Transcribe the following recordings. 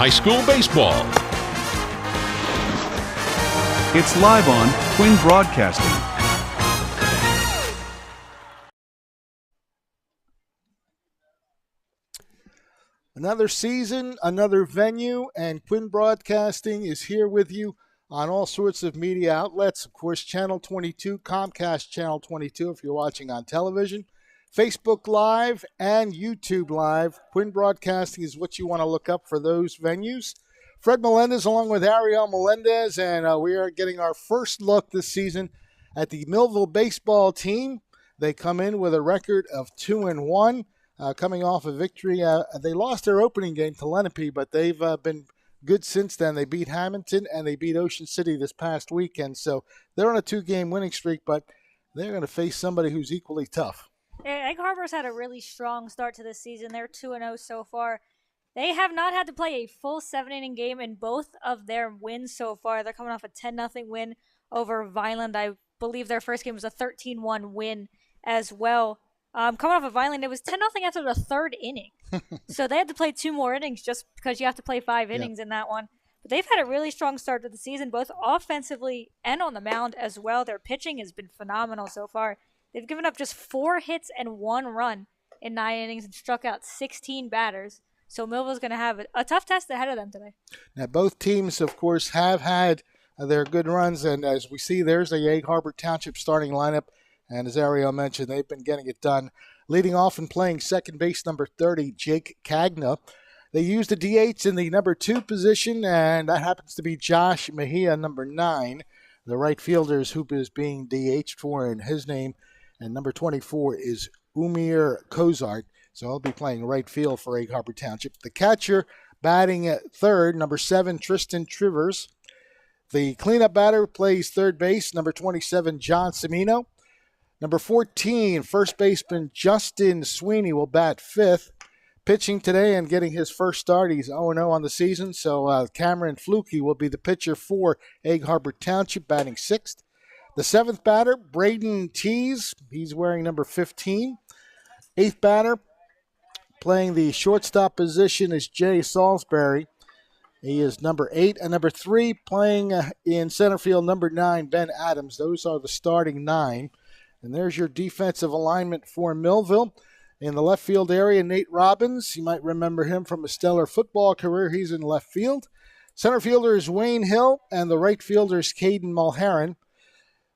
high school baseball. It's live on Twin Broadcasting. Another season, another venue, and Twin Broadcasting is here with you on all sorts of media outlets. Of course, Channel 22, Comcast Channel 22 if you're watching on television, Facebook Live, and YouTube Live. Twin Broadcasting is what you want to look up for those venues. Fred Melendez along with Ariel Melendez, and we are getting our first look this season at the Millville baseball team. They come in with a record of 2-1. Coming off a victory. They lost their opening game to Lenape, but they've been good since then. They beat Hamilton and they beat Ocean City this past weekend. So they're on a 2-game winning streak, but they're going to face somebody who's equally tough. Egg Harbor's had a really strong start to this season. They're 2-0 so far. They have not had to play a full 7-inning game in both of their wins so far. They're coming off a 10-0 win over Vineland. I believe their first game was a 13-1 win as well. Coming off of Vineland, it was 10-0 after the third inning. So they had to play 2 more innings just because you have to play 5 innings in that one. But they've had a really strong start to the season, both offensively and on the mound as well. Their pitching has been phenomenal so far. They've given up just 4 hits and 1 run in 9 innings and struck out 16 batters. So Millville's going to have a tough test ahead of them today. Now, both teams, of course, have had their good runs. And as we see, there's the Egg Harbor Township starting lineup. And as Ariel mentioned, they've been getting it done. Leading off and playing second base, number 30, Jake Cagna. They used the DH in the number 2 position, and that happens to be Josh Mejia, number 9. The right fielder is who is being DH'd for in his name. And number 24 is Umir Kozart. So he'll be playing right field for Egg Harbor Township. The catcher batting at third, number 7, Tristan Trivers. The cleanup batter plays third base, number 27, John Semino. Number 14, first baseman Justin Sweeney will bat 5th. Pitching today and getting his first start. He's 0-0 on the season, so Cameron Fluke will be the pitcher for Egg Harbor Township, batting 6th. The 7th batter, Braden Tees. He's wearing number 15. 8th batter, playing the shortstop position, is Jay Salisbury. He is number 8. And number 3, playing in center field, number 9, Ben Adams. Those are the starting 9. And there's your defensive alignment for Millville. In the left field area, Nate Robbins. You might remember him from a stellar football career. He's in left field. Center fielder is Wayne Hill, and the right fielder is Caden Mulherron.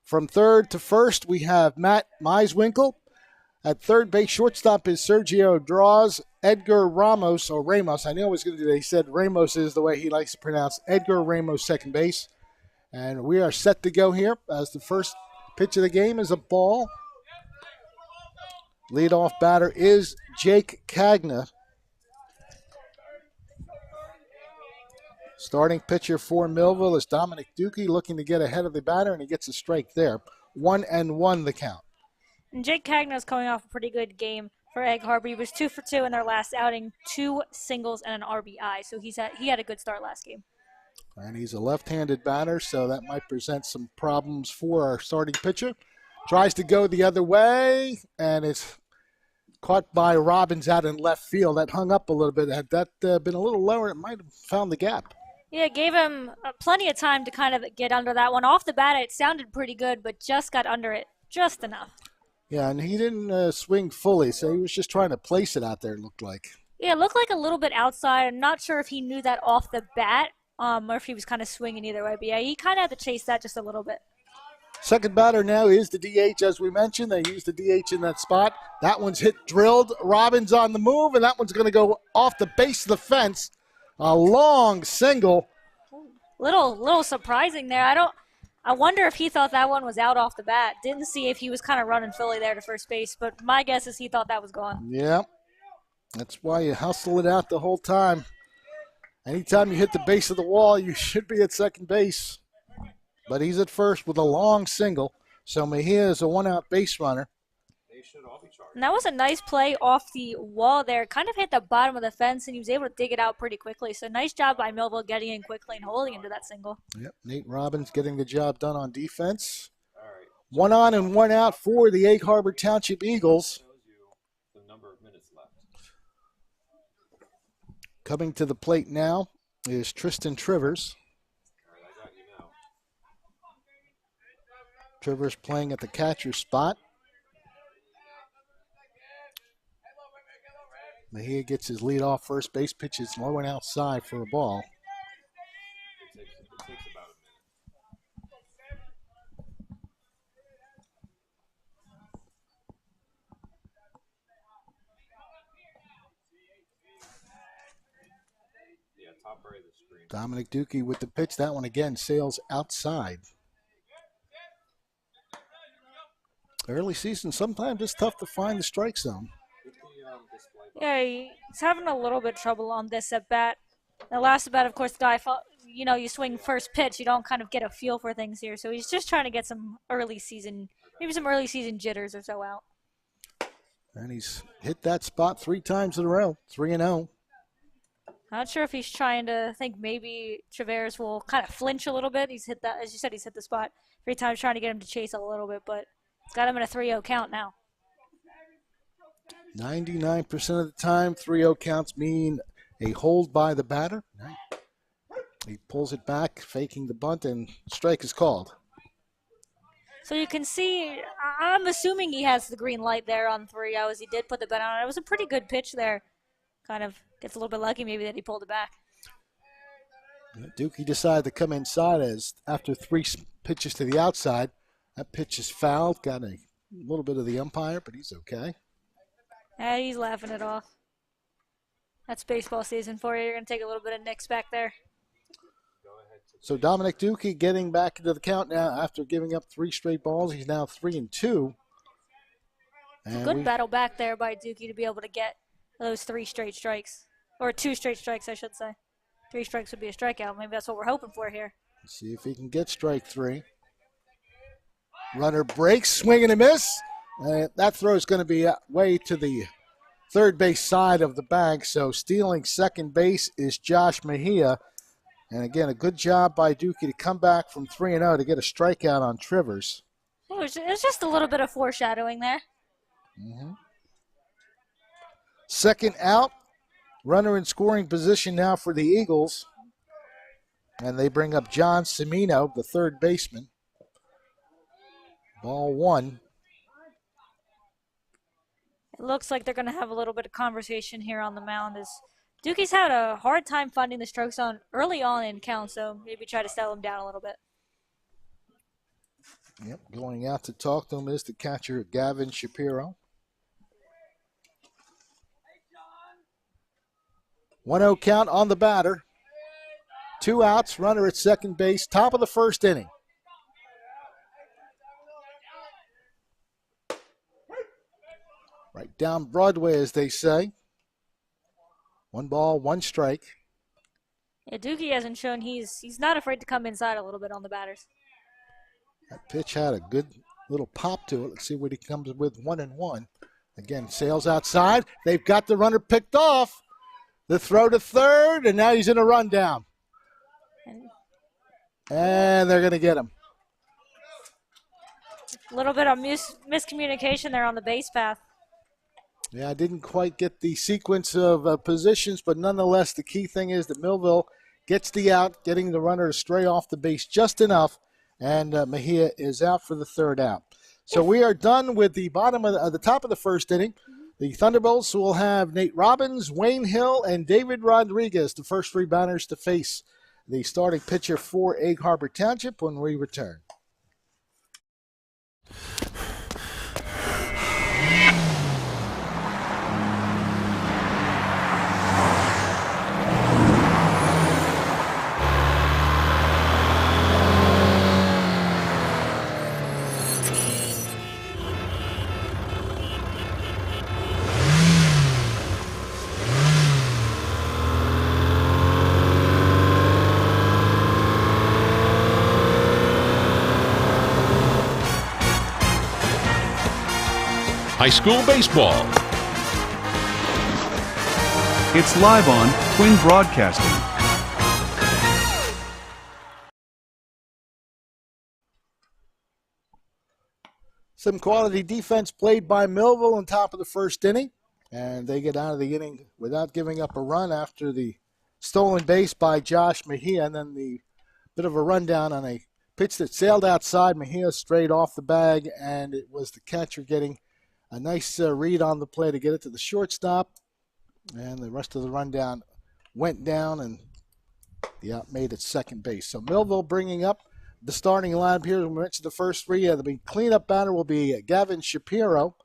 From third to first, we have Matt Meiswinkle. At third base, shortstop is Sergio Draws. Edgar Ramos, or Ramos. I knew I was going to do that. He said Ramos is the way he likes to pronounce Edgar Ramos, second base. And we are set to go here as the first pitch of the game is a ball. Leadoff batter is Jake Cagna. Starting pitcher for Millville is Dominic Dukey, looking to get ahead of the batter, and he gets a strike there. 1-1 the count. And Jake Cagna is coming off a pretty good game for Egg Harbor. He was 2 for 2 in their last outing, 2 singles and an RBI. So he had a good start last game. And he's a left-handed batter, so that might present some problems for our starting pitcher. Tries to go the other way, and it's caught by Robbins out in left field. That hung up a little bit. Had that been a little lower, it might have found the gap. Yeah, it gave him plenty of time to kind of get under that one. Off the bat, it sounded pretty good, but just got under it just enough. Yeah, and he didn't swing fully, so he was just trying to place it out there, it looked like. Yeah, it looked like a little bit outside. I'm not sure if he knew that off the bat. Or if he was kind of swinging either way. But, yeah, he kind of had to chase that just a little bit. Second batter now is the DH, as we mentioned. They used the DH in that spot. That one's hit drilled. Robbins on the move, and that one's going to go off the base of the fence. A long single. Little surprising there. I wonder if he thought that one was out off the bat. Didn't see if he was kind of running Philly there to first base. But my guess is he thought that was gone. Yeah. That's why you hustle it out the whole time. Anytime you hit the base of the wall, you should be at second base. But he's at first with a long single. So Mejia is a one-out base runner. And that was a nice play off the wall there. Kind of hit the bottom of the fence, and he was able to dig it out pretty quickly. So nice job by Millville getting in quickly and holding him to that single. Yep, Nate Robbins getting the job done on defense. One on and one out for the Egg Harbor Township Eagles. Coming to the plate now is Tristan Trivers. Trivers playing at the catcher spot. Mejia gets his lead off first base, pitches low and outside for a ball. It takes about a minute. Yeah, top right of the screen. Dominic Dookie with the pitch. That one again sails outside. Early season, sometimes it's tough to find the strike zone. Yeah, he's having a little bit of trouble on this at bat. The last at bat, of course, the guy, you swing first pitch, you don't kind of get a feel for things here. So he's just trying to get some early season jitters or so out. And he's hit that spot 3 times in a row, 3-0. Not sure if he's trying to think maybe Trivers will kind of flinch a little bit. He's hit that, as you said, he's hit the spot 3 times, trying to get him to chase a little bit, but it's got him in a 3-0 count now. 99% of the time, 3-0 counts mean a hold by the batter. He pulls it back, faking the bunt, and strike is called. So you can see, I'm assuming he has the green light there on 3-0 as he did put the bat on. It was a pretty good pitch there. Kind of gets a little bit lucky maybe that he pulled it back. Dookie decided to come inside as after 3 pitches to the outside. That pitch is fouled, got a little bit of the umpire, but he's okay. Yeah, he's laughing it off. That's baseball season for you. You're going to take a little bit of nicks back there. So Dominic Dookie getting back into the count now after giving up 3 straight balls. He's now 3-2. Good battle back there by Dookie to be able to get those 3 straight strikes. Or 2 straight strikes, I should say. 3 strikes would be a strikeout. Maybe that's what we're hoping for here. Let's see if he can get strike 3. Runner breaks, swing and a miss. That throw is going to be way to the third base side of the bag. So stealing second base is Josh Mejia. And again, a good job by Dookie to come back from 3-0 to get a strikeout on Trivers. It was just a little bit of foreshadowing there. Mm-hmm. Second out. Runner in scoring position now for the Eagles. And they bring up John Cimino, the third baseman. Ball 1. It looks like they're going to have a little bit of conversation here on the mound as Dookie's had a hard time finding the strike zone early on in count, so maybe try to settle him down a little bit. Yep, going out to talk to him is the catcher, Gavin Shapiro. 1-0 count on the batter. 2 outs, runner at second base, top of the first inning. Right down Broadway, as they say. 1 ball, 1 strike. Yeah, Dookie hasn't shown he's not afraid to come inside a little bit on the batters. That pitch had a good little pop to it. Let's see what he comes with. 1-1. Again, sails outside. They've got the runner picked off. The throw to third, and now he's in a rundown. And they're going to get him. A little bit of miscommunication there on the base path. Yeah, I didn't quite get the sequence of positions, but nonetheless, the key thing is that Millville gets the out, getting the runner to stray off the base just enough, and Mejia is out for the third out. So we are done with the bottom of the top of the first inning. The Thunderbolts will have Nate Robbins, Wayne Hill, and David Rodriguez, the first 3 batters to face the starting pitcher for Egg Harbor Township when we return. High school baseball. It's live on Twin Broadcasting. Some quality defense played by Millville on top of the first inning, and they get out of the inning without giving up a run after the stolen base by Josh Mejia, and then the bit of a rundown on a pitch that sailed outside. Mejia straight off the bag, and it was the catcher getting a nice read on the play to get it to the shortstop, and the rest of the rundown went down, and the out made at second base. So Millville bringing up the starting lineup here. We mentioned the first three. The cleanup batter will be Gavin Shapiro.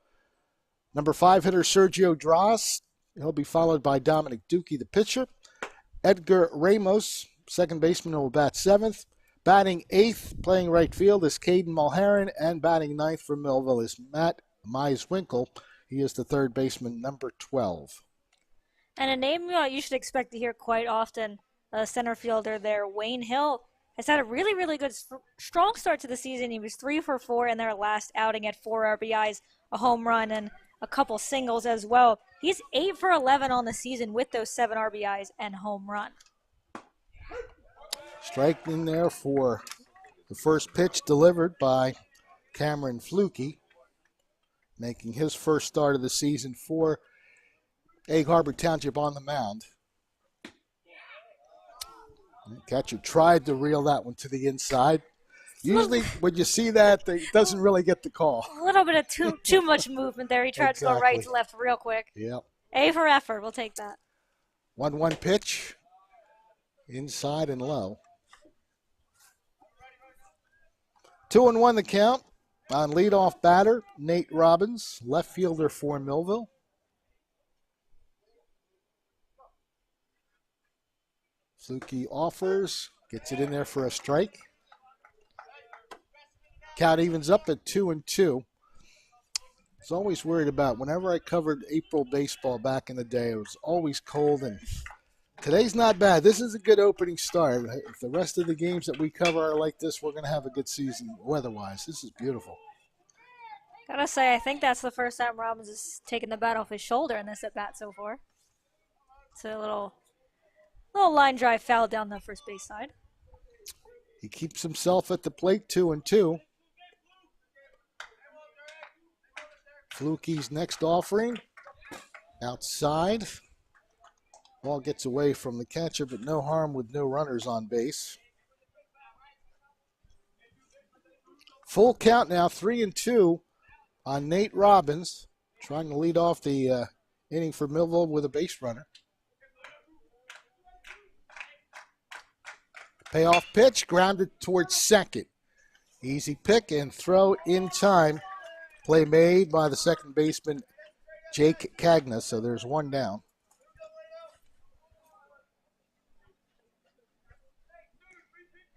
Number 5 hitter Sergio Draws. He'll be followed by Dominic Dookie, the pitcher. Edgar Ramos, second baseman, will bat 7th. Batting 8th, playing right field, is Caden Mulherron, and batting 9th for Millville is Matt Meiswinkle. He is the third baseman, number 12. And a name you should expect to hear quite often, center fielder there, Wayne Hill, has had a really, really good, strong start to the season. He was 3 for 4 in their last outing at 4 RBIs, a home run, and a couple singles as well. He's 8 for 11 on the season with those 7 RBIs and home run. Strike in there for the first pitch delivered by Cameron Fluke, making his first start of the season for Egg Harbor Township on the mound. The catcher tried to reel that one to the inside. Usually when you see that, it doesn't really get the call. A little bit of too much movement there. He tried to go right to left real quick. Yep. A for effort. We'll take that. 1-1 pitch. Inside and low. 2-1 the count on leadoff batter, Nate Robbins, left fielder for Millville. Fluke offers, gets it in there for a strike. Count evens up at 2-2. I was always worried about, whenever I covered April baseball back in the day, it was always cold, and today's not bad. This is a good opening start. If the rest of the games that we cover are like this, we're going to have a good season weather-wise. This is beautiful. Gotta say, I think that's the first time Robbins has taken the bat off his shoulder in this at-bat so far. It's a little line drive foul down the first base side. He keeps himself at the plate, 2-2. Fluke's next offering, outside. Ball gets away from the catcher, but no harm with no runners on base. Full count now, 3-2 on Nate Robbins, trying to lead off the inning for Millville with a base runner. Payoff pitch, grounded towards second. Easy pick and throw in time. Play made by the second baseman, Jake Cagna, so there's one down.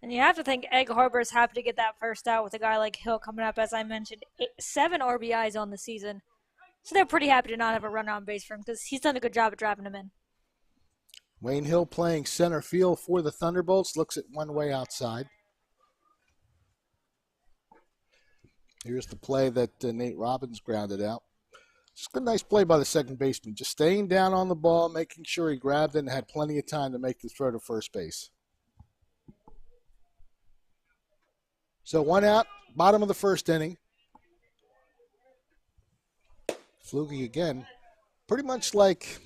And you have to think Egg Harbor is happy to get that first out with a guy like Hill coming up, as I mentioned, 7 RBIs on the season. So they're pretty happy to not have a runner on base for him because he's done a good job of driving him in. Wayne Hill playing center field for the Thunderbolts, looks at one way outside. Here's the play that Nate Robbins grounded out. Just a nice play by the second baseman, just staying down on the ball, making sure he grabbed it and had plenty of time to make the throw to first base. So 1 out, bottom of the first inning. Fluke again, pretty much like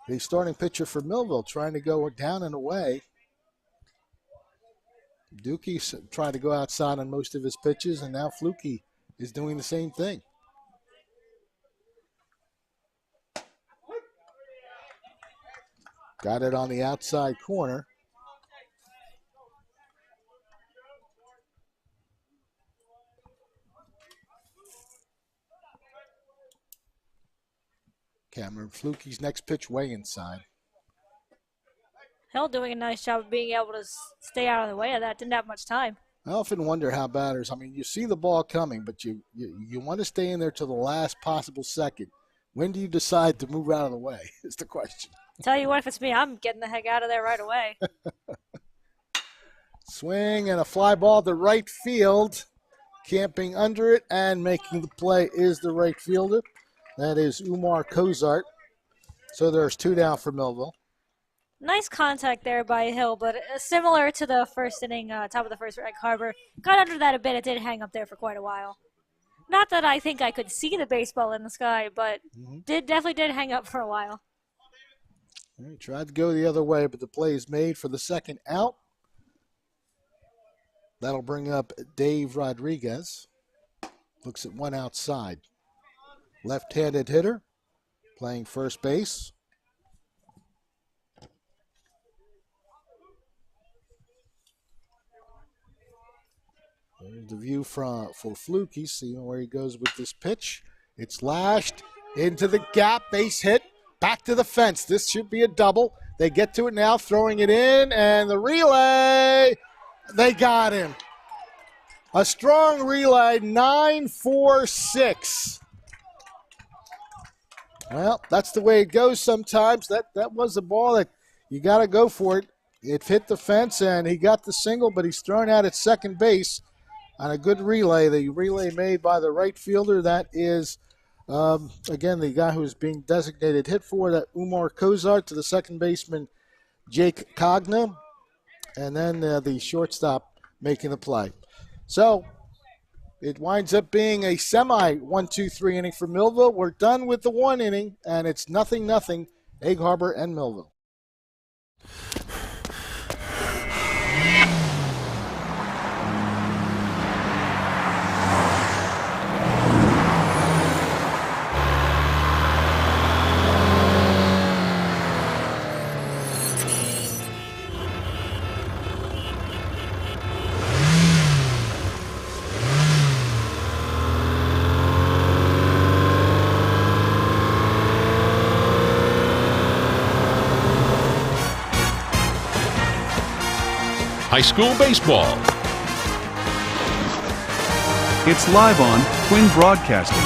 the starting pitcher for Millville, trying to go down and away. Dookie's trying to go outside on most of his pitches, and now Fluke is doing the same thing. Got it on the outside corner. Cameron Fluke's next pitch way inside. Hill doing a nice job of being able to stay out of the way of that. Didn't have much time. I often wonder how batters, you see the ball coming, but you want to stay in there till the last possible second. When do you decide to move out of the way is the question. Tell you what, if it's me, I'm getting the heck out of there right away. Swing and a fly ball to right field. Camping under it and making the play is the right fielder. That is Umar Kozart. So there's 2 down for Millville. Nice contact there by Hill, but similar to the first inning, top of the first for Egg Harbor. Got under that a bit. It did hang up there for quite a while. Not that I think I could see the baseball in the sky, but definitely did hang up for a while. He tried to go the other way, but the play is made for the second out. That'll bring up Dave Rodriguez. Looks at one outside. Left-handed hitter playing first base. There's the view for Fluky, seeing where he goes with this pitch. It's lashed into the gap, base hit, back to the fence. This should be a double. They get to it now, throwing it in, and the relay, they got him. A strong relay, 9-4-6. Well, that's the way it goes sometimes. That was a ball that you got to go for it. It hit the fence, and he got the single, but he's thrown out at second base on a good relay. The relay made by the right fielder, that is, again, the guy who's being designated hit for, that Umar Kozart, to the second baseman, Jake Cogna, and then the shortstop making the play. So it winds up being a semi 1-2-3 inning for Millville. We're done with the one inning, and it's 0-0, Egg Harbor and Millville. High school baseball. It's live on Twin Broadcasting.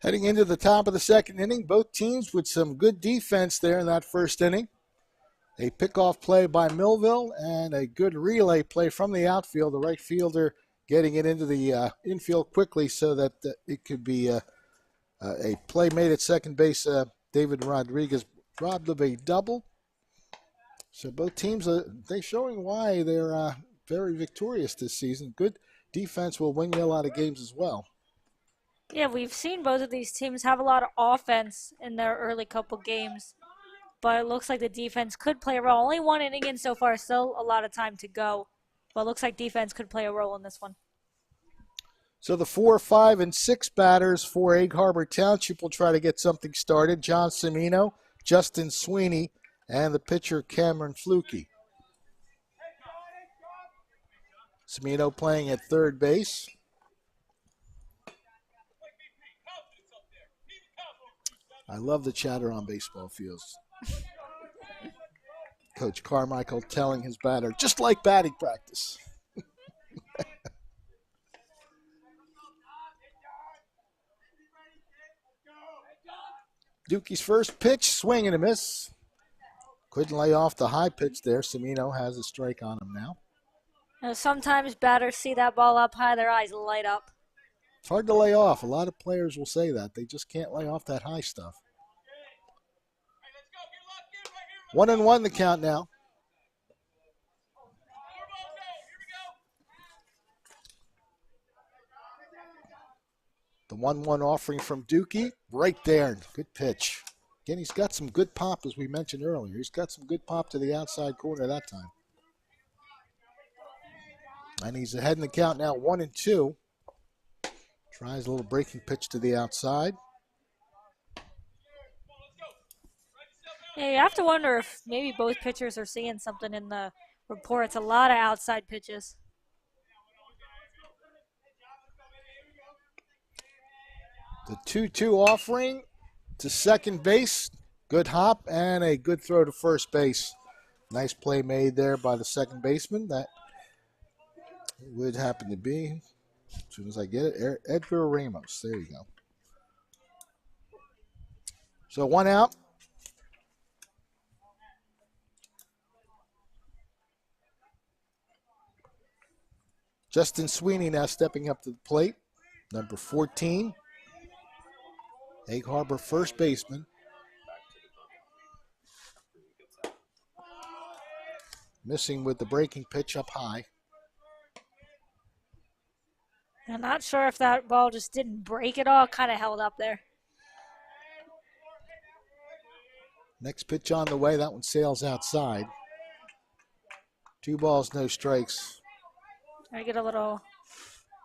Heading into the top of the second inning, both teams with some good defense there in that first inning. A pickoff play by Millville and a good relay play from the outfield. The right fielder getting it into the infield quickly so that it could be a play made at second base. David Rodriguez robbed of a double. So both teams, they're showing why they're very victorious this season. Good defense will win you a lot of games as well. Yeah, we've seen both of these teams have a lot of offense in their early couple games, but it looks like the defense could play a role. Only one inning in so far, still a lot of time to go, but it looks like defense could play a role in this one. So the 4, 5, and 6 batters for Egg Harbor Township will try to get something started. John Cimino, Justin Sweeney, and the pitcher Cameron Fluky. Cimino playing at third base. I love the chatter on baseball fields. Coach Carmichael telling his batter, just like batting practice. Dukey's first pitch, swing and a miss. Couldn't lay off the high pitch there. Cimino has a strike on him now. Sometimes batters see that ball up high, their eyes light up. It's hard to lay off. A lot of players will say that. They just can't lay off that high stuff. 1-1 the count now. The 1-1 offering from Dukey, right there. Good pitch. Again, he's got some good pop, as we mentioned earlier. He's got some good pop to the outside corner that time. And he's ahead in the count now, 1-2. Tries a little breaking pitch to the outside. Yeah, you have to wonder if maybe both pitchers are seeing something in the reports. A lot of outside pitches. The 2-2 offering to second base. Good hop and a good throw to first base. Nice play made there by the second baseman. That would happen to be, as soon as I get it, Edgar Ramos. There you go. So one out. Justin Sweeney now stepping up to the plate. Number 14. Egg Harbor first baseman. Missing with the breaking pitch up high. I'm not sure if that ball just didn't break at all. Kind of held up there. Next pitch on the way. That one sails outside. 2 balls, no strikes. I get a little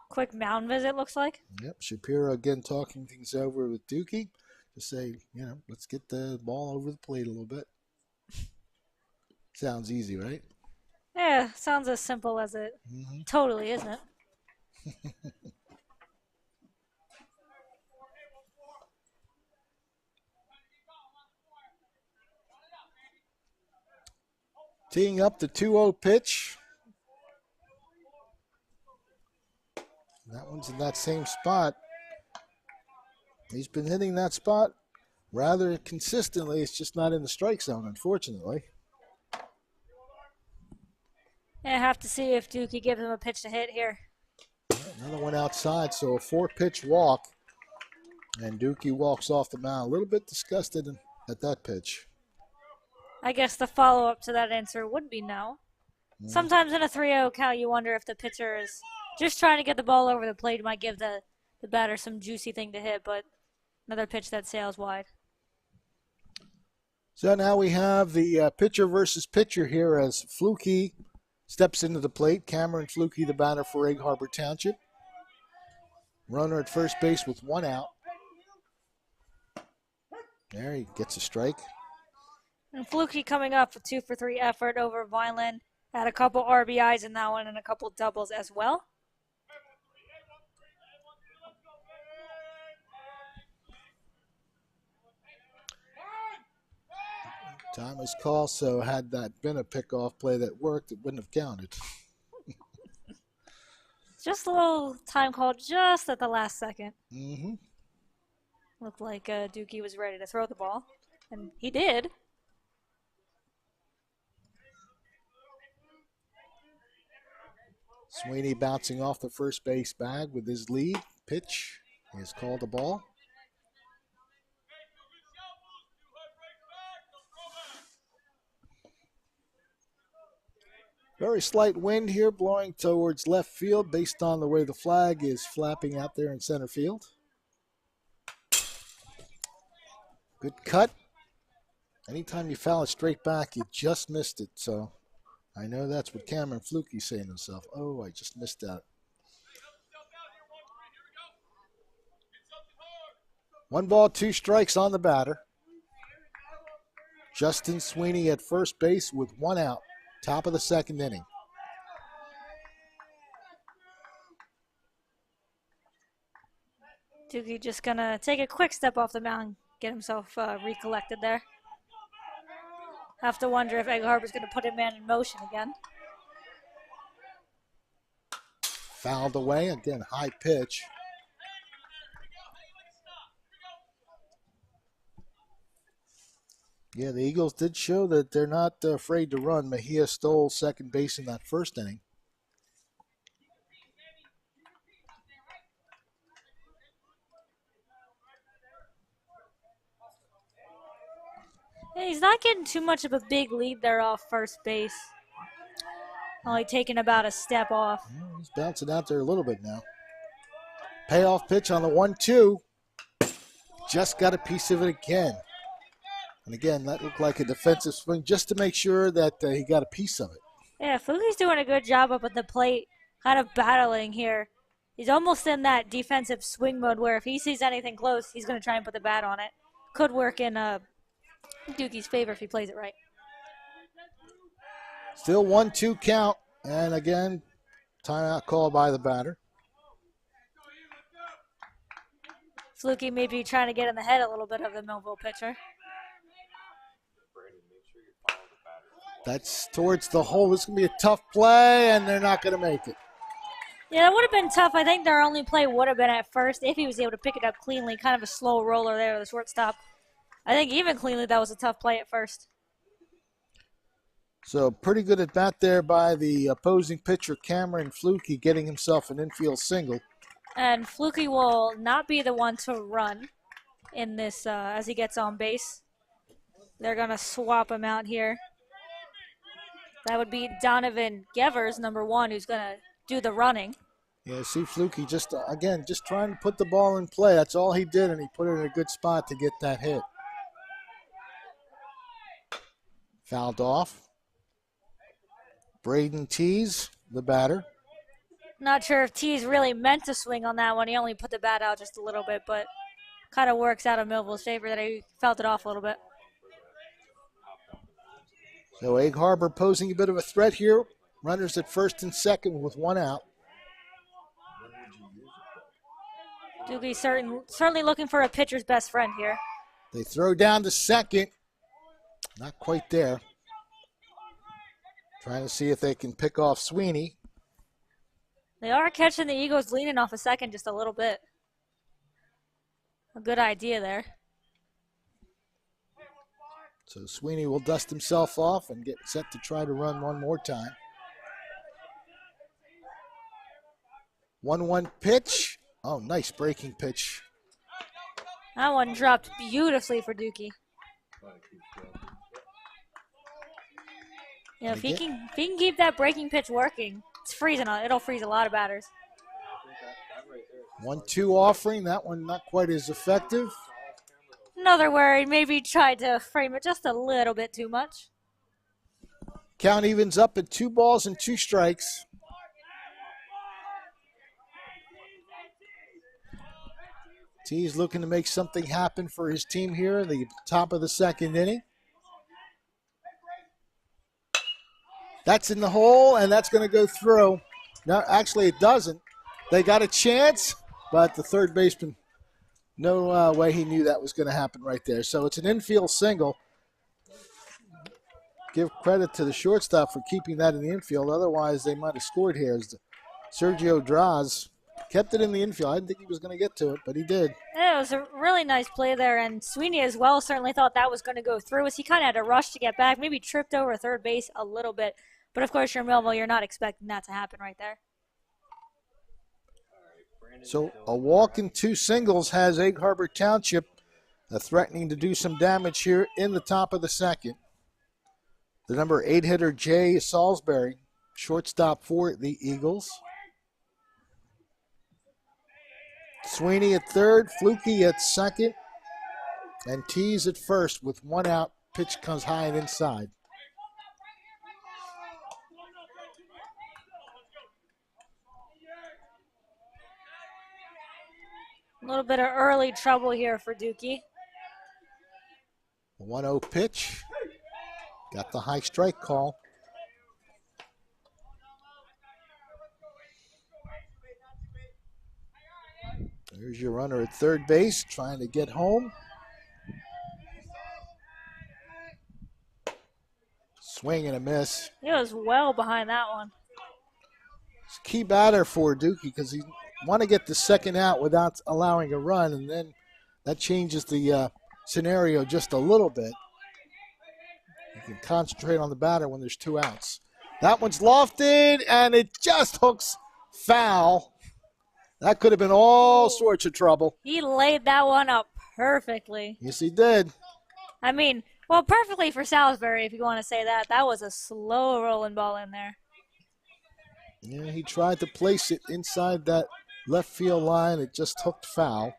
quick mound visit, looks like. Yep, Shapiro again talking things over with Dookie to say, let's get the ball over the plate a little bit. Sounds easy, right? Yeah, sounds as simple as it totally isn't. Teeing up the 2-0 pitch. That one's in that same spot. He's been hitting that spot rather consistently. It's just not in the strike zone, unfortunately. I have to see if Dookie gives him a pitch to hit here. Another one outside, so a 4-pitch walk. And Dookie walks off the mound. A little bit disgusted at that pitch. I guess the follow-up to that answer would be no. Sometimes in a 3-0 count, you wonder if the pitcher is just trying to get the ball over the plate. Might give the batter some juicy thing to hit, but another pitch that sails wide. So now we have the pitcher versus pitcher here as Fluke steps into the plate. Cameron Fluke, the batter for Egg Harbor Township. Runner at first base with 1 out. There, he gets a strike. And Fluke coming up a 2-for-3 effort over Vineland. Had a couple RBIs in that one and a couple doubles as well. Time is called, so had that been a pickoff play that worked, it wouldn't have counted. Just a little time call just at the last second. Mm-hmm. Looked like Dookie was ready to throw the ball, and he did. Sweeney bouncing off the first base bag with his lead. Pitch. He has called the ball. Very slight wind here blowing towards left field based on the way the flag is flapping out there in center field. Good cut. Anytime you foul it straight back, you just missed it. So I know that's what Cameron Fluke's saying to himself. Oh, I just missed that. 1 ball, 2 strikes on the batter. Justin Sweeney at first base with 1 out. Top of the 2nd inning. Dookie just gonna take a quick step off the mound, get himself recollected there. Have to wonder if Egg Harbor's gonna put a man in motion again. Fouled away, again, high pitch. Yeah, the Eagles did show that they're not afraid to run. Mejia stole second base in that 1st inning. Yeah, he's not getting too much of a big lead there off first base. Only taking about a step off. Yeah, he's bouncing out there a little bit now. Payoff pitch on the 1-2. Just got a piece of it again. And again, that looked like a defensive swing just to make sure that he got a piece of it. Yeah, Fluke's doing a good job up at the plate, kind of battling here. He's almost in that defensive swing mode where if he sees anything close, he's going to try and put the bat on it. Could work in Dookie's favor if he plays it right. Still 1-2 count. And again, timeout call by the batter. Fluke may be trying to get in the head a little bit of the Millville pitcher. That's towards the hole. This is going to be a tough play, and they're not going to make it. Yeah, that would have been tough. I think their only play would have been at first if he was able to pick it up cleanly. Kind of a slow roller there, the shortstop. I think even cleanly that was a tough play at first. So pretty good at bat there by the opposing pitcher, Cameron Fluke, getting himself an infield single. And Fluke will not be the one to run in this as he gets on base. They're going to swap him out here. That would be Donovan Gevers, number 1, who's going to do the running. Yeah, see Fluky just, again, just trying to put the ball in play. That's all he did, and he put it in a good spot to get that hit. Fouled off. Braden Tees, the batter. Not sure if Tees really meant to swing on that one. He only put the bat out just a little bit, but kind of works out of Millville's favor that he felt it off a little bit. So Egg Harbor posing a bit of a threat here. Runners at first and second with one out. Doogie certainly looking for a pitcher's best friend here. They throw down to second. Not quite there. Trying to see if they can pick off Sweeney. They are catching the Eagles leaning off a second just a little bit. A good idea there. So Sweeney will dust himself off and get set to try to run one more time. 1-1 pitch. Oh, nice breaking pitch. That one dropped beautifully for Dookie. Yeah, if he can keep that breaking pitch working, it's freezing. It'll freeze a lot of batters. 1-2 offering. That one not quite as effective. Another worry. Maybe tried to frame it just a little bit too much. Count evens up at 2 balls and 2 strikes. T's looking to make something happen for his team here at the top of the second inning. That's in the hole, and that's going to go through. No, actually, it doesn't. They got a chance, but the third baseman, no way he knew that was going to happen right there. So it's an infield single. Give credit to the shortstop for keeping that in the infield. Otherwise, they might have scored here. As Sergio Draws kept it in the infield. I didn't think he was going to get to it, but he did. Yeah, it was a really nice play there, and Sweeney as well certainly thought that was going to go through as he kind of had to rush to get back, maybe tripped over third base a little bit. But, of course, you're Millville. You're not expecting that to happen right there. So a walk and 2 singles has Egg Harbor Township threatening to do some damage here in the top of the second. The number 8 hitter, Jay Salisbury, shortstop for the Eagles. Sweeney at third, Fluky at second, and Tees at first with 1 out. Pitch comes high and inside. A little bit of early trouble here for Dookie. 1-0 pitch. Got the high strike call. There's your runner at third base trying to get home. Swing and a miss. He was well behind that one. It's a key batter for Dookie because he want to get the second out without allowing a run, and then that changes the scenario just a little bit. You can concentrate on the batter when there's 2 outs. That one's lofted, and it just hooks foul. That could have been all sorts of trouble. He laid that one up perfectly. Yes, he did. I mean, well, perfectly for Salisbury, if you want to say that. That was a slow rolling ball in there. Yeah, he tried to place it inside that left field line. It just hooked foul.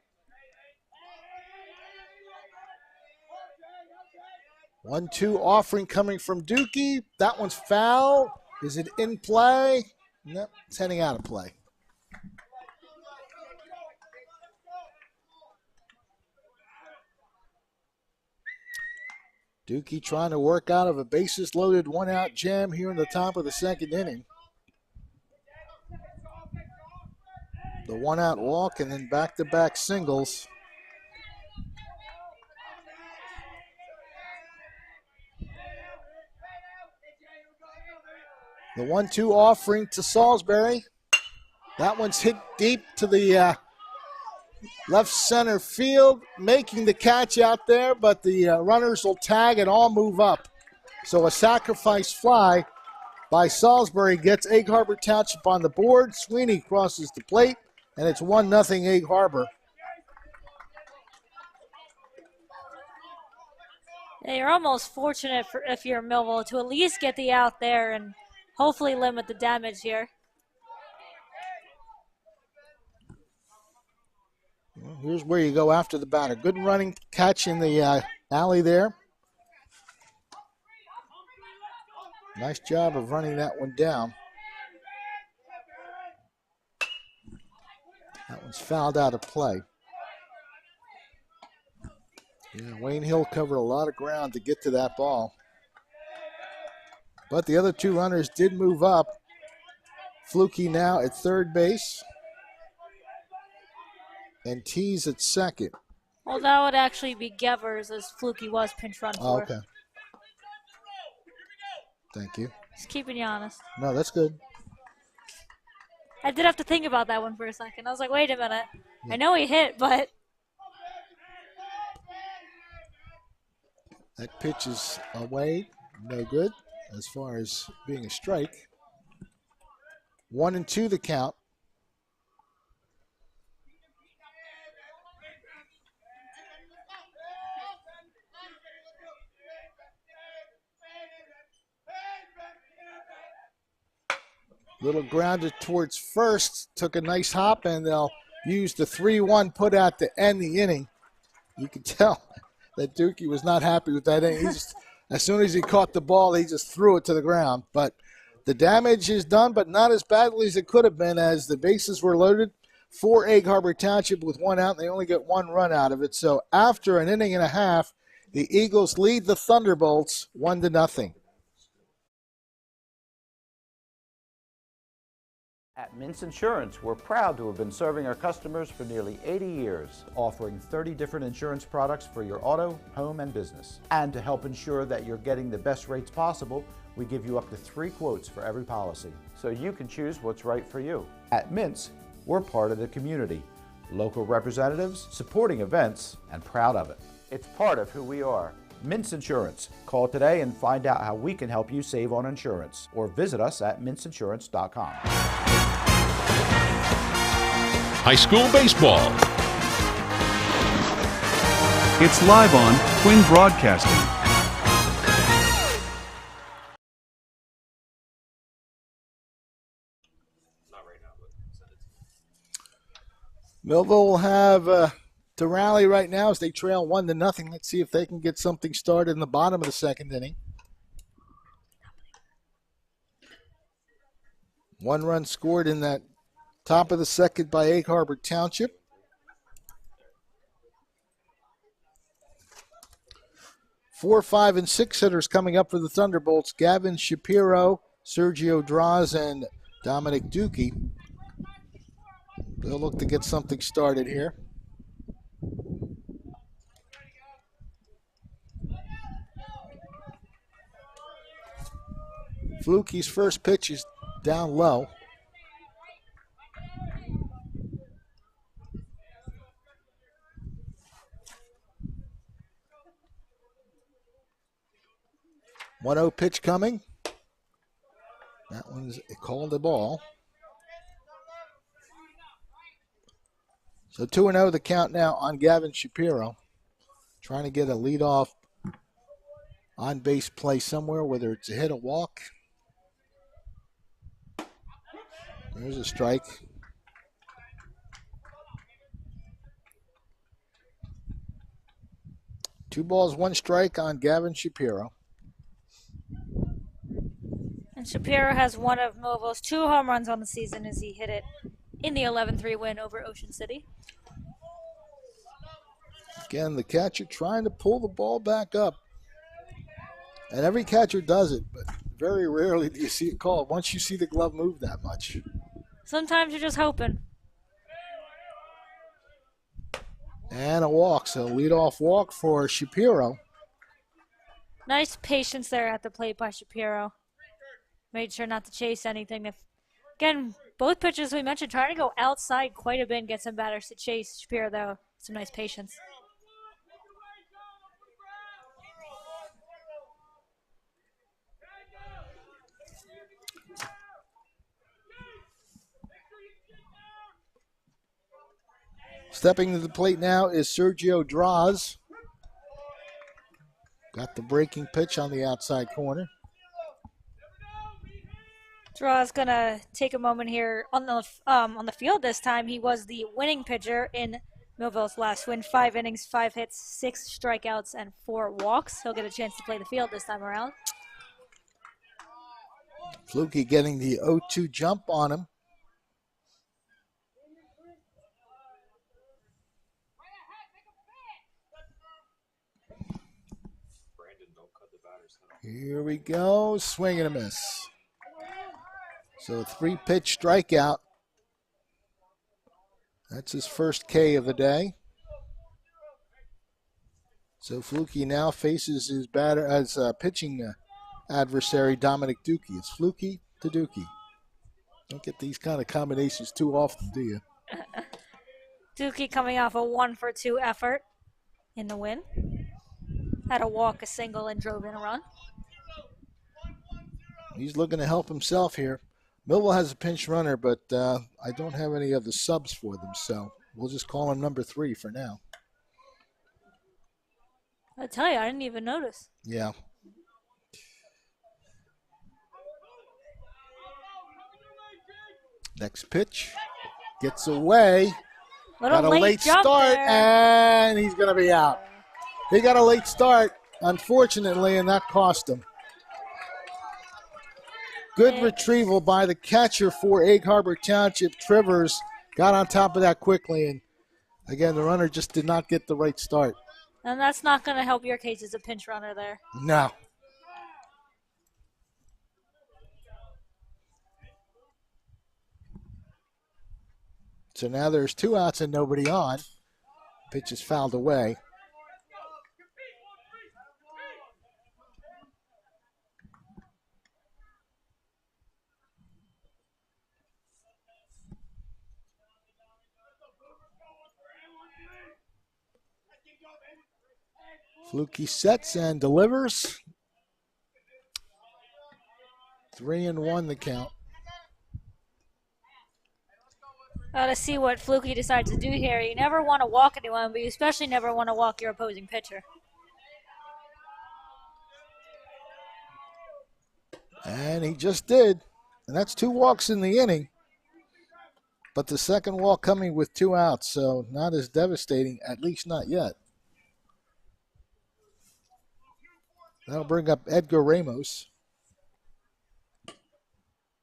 1-2 offering coming from Dookie. That one's foul. Is it in play? Nope, it's heading out of play. Dookie trying to work out of a bases-loaded 1-out jam here in the top of the second inning. The 1-out walk and then back-to-back singles. The 1-2 offering to Salisbury. That one's hit deep to the left center field, making the catch out there, but the runners will tag and all move up. So a sacrifice fly by Salisbury gets Egg Harbor Township on the board. Sweeney crosses the plate, and it's 1-0 Egg Harbor. Yeah, you're almost fortunate if you're Millville to at least get the out there and hopefully limit the damage here. Here's where you go after the batter. Good running catch in the alley there. Nice job of running that one down. That one's fouled out of play. Yeah, Wayne Hill covered a lot of ground to get to that ball. But the other two runners did move up. Fluky now at third base. And Tees at second. Well, that would actually be Gevers, as Fluky was pinch run for. Okay. Thank you. Just keeping you honest. No, that's good. I did have to think about that one for a second. I was like, wait a minute. I know he hit, but... That pitch is away. No good as far as being a strike. 1-2 the count. Little grounded towards first, took a nice hop, and they'll use the 3-1 put out to end the inning. You can tell that Dookie was not happy with that inning. He just, as soon as he caught the ball, he just threw it to the ground. But the damage is done, but not as badly as it could have been, as the bases were loaded for Egg Harbor Township with one out, and they only get one run out of it. So after an inning and a half, the Eagles lead the Thunderbolts 1-0. At Mintz Insurance, we're proud to have been serving our customers for nearly 80 years, offering 30 different insurance products for your auto, home, and business. And to help ensure that you're getting the best rates possible, we give you up to 3 quotes for every policy, so you can choose what's right for you. At Mintz, we're part of the community, local representatives, supporting events, and proud of it. It's part of who we are. Mintz Insurance. Call today and find out how we can help you save on insurance, or visit us at mintzinsurance.com. High school baseball. It's live on Twin Broadcasting. Not right now, but send it to me. Millville will have to rally right now as they trail 1-0. Let's see if they can get something started in the bottom of the second inning. 1 run scored in that top of the second by Egg Harbor Township. Four, 5, and 6 hitters coming up for the Thunderbolts. Gavin Shapiro, Sergio Draws, and Dominic Dookie. They'll look to get something started here. Fluky's first pitch is down low. One 1-0 pitch coming. That one's called the ball. So 2-0 the count now on Gavin Shapiro. Trying to get a leadoff on base play somewhere, whether it's a hit or walk. There's a strike. Two balls, one strike on Gavin Shapiro. And Shapiro has one of Millville's 2 home runs on the season as he hit it in the 11-3 win over Ocean City. Again, the catcher trying to pull the ball back up. And every catcher does it, but very rarely do you see it called once you see the glove move that much. Sometimes you're just hoping. And a walk, so leadoff walk for Shapiro. Nice patience there at the plate by Shapiro. Made sure not to chase anything. Again, both pitchers we mentioned trying to go outside quite a bit and get some batters to chase. Shapiro, though, some nice patience. Stepping to the plate now is Sergio Draws. Got the breaking pitch on the outside corner. Draws gonna take a moment here on the field this time. He was the winning pitcher in Millville's last win, 5 innings, 5 hits, 6 strikeouts, and 4 walks. He'll get a chance to play the field this time around. Fluky getting the 0-2 jump on him. Here we go. Swing and a miss. So 3-pitch strikeout. That's his first K of the day. So Fluky now faces his batter as pitching adversary Dominic Dookie. It's Fluky to Dookie. Don't get these kind of combinations too often, do you? Dookie coming off a 1-for-2 effort in the win. Had a walk, a single, and drove in a run. He's looking to help himself here. Millville has a pinch runner, but I don't have any of the subs for them, so we'll just call him number 3 for now. I tell you, I didn't even notice. Yeah. Next pitch. Gets away. Got a late jump start, there. and he's going to be out. He got a late start, unfortunately, and that cost him. Good retrieval by the catcher for Egg Harbor Township. Trivers got on top of that quickly, and again, the runner just did not get the right start. And that's not going to help your case as a pinch runner there. No. So now there's 2 outs and nobody on. Pitch is fouled away. Fluky sets and delivers. 3-1 the count. To see what Fluky decides to do here. You never want to walk anyone, but you especially never want to walk your opposing pitcher. And he just did. And that's 2 walks in the inning. But the second walk coming with 2 outs, so not as devastating, at least not yet. That'll bring up Edgar Ramos.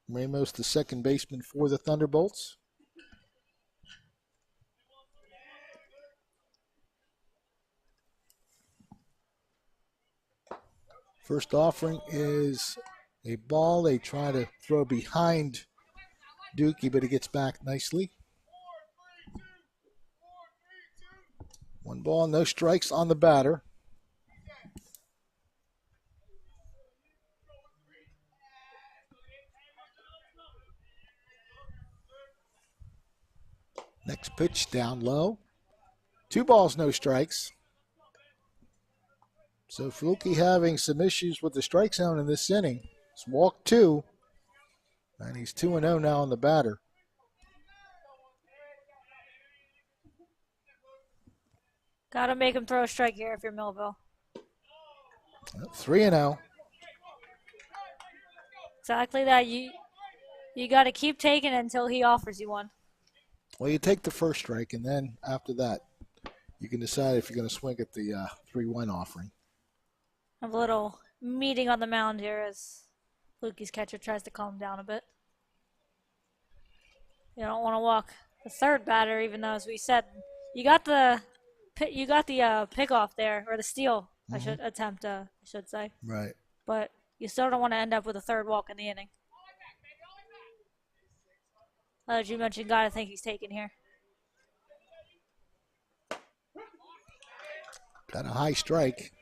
Ramos, the second baseman for the Thunderbolts. First offering is a ball. They try to throw behind Dookie, but he gets back nicely. 1 ball, no strikes on the batter. Next pitch down low. 2 balls, no strikes. So Fluky having some issues with the strike zone in this inning. It's walked 2, and he's 2-0 now on the batter. Got to make him throw a strike here if you're Millville. 3-0. Exactly that. You got to keep taking it until he offers you one. Well, you take the first strike, and then after that, you can decide if you're going to swing at the 3-1 offering. Have a little meeting on the mound here as Fluky's catcher tries to calm him down a bit. You don't want to walk the third batter, even though, as we said, you got the pick off there, or the steal. I should say. Right. But you still don't want to end up with a third walk in the inning. As you mentioned, got to think he's taken here. Got a high strike.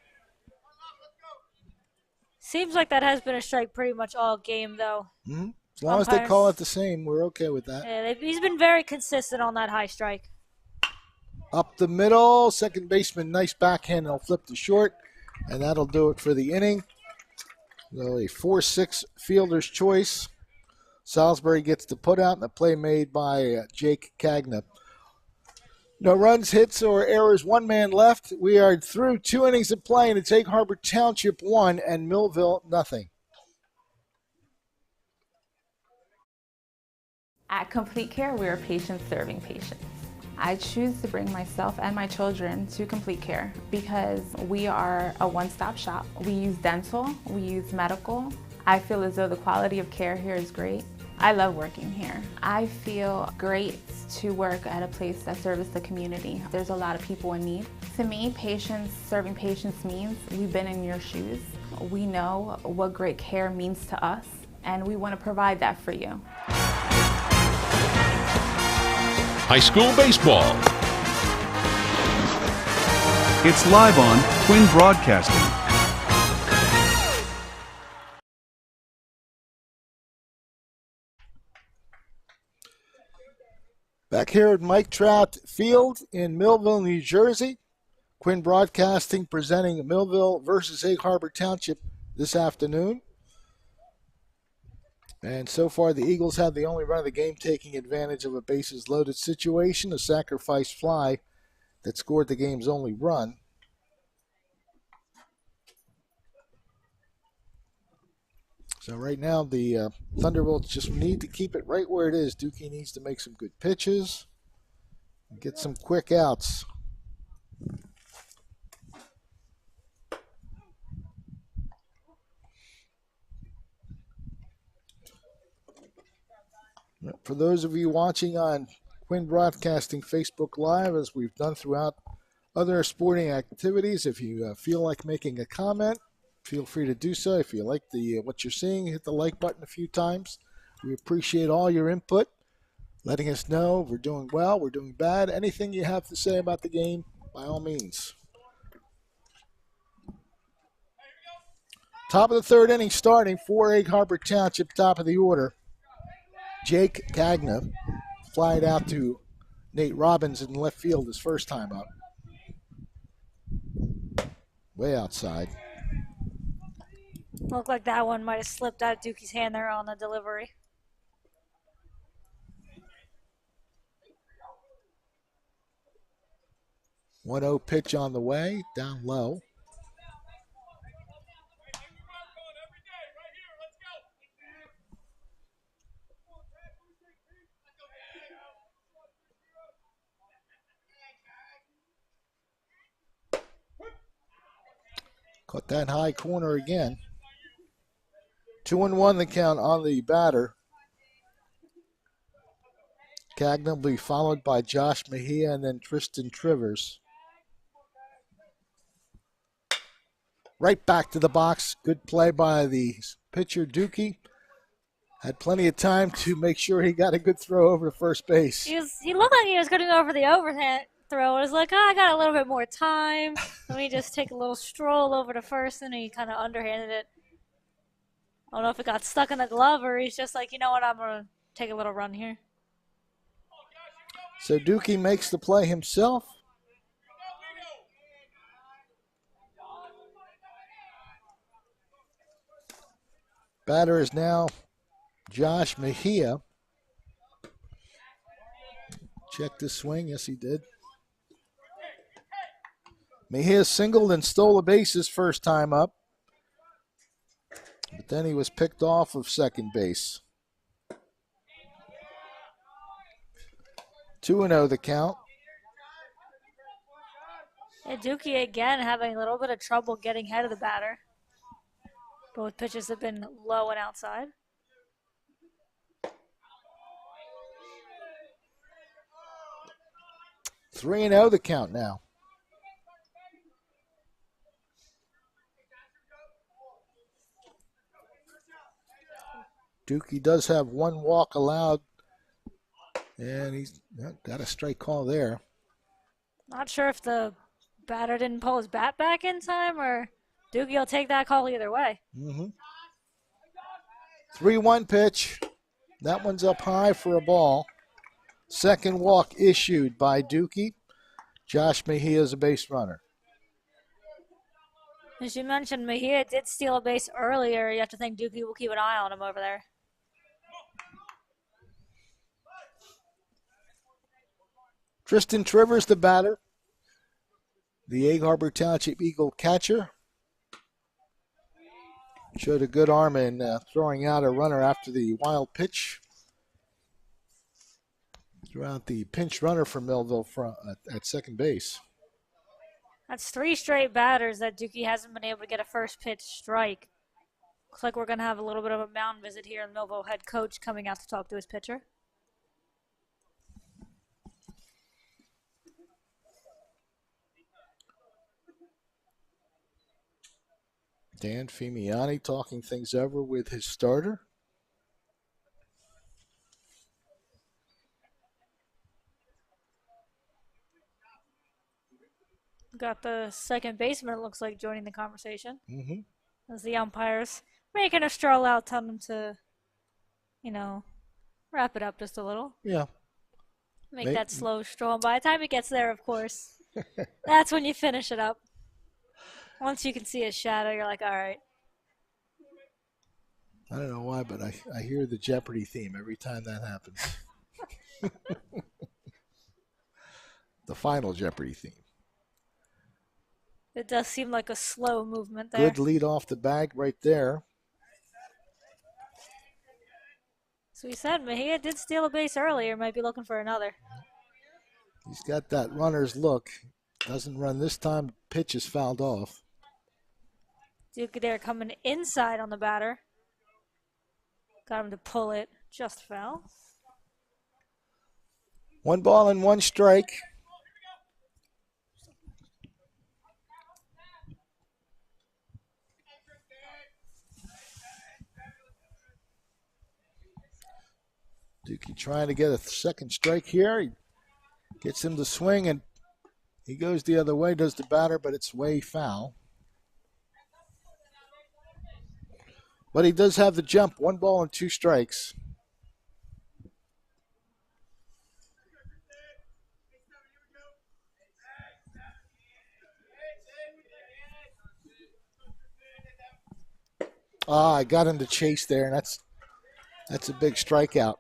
Seems like that has been a strike pretty much all game, though. Mm-hmm. As long as they call it the same, we're okay with that. Yeah, he's been very consistent on that high strike. Up the middle, second baseman, nice backhand, they'll flip to short, and that'll do it for the inning. So a 4-6 fielder's choice. Salisbury gets the put out, and the play made by Jake Cagna. No runs, hits, or errors. 1 man left. We are through 2 innings of play, and it's Egg Harbor Township 1 and Millville nothing. At Complete Care, we are patients serving patients. I choose to bring myself and my children to Complete Care because we are a one-stop shop. We use dental, we use medical. I feel as though the quality of care here is great. I love working here. I feel great to work at a place that serves the community. There's a lot of people in need. To me, serving patients means we've been in your shoes. We know what great care means to us, and we want to provide that for you. High school baseball. It's live on Twin Broadcasting. Back here at Mike Trout Field in Millville, New Jersey. Quinn Broadcasting presenting Millville versus Egg Harbor Township this afternoon. And so far, the Eagles had the only run of the game, taking advantage of a bases-loaded situation, a sacrifice fly that scored the game's only run. So right now, the Thunderbolts just need to keep it right where it is. Dookie needs to make some good pitches and get some quick outs. For those of you watching on Quinn Broadcasting Facebook Live, as we've done throughout other sporting activities, if you feel like making a comment, feel free to do so. If you like what you're seeing, hit the like button a few times. We appreciate all your input, letting us know if we're doing well, we're doing bad. Anything you have to say about the game, by all means. Top of the third inning starting for Egg Harbor Township, top of the order. Jake Cagna flied out to Nate Robbins in left field his first time up. Way outside. Looked like that one might have slipped out of Dookie's hand there on the delivery. One 0 pitch on the way, down low. Caught that high corner again. 2-1 the count on the batter. Cagna will be followed by Josh Mejia and then Tristan Trivers. Right back to the box. Good play by the pitcher, Dookie. Had plenty of time to make sure he got a good throw over to first base. He looked like he was going over the overhand throw. It was like, I got a little bit more time. Let me just take a little stroll over to first, and he kind of underhanded it. I don't know if it got stuck in the glove or he's just like, you know what, I'm going to take a little run here. So Dookie makes the play himself. Batter is now Josh Mejia. Check the swing. Yes, he did. Mejia singled and stole a base his first time up. But then he was picked off of second base. 2-0 the count. Yeah, Dookie again having a little bit of trouble getting ahead of the batter. Both pitches have been low and outside. 3-0 the count now. Dookie does have one walk allowed, and he's got a strike call there. Not sure if the batter didn't pull his bat back in time, or Dookie will take that call either way. 3-1 pitch. That one's up high for a ball. Second walk issued by Dookie. Josh Mejia is a base runner. As you mentioned, Mejia did steal a base earlier. You have to think Dookie will keep an eye on him over there. Tristan Trivers, the batter. The Egg Harbor Township Eagle catcher. Showed a good arm in throwing out a runner after the wild pitch. Throughout the pinch runner for Millville at second base. That's 3 straight batters that Dookie hasn't been able to get a first pitch strike. Looks like we're going to have a little bit of a mound visit here. Millville head coach coming out to talk to his pitcher. Dan Fimiani talking things over with his starter. Got the second baseman, it looks like, joining the conversation. Mm-hmm. As the umpires making a stroll out, telling them to, wrap it up just a little. Yeah. Make that slow stroll. And by the time it gets there, of course, that's when you finish it up. Once you can see his shadow, you're like, all right. I don't know why, but I hear the Jeopardy theme every time that happens. The final Jeopardy theme. It does seem like a slow movement there. Good lead off the bag right there. So we said Mejia did steal a base earlier. Might be looking for another. He's got that runner's look. Doesn't run this time. Pitch is fouled off. Duke there coming inside on the batter. Got him to pull it. Just foul. 1 ball and 1 strike. Dookie trying to get a second strike here. He gets him to swing, and he goes the other way, does the batter, but it's way foul. But he does have the jump. 1 ball and 2 strikes. I got him to chase there, and that's a big strikeout.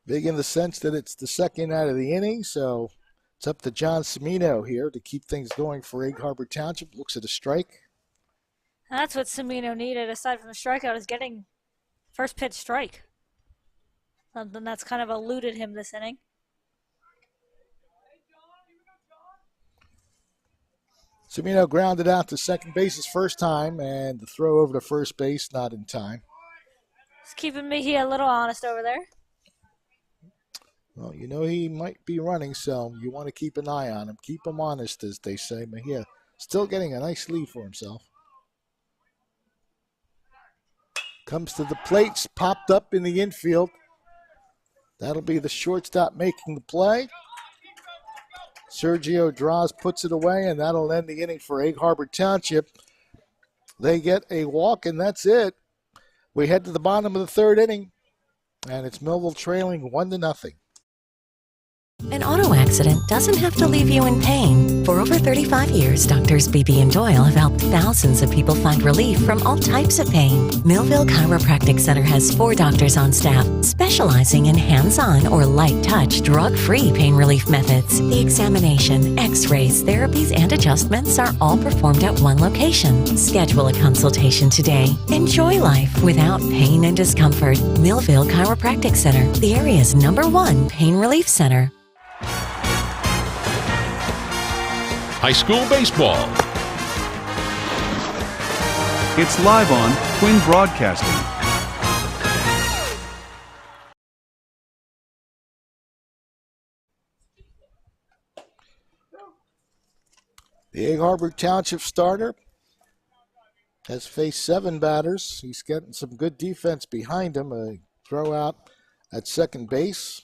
Big in the sense that it's the second out of the inning, so it's up to John Cimino here to keep things going for Egg Harbor Township. Looks at a strike. That's what Cimino needed, aside from the strikeout, is getting first pitch strike. Something that's kind of eluded him this inning. Cimino grounded out to second base his first time, and the throw over to first base not in time. It's keeping Mejia a little honest over there. Well, you know he might be running, so you want to keep an eye on him. Keep him honest, as they say. Mejia still getting a nice lead for himself. Comes to the plate, popped up in the infield. That'll be the shortstop making the play. Sergio Draws puts it away, and that'll end the inning for Egg Harbor Township. They get a walk, and that's it. We head to the bottom of the third inning, and it's Millville trailing 1-0. An auto accident doesn't have to leave you in pain. For over 35 years, Doctors Beebe and Doyle have helped thousands of people find relief from all types of pain. Millville Chiropractic Center has 4 doctors on staff specializing in hands-on or light-touch, drug-free pain relief methods. The examination, x-rays, therapies, and adjustments are all performed at one location. Schedule a consultation today. Enjoy life without pain and discomfort. Millville Chiropractic Center, the area's #1 pain relief center. High school baseball. It's live on Twin Broadcasting. The Egg Harbor Township starter has faced 7 batters. He's getting some good defense behind him. A throw out at second base.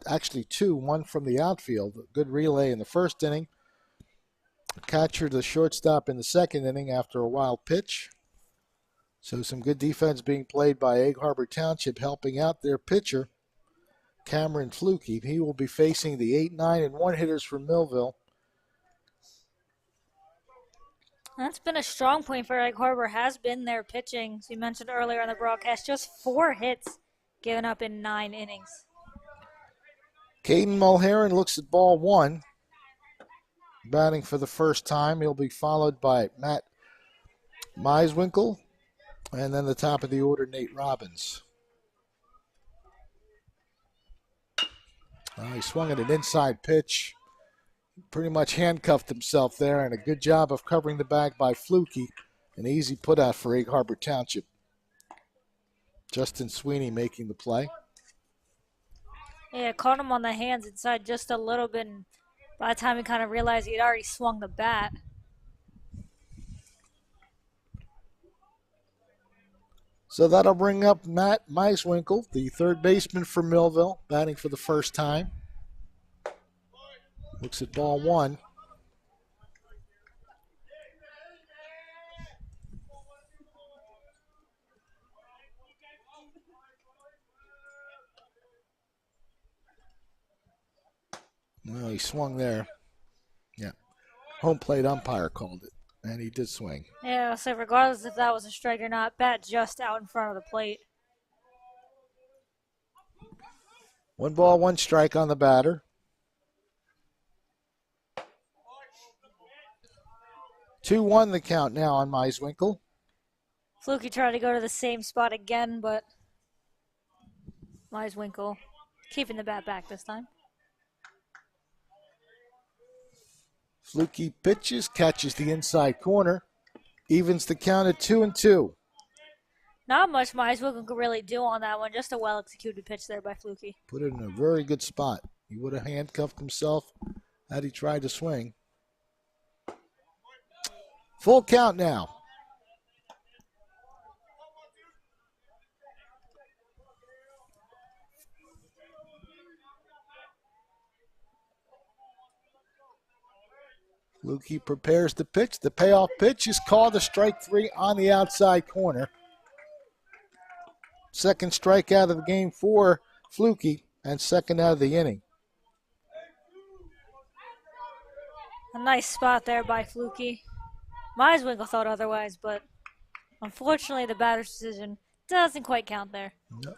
Actually 2, 1 from the outfield. Good relay in the first inning. Catcher to shortstop in the second inning after a wild pitch. So some good defense being played by Egg Harbor Township, helping out their pitcher, Cameron Fluke. He will be facing the 8, 9, and 1 hitters from Millville. That's been a strong point for Egg Harbor, has been their pitching. As you mentioned earlier on the broadcast, just 4 hits given up in 9 innings. Caden Mulheron looks at ball 1. Batting for the first time. He'll be followed by Matt Meiswinkle. And then the top of the order, Nate Robbins. He swung at an inside pitch. Pretty much handcuffed himself there, and a good job of covering the bag by Flukie. An easy putout for Egg Harbor Township. Justin Sweeney making the play. Yeah, caught him on the hands inside just a little bit, and by the time he kind of realized he'd already swung the bat. So that'll bring up Matt Meiswinkle, the third baseman for Millville, batting for the first time. Looks at ball 1. Well, he swung there. Yeah. Home plate umpire called it, and he did swing. Yeah, so regardless if that was a strike or not, bat just out in front of the plate. 1 ball, 1 strike on the batter. 2-1 the count now on Meiswinkle. Flukie tried to go to the same spot again, but Meiswinkle keeping the bat back this time. Flukie pitches, catches the inside corner, evens the count at 2-2. Not much Meiswinkle could really do on that one, just a well-executed pitch there by Flukie. Put it in a very good spot. He would have handcuffed himself had he tried to swing. Full count now. Flukie prepares the pitch. The payoff pitch is called a strike 3 on the outside corner. Second strikeout of the game for Flukie and second out of the inning. A nice spot there by Flukie. Meiswinkle thought otherwise, but unfortunately the batter's decision doesn't quite count there. No.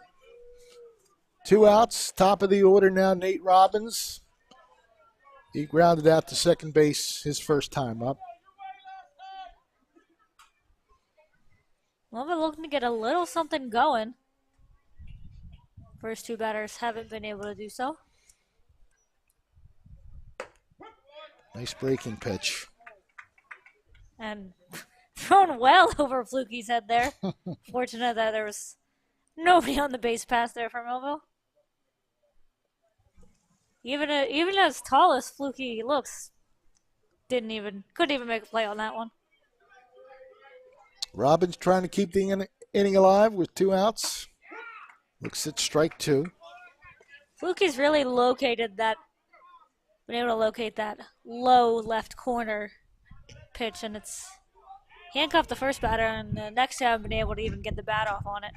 2 outs, top of the order now, Nate Robbins. He grounded out to second base his first time up. Well, they're looking to get a little something going. First 2 batters haven't been able to do so. Nice breaking pitch. And thrown well over Flukie's head there. Fortunate that there was nobody on the base pass there for Millville. Even as tall as Flukie looks, couldn't even make a play on that one. Robbins trying to keep the inning alive with 2 outs. Looks at strike 2. Flukie's really been able to locate that low left corner pitch, and it's handcuffed the first batter, and the next time been able to even get the bat off on it.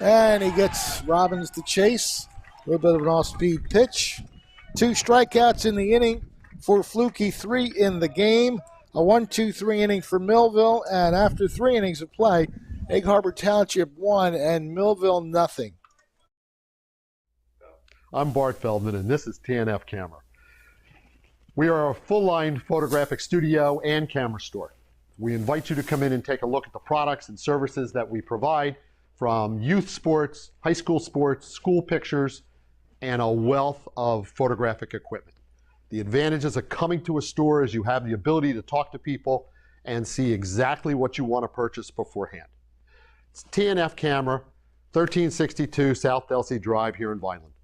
And he gets Robbins to chase. A little bit of an off-speed pitch. 2 strikeouts in the inning for Flukie, 3 in the game. A 1-2-3 inning for Millville, and after 3 innings of play, Egg Harbor Township 1 and Millville nothing. I'm Bart Feldman, and this is TNF Camera. We are a full-line photographic studio and camera store. We invite you to come in and take a look at the products and services that we provide, from youth sports, high school sports, school pictures, and a wealth of photographic equipment. The advantages of coming to a store is you have the ability to talk to people and see exactly what you want to purchase beforehand. It's TNF Camera, 1362 South Delsey Drive here in Vineland.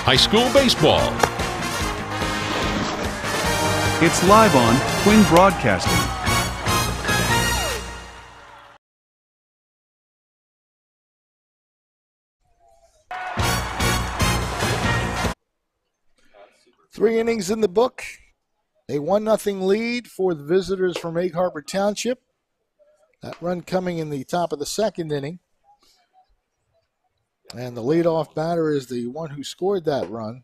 High school baseball. It's live on Twin Broadcasting. Three innings in the book. A 1-0 lead for the visitors from Egg Harbor Township. That run coming in the top of the second inning. And the leadoff batter is the one who scored that run.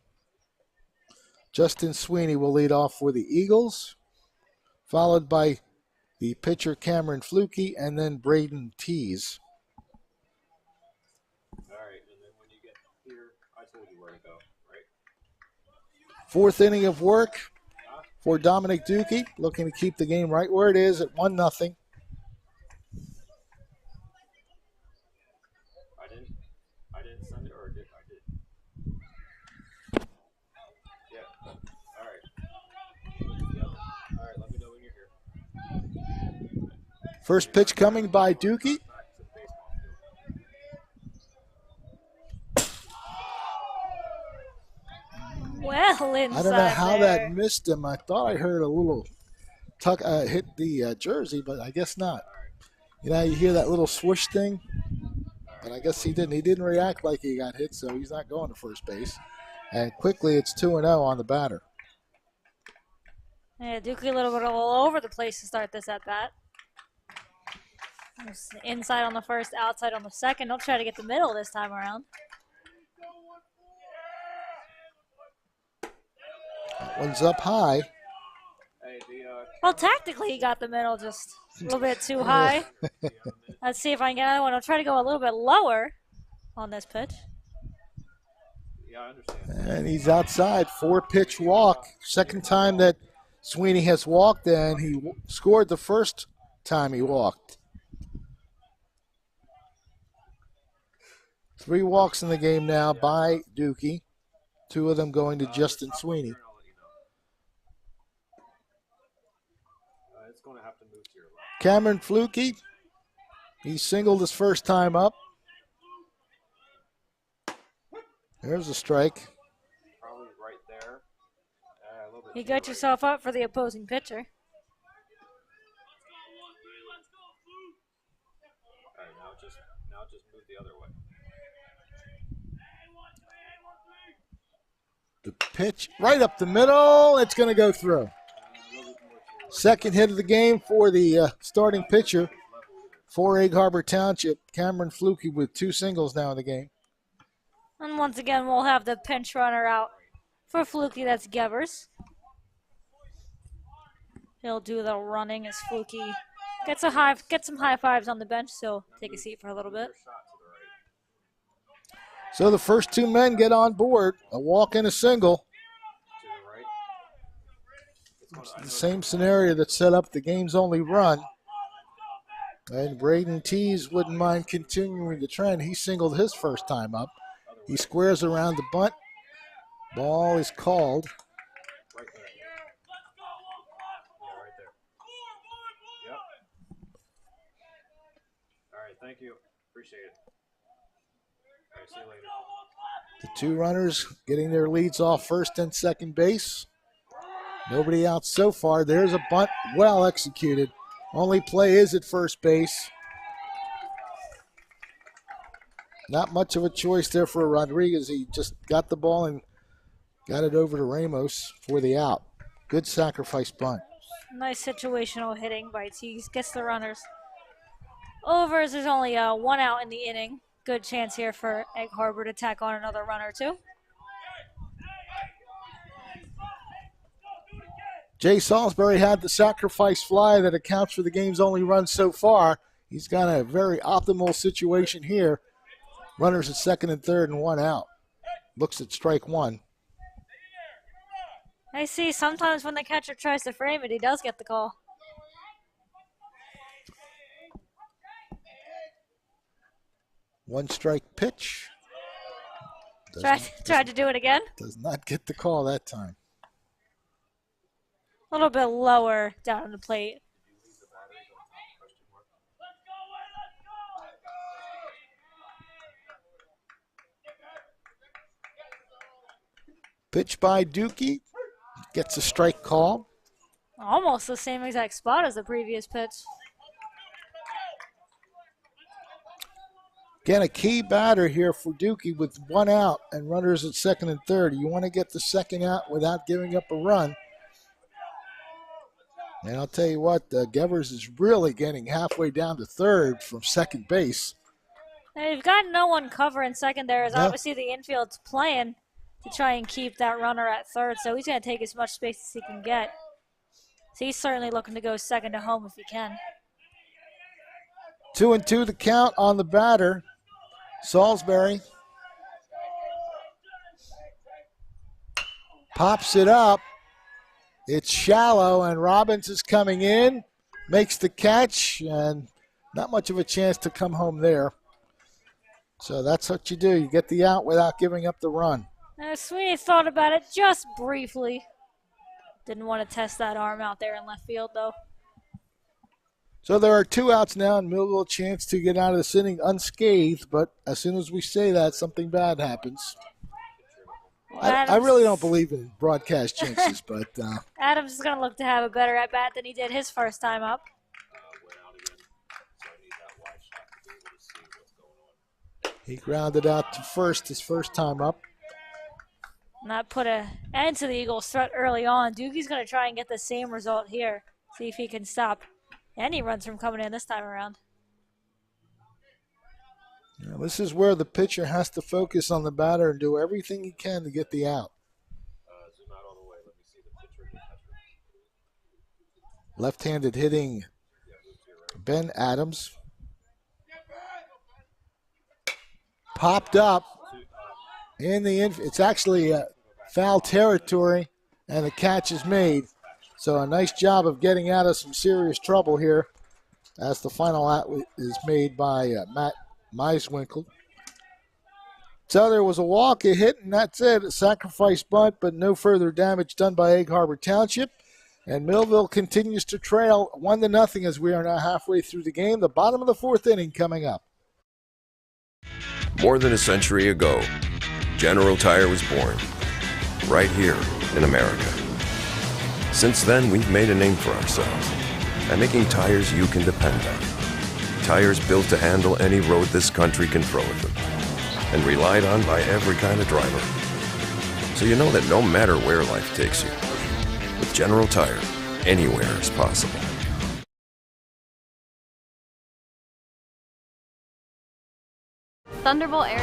Justin Sweeney will lead off for the Eagles, followed by the pitcher Cameron Flukie, and then Braden Tees. All right, and then when you get here, I told you where to go, right? Fourth inning of work for Dominic Dookie, looking to keep the game right where it is at 1-0. I didn't send it, or did I? Did. Yeah. All right. All right. Let me know when you're here. First pitch coming by Dookie. Well, inside I don't know how there. that missed him. I thought I heard a little tuck hit the jersey, but I guess not. You know, you hear that little swoosh thing, but I guess he didn't. He didn't react like he got hit, so he's not going to first base. And quickly, it's 2-0 on the batter. Yeah, Dookie a little bit all over the place to start this at bat. Inside on the first, outside on the second. He'll try to get the middle this time around. That one's up high. Hey, Well, tactically, he got the middle just a little bit too high. Let's see if I can get another one. I'll try to go a little bit lower on this pitch. yeah, I understand. And he's outside. 4-pitch walk. Second time that Sweeney has walked, and he scored the first time he walked. 3 walks in the game now by Dookie. 2 of them going to Justin Sweeney. It's going to have to move to your left. Cameron Flukie, he singled his first time up. There's a strike. Probably right there. A little bit You to got your yourself up for the opposing pitcher. right. All right, now just move the other way. The pitch right up the middle. It's going to go through. Second hit of the game for the starting pitcher for Egg Harbor Township. Cameron Flukie with 2 singles now in the game. And once again, we'll have the pinch runner out for Flukie. That's Gevers. He'll do the running as Flukie gets some high fives on the bench, so take a seat for a little bit. So the first 2 men get on board. A walk and a single. It's the same scenario that set up the game's only run. And Braden Tees wouldn't mind continuing the trend. He singled his first time up. He squares around the bunt. Ball is called. Right there. Yeah, right there. Yep. All right, thank you. Appreciate it. All right, see you later. The 2 runners getting their leads off first and second base. Nobody out so far. There's a bunt, well executed. Only play is at first base. Not much of a choice there for Rodriguez. He just got the ball and got it over to Ramos for the out. Good sacrifice bunt. Nice situational hitting by Tees. Gets the runners over as there's only 1 out in the inning. Good chance here for Egg Harbor to tack on another run or 2. Jay Salisbury had the sacrifice fly that accounts for the game's only run so far. He's got a very optimal situation here. Runners at second and third and 1 out. Looks at strike 1. I see sometimes when the catcher tries to frame it, he does get the call. One strike pitch. Tried to do it again. Does not get the call that time. A little bit lower down on the plate. Pitch by Dookie. Gets a strike call. Almost the same exact spot as the previous pitch. Again, a key batter here for Dookie with 1 out and runners at second and third. You want to get the second out without giving up a run. And I'll tell you what, Gevers is really getting halfway down to third from second base. Now you've got no one covering second there, as No. obviously the infield's playing to try and keep that runner at third, so he's going to take as much space as he can get. So he's certainly looking to go second to home if he can. 2-2 the count on the batter. Salisbury pops it up. It's shallow, and Robbins is coming in, makes the catch, and not much of a chance to come home there. So that's what you do. You get the out without giving up the run. Sweeney thought about it just briefly. Didn't want to test that arm out there in left field, though. So there are 2 outs now, and Millville a chance to get out of this inning unscathed, but as soon as we say that, something bad happens. I really don't believe in broadcast jinxes, but... Adams is going to look to have a better at-bat than he did his first time up. He grounded out to first his first time up. And that put an end to the Eagles' threat early on. Dookie's going to try and get the same result here. See if he can stop any runs from coming in this time around. Now, this is where the pitcher has to focus on the batter and do everything he can to get the out. Left-handed hitting Ben Adams. Popped up in the it's actually foul territory, and the catch is made. So a nice job of getting out of some serious trouble here, as the final out is made by Matt Meiswinkle. So there was a walk, a hit, and that's it. A sacrifice bunt, but no further damage done by Egg Harbor Township. And Millville continues to trail 1-0 as we are now halfway through the game. The bottom of the 4th inning coming up. More than a century ago, General Tire was born, right here in America. Since then, we've made a name for ourselves by making tires you can depend on. Tires built to handle any road this country can throw at them, and relied on by every kind of driver. So you know that no matter where life takes you, with General Tire, anywhere is possible. Thunderbolt area.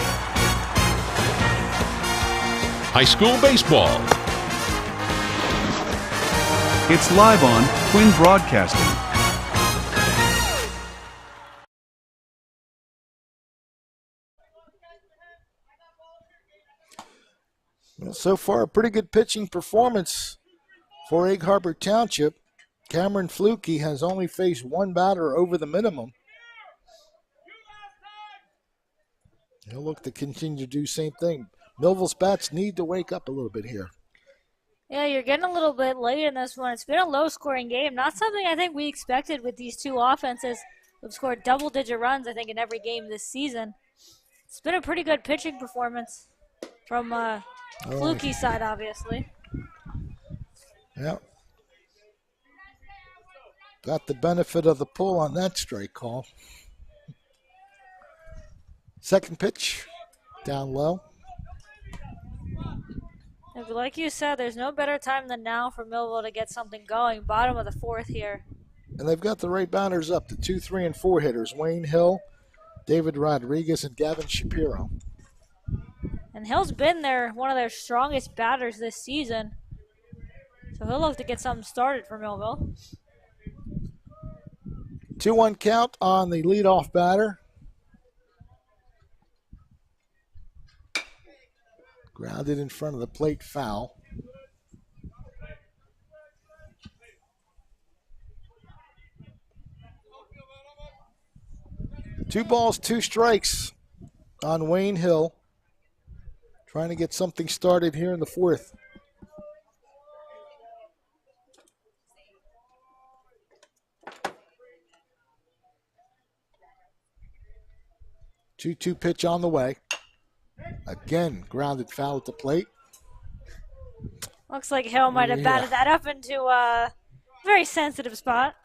High school baseball. It's live on Twin Broadcasting. Well, so far, a pretty good pitching performance for Egg Harbor Township. Cameron Fluke has only faced one batter over the minimum. He'll look to continue to do the same thing. Millville's bats need to wake up a little bit here. Yeah, you're getting a little bit late in this one. It's been a low-scoring game. Not something I think we expected with these two offenses. We've scored double-digit runs, I think, in every game this season. It's been a pretty good pitching performance from Fluke's side, obviously. Yeah. Got the benefit of the pull on that strike call. Second pitch, down low. Like you said, there's no better time than now for Millville to get something going. Bottom of the 4th here. And they've got the right batters up, the 2, 3, and 4 hitters. Wayne Hill, David Rodriguez, and Gavin Shapiro. And Hill's been one of their strongest batters this season. So he'll look to get something started for Millville. 2-1 count on the leadoff batter. Grounded in front of the plate, foul. Two balls, 2 strikes on Wayne Hill. Trying to get something started here in the 4th. Two pitch on the way. Again, grounded foul at the plate. Looks like Hill might have batted that up into a very sensitive spot.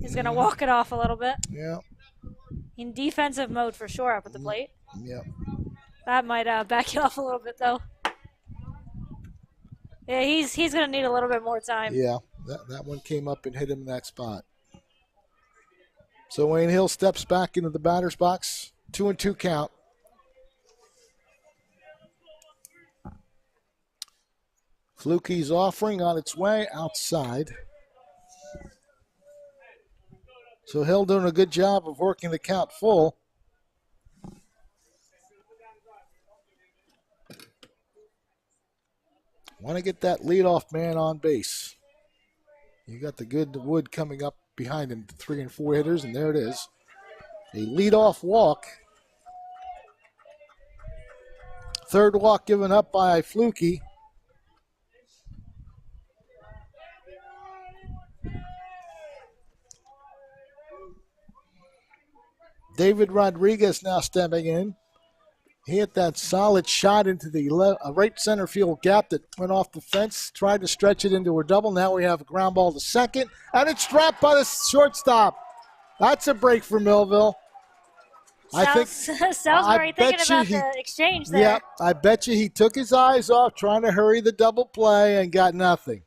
He's going to walk it off a little bit. Yeah. In defensive mode for sure up at the plate. Yeah. That might back you off a little bit, though. Yeah, he's going to need a little bit more time. Yeah, that one came up and hit him in that spot. So Wayne Hill steps back into the batter's box. 2-2 count. Fluky's offering on its way outside. So Hill doing a good job of working the count full. Want to get that leadoff man on base. You got the good wood coming up behind him, 3 and 4 hitters, and there it is. A leadoff walk. Third walk given up by Fluky. David Rodriguez now stepping in. He hit that solid shot into the right center field gap that went off the fence, tried to stretch it into a double. Now we have a ground ball to second, and it's dropped by the shortstop. That's a break for Millville. Salisbury thinking about the exchange there. Yeah, I bet you he took his eyes off trying to hurry the double play and got nothing.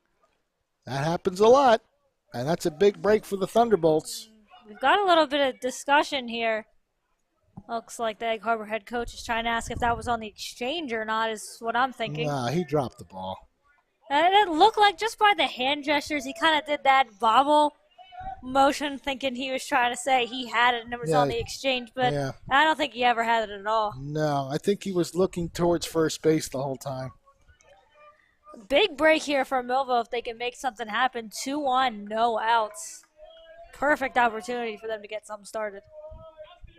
That happens a lot, and that's a big break for the Thunderbolts. We've got a little bit of discussion here. Looks like the Egg Harbor head coach is trying to ask if that was on the exchange or not, is what I'm thinking. Nah, he dropped the ball. And it looked like just by the hand gestures, he kind of did that bobble motion, thinking he was trying to say he had it and it was on the exchange, but I don't think he ever had it at all. No, I think he was looking towards first base the whole time. Big break here for Millville if they can make something happen. 2-1, no outs. Perfect opportunity for them to get something started.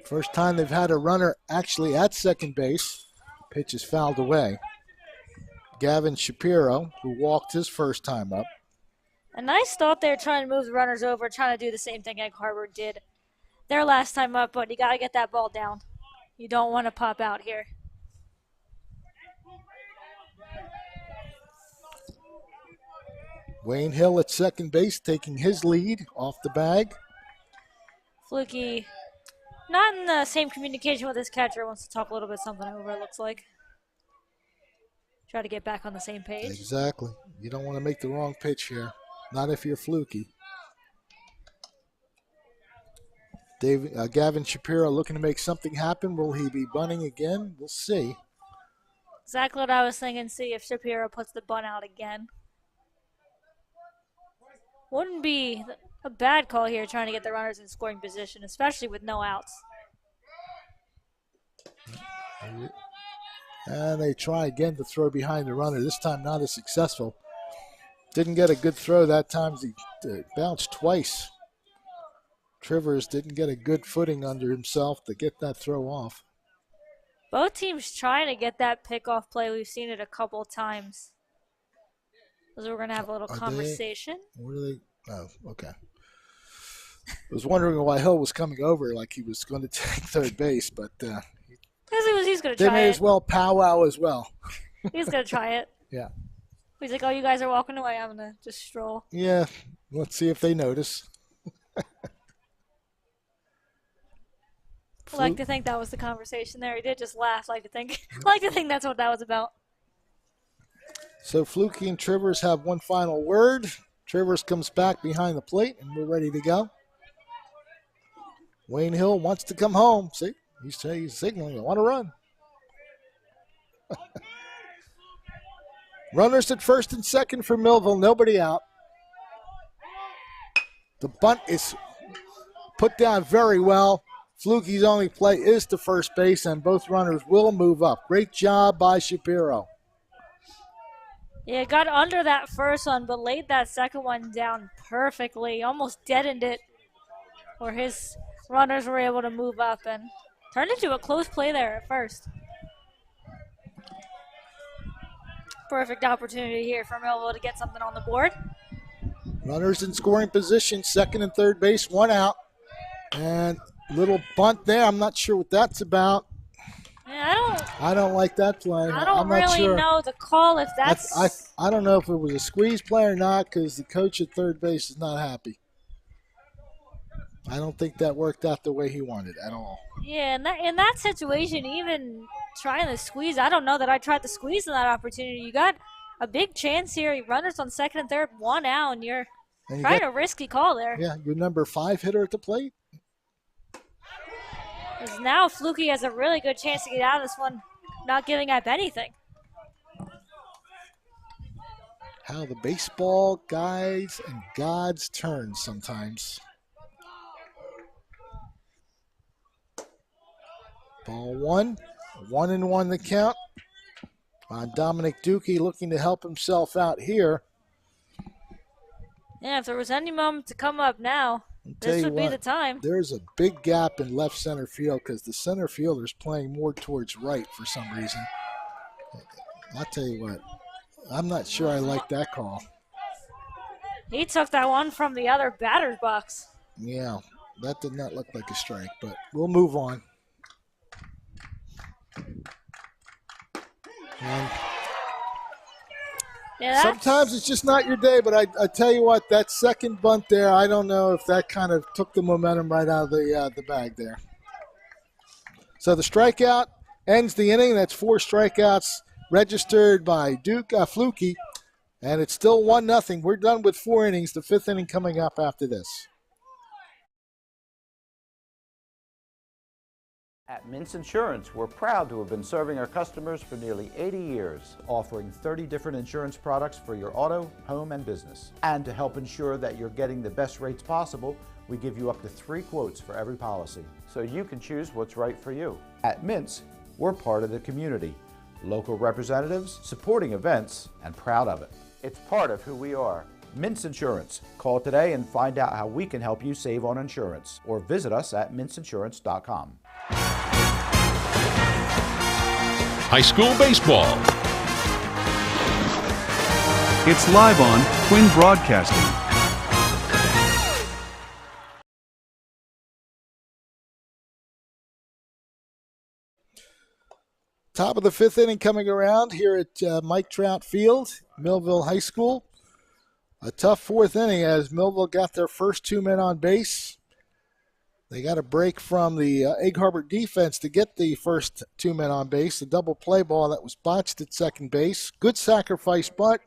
First time they've had a runner actually at second base. Pitch is fouled away. Gavin Shapiro, who walked his first time up. A nice thought there, trying to move the runners over, trying to do the same thing Egg Harbor did their last time up, but you got to get that ball down. You don't want to pop out here. Wayne Hill at second base, taking his lead off the bag. Fluky, not in the same communication with his catcher, wants to talk a little bit something over, it looks like. Try to get back on the same page. Exactly. You don't want to make the wrong pitch here. Not if you're Fluky. Gavin Shapiro looking to make something happen. Will he be bunting again? We'll see. Exactly what I was thinking. See if Shapiro puts the bunt out again. Wouldn't be a bad call here, trying to get the runners in scoring position, especially with no outs. And they try again to throw behind the runner. This time not as successful. Didn't get a good throw that time. He bounced twice. Trivers didn't get a good footing under himself to get that throw off. Both teams trying to get that pickoff play. We've seen it a couple times. So we're going to have a little conversation. What are they? Oh, okay. I was wondering why Hill was coming over like he was going to take third base, but he's going to try it. They may as well powwow as well. He's going to try it. Yeah. He's like, oh, you guys are walking away. I'm going to just stroll. Yeah. Let's see if they notice. I like to think that was the conversation there. He did just laugh. Like to think that's what that was about. So Fluky and Trivers have one final word. Trivers comes back behind the plate, and we're ready to go. Wayne Hill wants to come home. See, he's signaling, I want to run. Runners at first and second for Millville, nobody out. The bunt is put down very well. Fluky's only play is to first base, and both runners will move up. Great job by Shapiro. Yeah, got under that first one, but laid that second one down perfectly. Almost deadened it, where his runners were able to move up and turned into a close play there at first. Perfect opportunity here for Millville to get something on the board. Runners in scoring position, second and third base, one out. And little bunt there. I'm not sure what that's about. Yeah, I don't like that play. I don't I'm not really sure. know the call if that's. I don't know if it was a squeeze play or not because the coach at third base is not happy. I don't think that worked out the way he wanted at all. Yeah, in that situation, even trying to squeeze, I don't know that I tried to squeeze in that opportunity. You got a big chance here. Runners on second and third, one out, and you're trying a risky call there. Yeah, your number 5 hitter at the plate. Because now Fluky has a really good chance to get out of this one, not giving up anything. how the baseball guides and gods turn sometimes. Ball 1, 1-1 the count on Dominic Dukey, looking to help himself out here. Yeah, if there was any moment to come up now, this would be the time. There's a big gap in left center field because the center fielder's playing more towards right for some reason. I'll tell you what, I'm not sure I like that call. He took that one from the other batter's box. Yeah, that did not look like a strike, but we'll move on. And sometimes it's just not your day, but I tell you what, that second bunt there, I don't know if that kind of took the momentum right out of the bag there. So the strikeout ends the inning. That's 4 strikeouts registered by Flukie, and it's still 1-0. We're done with 4 innings. The 5th inning coming up after this. At Mintz Insurance, we're proud to have been serving our customers for nearly 80 years, offering 30 different insurance products for your auto, home, and business. And to help ensure that you're getting the best rates possible, we give you up to 3 quotes for every policy, so you can choose what's right for you. At Mintz, we're part of the community, local representatives, supporting events, and proud of it. It's part of who we are. Mintz Insurance. Call today and find out how we can help you save on insurance, or visit us at mintzinsurance.com. High school baseball. It's live on Twin Broadcasting. Top of the 5th inning coming around here at Mike Trout Field, Millville High School. A tough 4th inning as Millville got their first 2 men on base. They got a break from the Egg Harbor defense to get the first 2 men on base. A double play ball that was botched at second base. Good sacrifice bunt.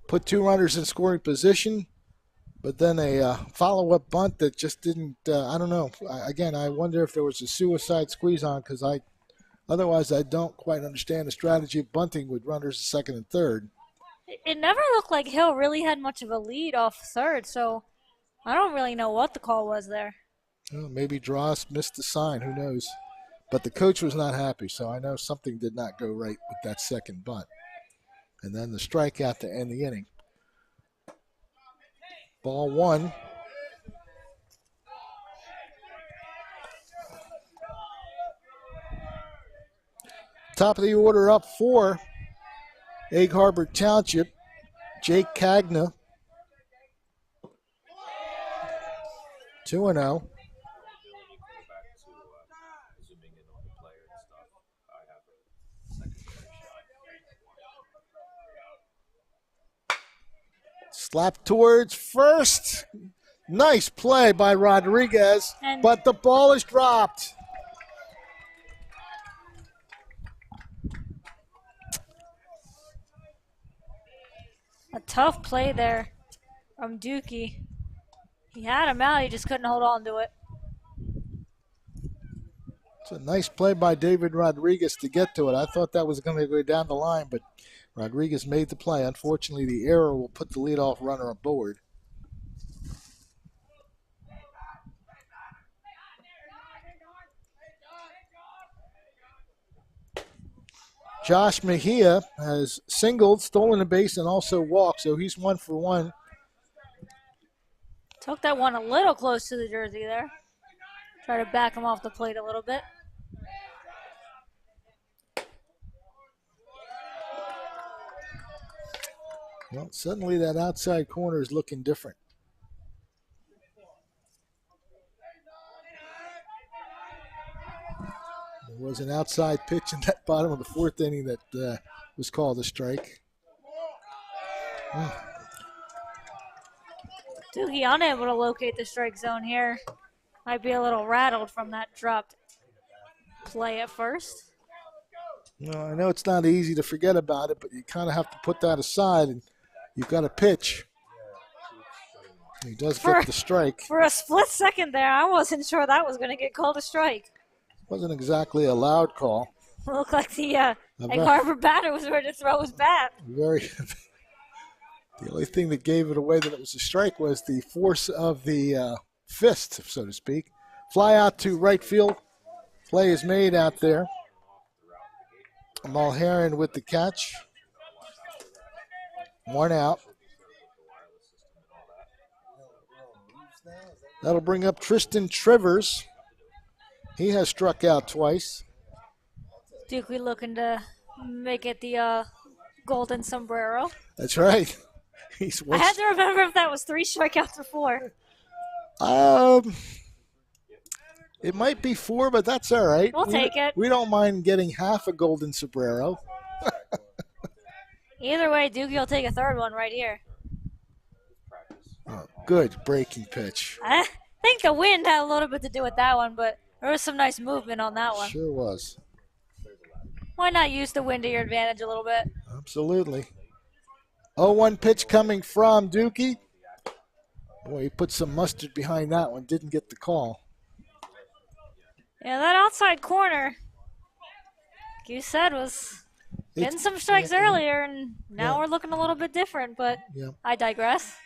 Put 2 runners in scoring position. But then a follow-up bunt that just didn't, I don't know. Again, I wonder if there was a suicide squeeze on because otherwise I don't quite understand the strategy of bunting with runners at second and third. It never looked like Hill really had much of a lead off third, so I don't really know what the call was there. Well, maybe Draws missed the sign, who knows. But the coach was not happy, so I know something did not go right with that second bunt. And then the strikeout to end the inning. Ball 1. Top of the order up for Egg Harbor Township, Jake Cagna. 2-0. Slap towards first. Nice play by Rodriguez, but the ball is dropped. A tough play there from Dukey. He had him out, he just couldn't hold on to it. It's a nice play by David Rodriguez to get to it. I thought that was going to go down the line, but Rodriguez made the play. Unfortunately, the error will put the leadoff runner aboard. Josh Mejia has singled, stolen a base, and also walked, so he's 1 for 1. Took that one a little close to the jersey there. Try to back him off the plate a little bit. Well, suddenly that outside corner is looking different. There was an outside pitch in that bottom of the 4th inning that was called a strike. Dukey unable to locate the strike zone here. Might be a little rattled from that dropped play at first. Well, I know it's not easy to forget about it, but you kind of have to put that aside, and you've got a pitch. He does get the strike. For a split second there, I wasn't sure that was going to get called a strike. Wasn't exactly a loud call. It looked like the Egg Harbor batter was ready to throw his bat. The only thing that gave it away that it was a strike was the force of the fist, so to speak. Fly out to right field. Play is made out there. Mulherrin with the catch. 1 out. That'll bring up Tristan Trivers. He has struck out twice. Dukey looking to make it the golden sombrero. That's right. I had to remember if that was 3 strikeouts or 4. It might be 4, but that's all right. We'll take it. We don't mind getting half a golden sombrero. Either way, Dukey will take a 3rd one right here. Oh, good breaking pitch. I think the wind had a little bit to do with that one, but there was some nice movement on that one. Sure was. Why not use the wind to your advantage a little bit? Absolutely. 0-1 pitch coming from Dukey. Boy, he put some mustard behind that one. Didn't get the call. Yeah, that outside corner, like you said, was getting some strikes earlier, and now we're looking a little bit different, but I digress.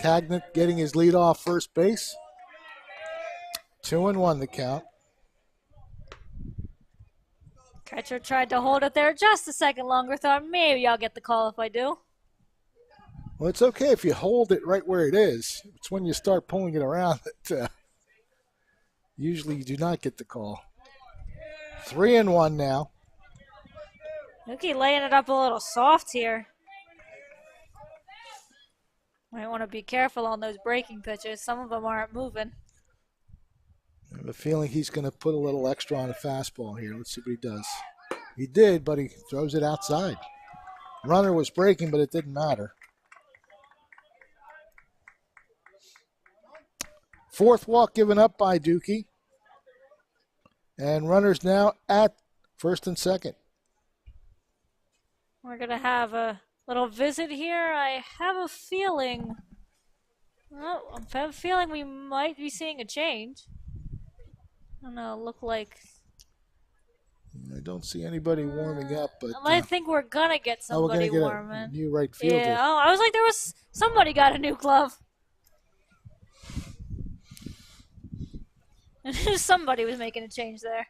Cagnett getting his lead off first base. 2-1 the count. Catcher tried to hold it there just a second longer. Thought maybe I'll get the call if I do. Well, it's okay if you hold it right where it is. It's when you start pulling it around that usually you do not get the call. 3-1 now. Dukey laying it up a little soft here. Might want to be careful on those breaking pitches. Some of them aren't moving. I have a feeling he's going to put a little extra on a fastball here. Let's see what he does. He did, but he throws it outside. Runner was breaking, but it didn't matter. 4th walk given up by Dukey. And runners now at 1st and 2nd. We're going to have a little visit here. I have a feeling we might be seeing a change. I don't know, look like... I don't see anybody warming up, but... I think we're going to get somebody warming. A new right fielder. Yeah, I was like, there was... Somebody got a new glove. Somebody was making a change there.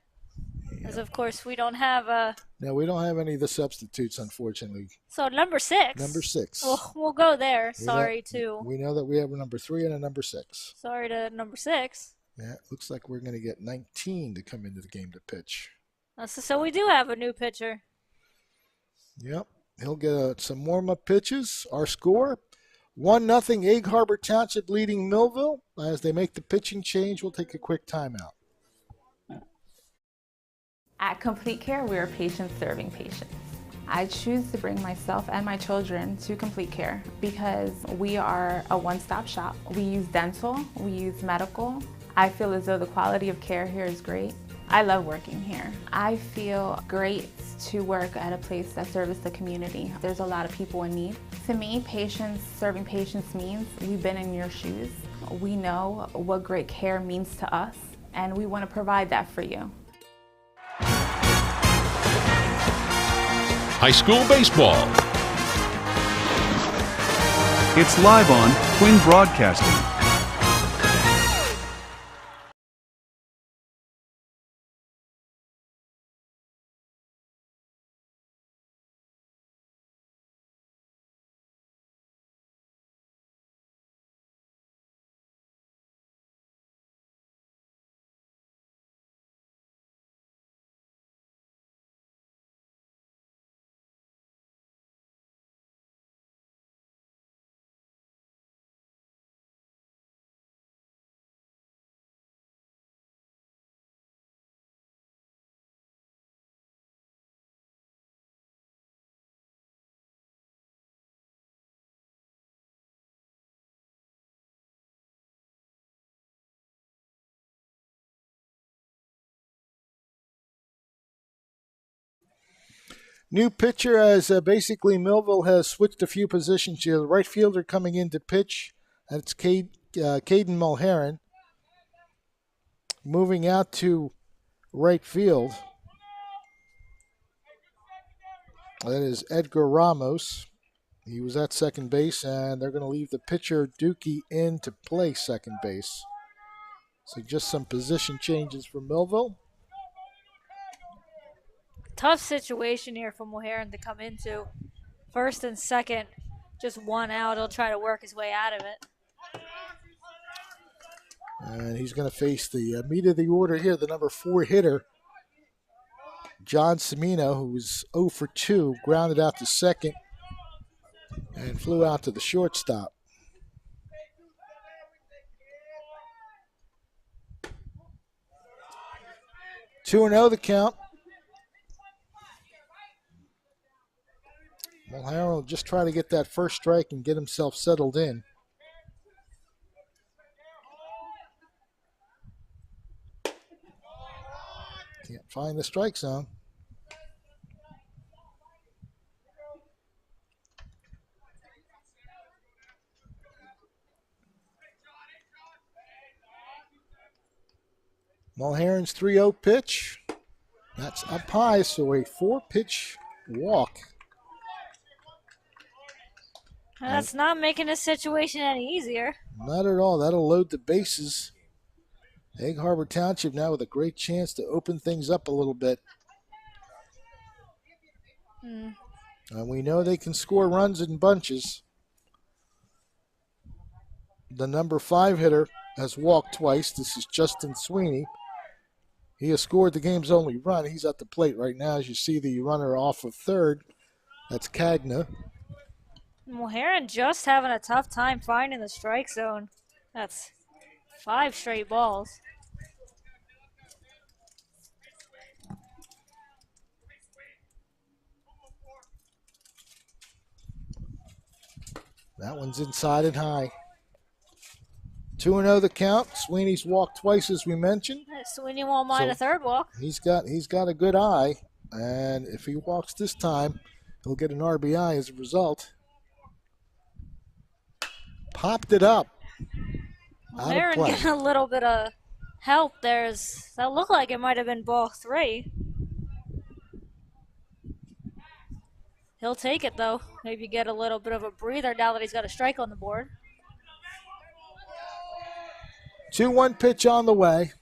As of course, we don't have No, we don't have any of the substitutes, unfortunately. So number 6. Number 6. We'll go there. We know that we have a number 3 and a number 6. Sorry to number 6. Yeah, it looks like we're going to get 19 to come into the game to pitch. So we do have a new pitcher. Yep. He'll get some warm-up pitches. Our score, 1-0 Egg Harbor Township leading Millville. As they make the pitching change, we'll take a quick timeout. At Complete Care, we are patients serving patients. I choose to bring myself and my children to Complete Care because we are a one-stop shop. We use dental, we use medical. I feel as though the quality of care here is great. I love working here. I feel great to work at a place that serves the community. There's a lot of people in need. To me, patients serving patients means we've been in your shoes. We know what great care means to us, and we want to provide that for you. High school baseball. It's live on Twin Broadcasting. New pitcher as basically Millville has switched a few positions here. The right fielder coming in to pitch. That's Caden Mulherrin. Moving out to right field. That is Edgar Ramos. He was at second base, and they're going to leave the pitcher Dookie in to play second base. So just some position changes for Millville. Tough situation here for Mulherin to come into. First and second, just one out. He'll try to work his way out of it. And he's going to face the meat of the order here, the number 4 hitter, John Semino, who was 0 for 2, grounded out to second and flew out to the shortstop. Two and 0 the count. Mulherin will just try to get that first strike and get himself settled in. Can't find the strike zone. Mulherin's 3-0 pitch. That's up high, so a 4-pitch walk. That's not making the situation any easier. Not at all. That'll load the bases. Egg Harbor Township now with a great chance to open things up a little bit. And we know they can score runs in bunches. The number 5 hitter has walked twice. This is Justin Sweeney. He has scored the game's only run. He's at the plate right now. As you see the runner off of third, that's Cagna. Mulherin just having a tough time finding the strike zone. That's 5 straight balls. That one's inside and high. 2-0 the count. Sweeney's walked twice, as we mentioned. Sweeney won't mind a third walk. He's got a good eye, and if he walks this time, he'll get an RBI as a result. Popped it up. Mulherin getting a little bit of help. That looked like it might have been ball 3. He'll take it though. Maybe get a little bit of a breather now that he's got a strike on the board. 2-1 pitch on the way.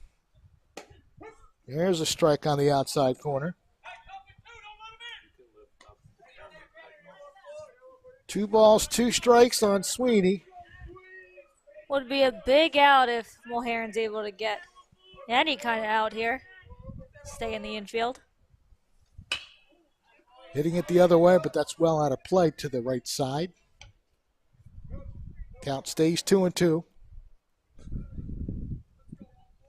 There's a strike on the outside corner. 2 balls, 2 strikes on Sweeney. Would be a big out if Mulherin's able to get any kind of out here. Stay in the infield. Hitting it the other way, but that's well out of play to the right side. Count stays 2-2.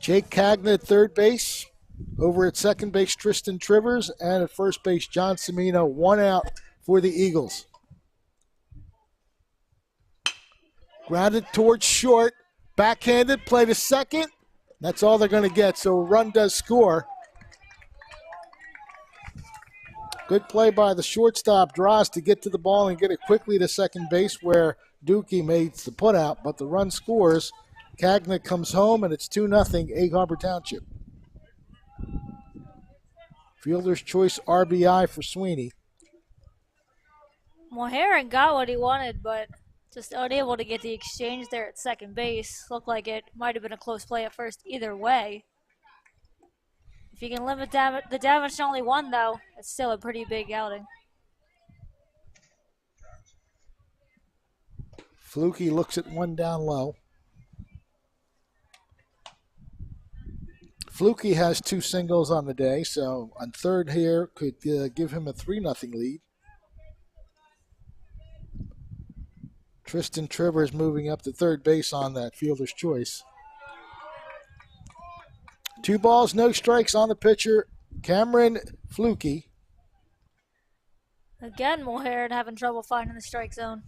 Jake Cagna at third base. Over at second base, Tristan Trivers. And at first base, John Semino. 1 out for the Eagles. Grounded towards short. Backhanded, play to second. That's all they're going to get, so a run does score. Good play by the shortstop, Draws, to get to the ball and get it quickly to second base where Dookie makes the putout, but the run scores. Cagna comes home, and it's 2-0 Egg Harbor Township. Fielder's choice RBI for Sweeney. Mulherin got what he wanted, but just unable to get the exchange there at second base. Looked like it might have been a close play at first either way. If you can limit the damage to only 1, though, it's still a pretty big outing. Fluky looks at 1 down low. Fluky has 2 singles on the day, so on third here could give him a 3-0 lead. Tristan Trivers moving up to third base on that fielder's choice. 2 balls, no strikes on the pitcher, Cameron Fluky. Again, Mulherin having trouble finding the strike zone.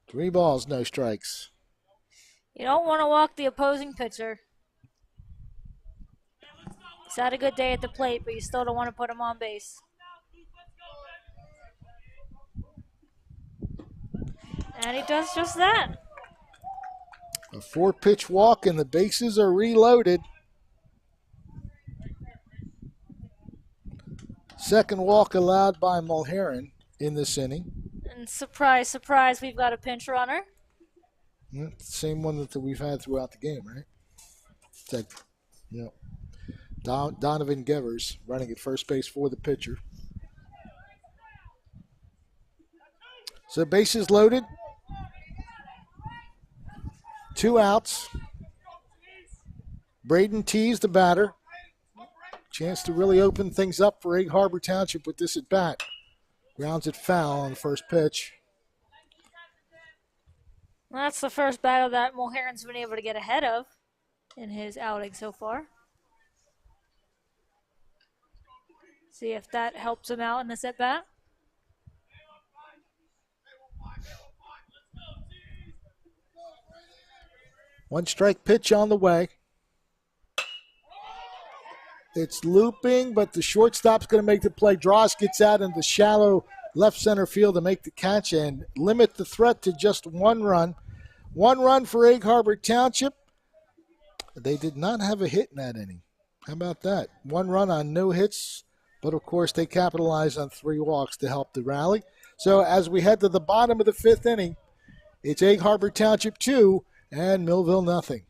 Three balls, no strikes. You don't want to walk the opposing pitcher. He's had a good day at the plate, but you still don't want to put him on base. And he does just that. A 4-pitch walk and the bases are reloaded. Second walk allowed by Mulherron in this inning. And surprise, surprise, we've got a pinch runner. Same one that we've had throughout the game, right? Donovan Gevers running at first base for the pitcher. So bases loaded. 2 outs. Braden teased the batter. Chance to really open things up for Egg Harbor Township with this at bat. Grounds it foul on the first pitch. That's the first battle that Mulherron's been able to get ahead of in his outing so far. See if that helps him out in this at bat. One strike pitch on the way. It's looping, but the shortstop's going to make the play. Draws gets out in the shallow left center field to make the catch and limit the threat to just 1 run. 1 run for Egg Harbor Township. They did not have a hit in that inning. How about that? 1 run on no hits, but of course they capitalized on 3 walks to help the rally. So as we head to the bottom of the 5th inning, it's Egg Harbor Township 2 and Millville nothing.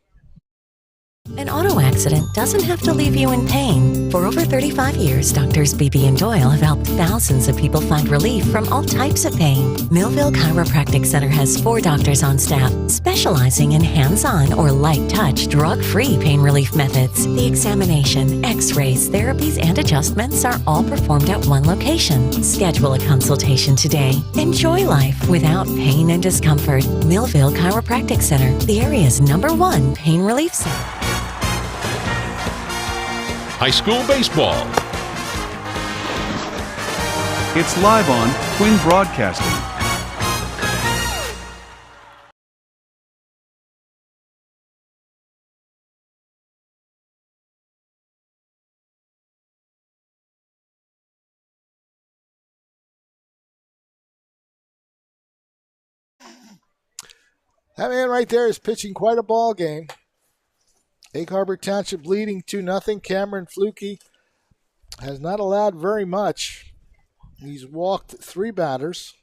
An auto accident doesn't have to leave you in pain. For over 35 years, doctors Beebe and Doyle have helped thousands of people find relief from all types of pain. Millville Chiropractic Center has 4 doctors on staff specializing in hands-on or light-touch, drug-free pain relief methods. The examination, x-rays, therapies, and adjustments are all performed at one location. Schedule a consultation today. Enjoy life without pain and discomfort. Millville Chiropractic Center, the area's #1 pain relief center. High school baseball. It's live on Twin Broadcasting. That man right there is pitching quite a ball game. Egg Harbor Township leading 2-0. Cameron Fluke has not allowed very much. He's walked 3 batters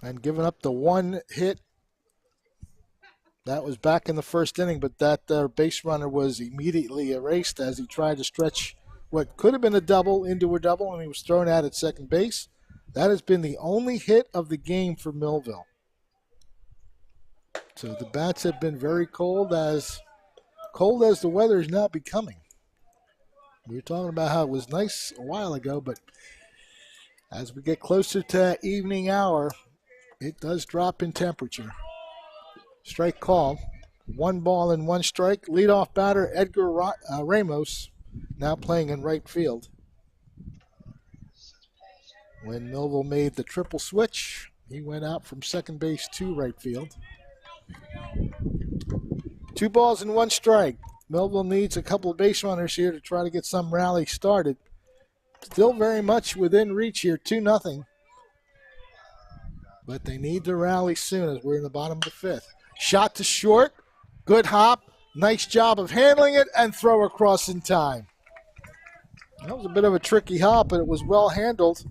and given up the 1 hit. That was back in the first inning, but that base runner was immediately erased as he tried to stretch what could have been a double into a double, and he was thrown out at second base. That has been the only hit of the game for Millville. So the bats have been very cold as the weather is now becoming. We were talking about how it was nice a while ago, but as we get closer to that evening hour, it does drop in temperature. Strike call. 1 ball and 1 strike. Leadoff batter Edgar Ramos now playing in right field. When Millville made the triple switch, he went out from second base to right field. 2 balls and 1 strike. Millville needs a couple of base runners here to try to get some rally started. Still very much within reach here, 2-0. But they need to rally soon as we're in the bottom of the 5th. Shot to short. Good hop. Nice job of handling it and throw across in time. That was a bit of a tricky hop, but it was well handled.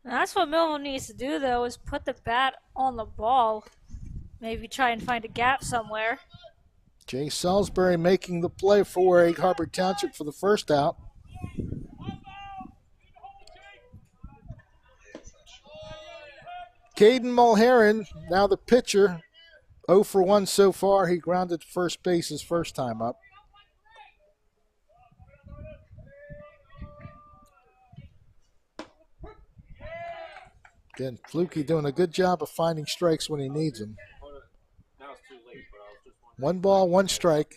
That's what Millville needs to do, though, is put the bat on the ball. Maybe try and find a gap somewhere. Jay Salisbury making the play for Egg Harbor Township for the first out. Caden Mulherron, now the pitcher, 0 for 1 so far. He grounded first base his first time up. Again, Fluke doing a good job of finding strikes when he needs them. 1 ball, 1 strike.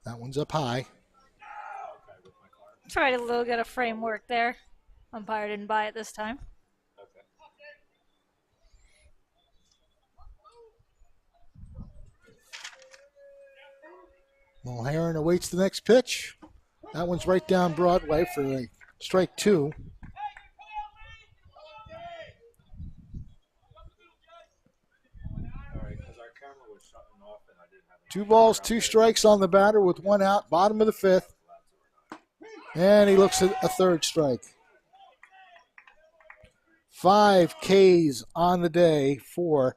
That one's up high. Tried a little bit of framework there. Umpire didn't buy it this time. Mulherron awaits the next pitch. That one's right down Broadway for a strike 2. Two balls, 2 strikes on the batter with 1 out, bottom of the 5th. And he looks at a 3rd strike. 5 Ks on the day for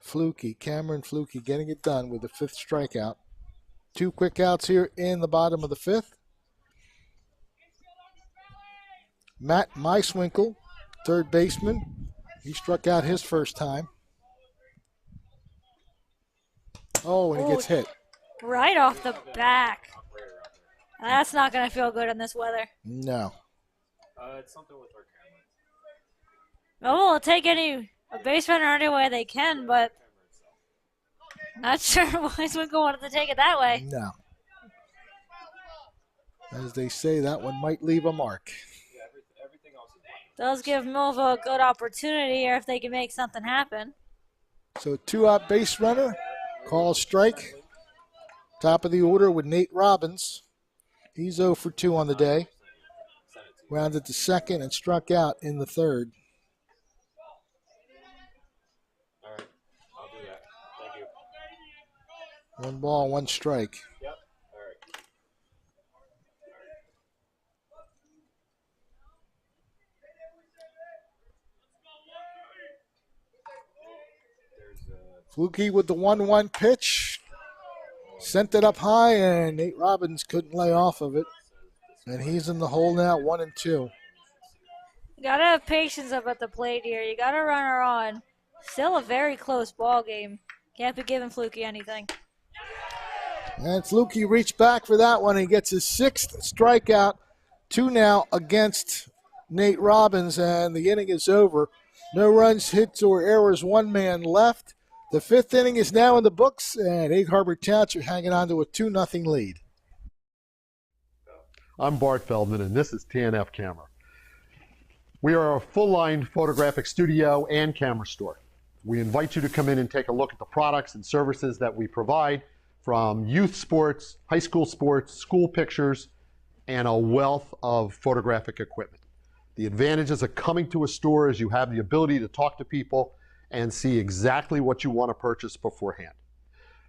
Fluky. Cameron Fluky getting it done with the 5th strikeout. 2 quick outs here in the bottom of the 5th. Matt Meiswinkle, 3rd baseman. He struck out his first time. Oh, and he gets hit. Right off the back. That's not going to feel good in this weather. No. It's something with our camera. Millville will take a base runner any way they can, but not sure Meiswinkle wanted to take it that way. No. As they say, that one might leave a mark. Does give Millville a good opportunity here if they can make something happen. So 2-out base runner, call strike. Top of the order with Nate Robbins. He's 0 for 2 on the day. Rounded to 2nd and struck out in the 3rd. All right, I'll do that. Thank you. 1 ball, 1 strike. Yep. All right. Fluky with the 1-1 pitch. Sent it up high, and Nate Robbins couldn't lay off of it. And he's in the hole now, 1-2. You got to have patience up at the plate here. You got to run her on. Still a very close ball game. Can't be giving Fluky anything. And Fluky reached back for that one. He gets his 6th strikeout. 2 now against Nate Robbins, and the inning is over. No runs, hits, or errors. 1 man left. The 5th inning is now in the books, and Egg Harbor Township hanging on to a 2-0 lead. I'm Bart Feldman, and this is TNF Camera. We are a full-line photographic studio and camera store. We invite you to come in and take a look at the products and services that we provide, from youth sports, high school sports, school pictures, and a wealth of photographic equipment. The advantages of coming to a store is you have the ability to talk to people and see exactly what you want to purchase beforehand.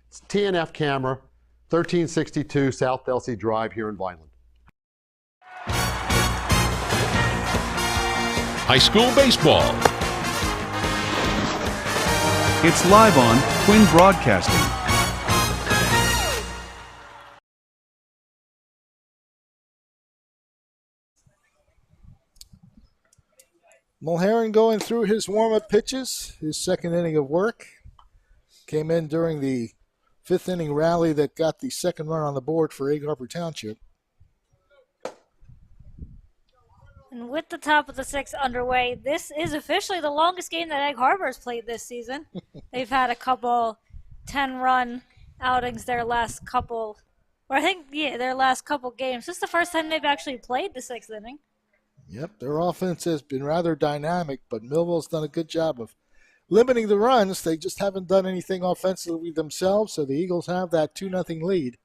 It's TNF Camera, 1362 South Delsey Drive here in Vineland. High school baseball. It's live on Twin Broadcasting. Mulherron going through his warm-up pitches, his 2nd inning of work. Came in during the 5th inning rally that got the 2nd run on the board for Egg Harbor Township. And with the top of the 6th underway, this is officially the longest game that Egg Harbor has played this season. They've had a couple 10-run outings their last couple, their last couple games. This is the first time they've actually played the 6th inning. Yep, their offense has been rather dynamic, but Millville's done a good job of limiting the runs. They just haven't done anything offensively themselves, so the Eagles have that 2-0 lead.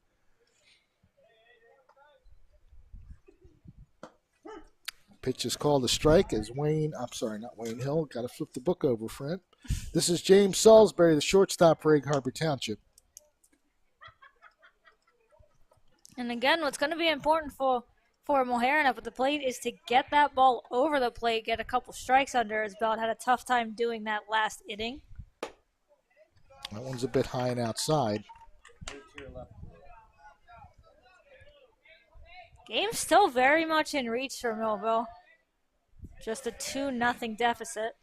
Pitch is called a strike as not Wayne Hill. Got to flip the book over, friend. This is James Salisbury, the shortstop for Egg Harbor Township. And again, what's going to be important for Mulherron up at the plate is to get that ball over the plate, get a couple strikes under his belt. Had a tough time doing that last inning. That one's a bit high and outside. Game still very much in reach for Millville. Just a 2-0 deficit.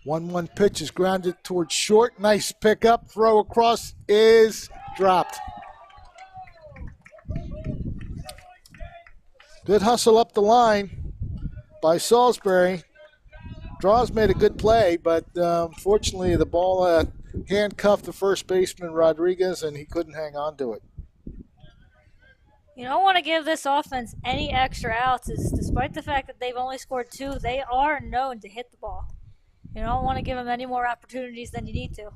1-1 pitch is grounded towards short. Nice pickup. Throw across is dropped. Good hustle up the line by Salisbury. Draws made a good play, but unfortunately the ball handcuffed the first baseman Rodriguez, and he couldn't hang on to it. You don't want to give this offense any extra outs. Despite the fact that they've only scored 2, they are known to hit the ball. You don't want to give them any more opportunities than you need to.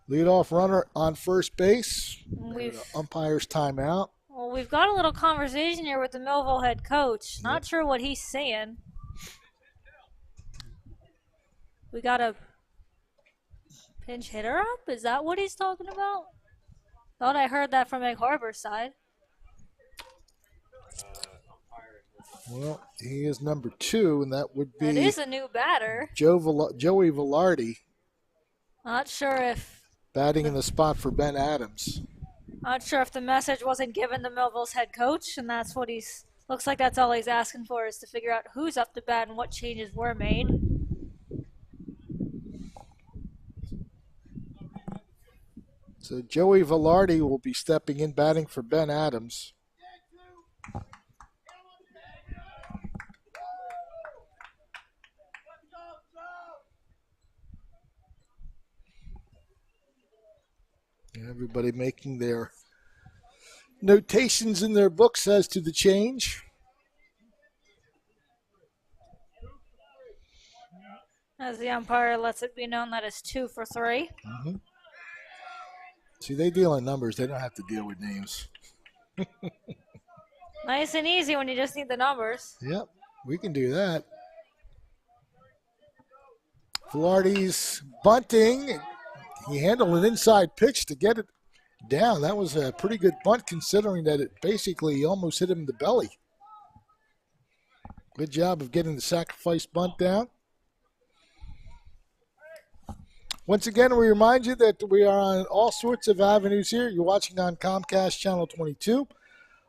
Leadoff runner on first base. We've Umpire's timeout. Well, we've got a little conversation here with the Millville head coach. Not sure what he's saying. We got a pinch hitter up? Is that what he's talking about? Thought I heard that from Egg Harbor's side. Well, he is number 2, and that would be... It is a new batter. Joey Velarde. Not sure if... Batting in the spot for Ben Adams. Not sure if the message wasn't given to Millville's head coach, and that's what he's... Looks like that's all he's asking for, is to figure out who's up to bat and what changes were made. So Joey Velarde will be stepping in, batting for Ben Adams. Everybody making their notations in their books as to the change. As the umpire lets it be known that it's 2 for 3. Mm-hmm. See, they deal in numbers. They don't have to deal with names. Nice and easy when you just need the numbers. Yep, we can do that. Velarde's bunting. He handled an inside pitch to get it down. That was a pretty good bunt considering that it basically almost hit him in the belly. Good job of getting the sacrifice bunt down. Once again, we remind you that we are on all sorts of avenues here. You're watching on Comcast Channel 22,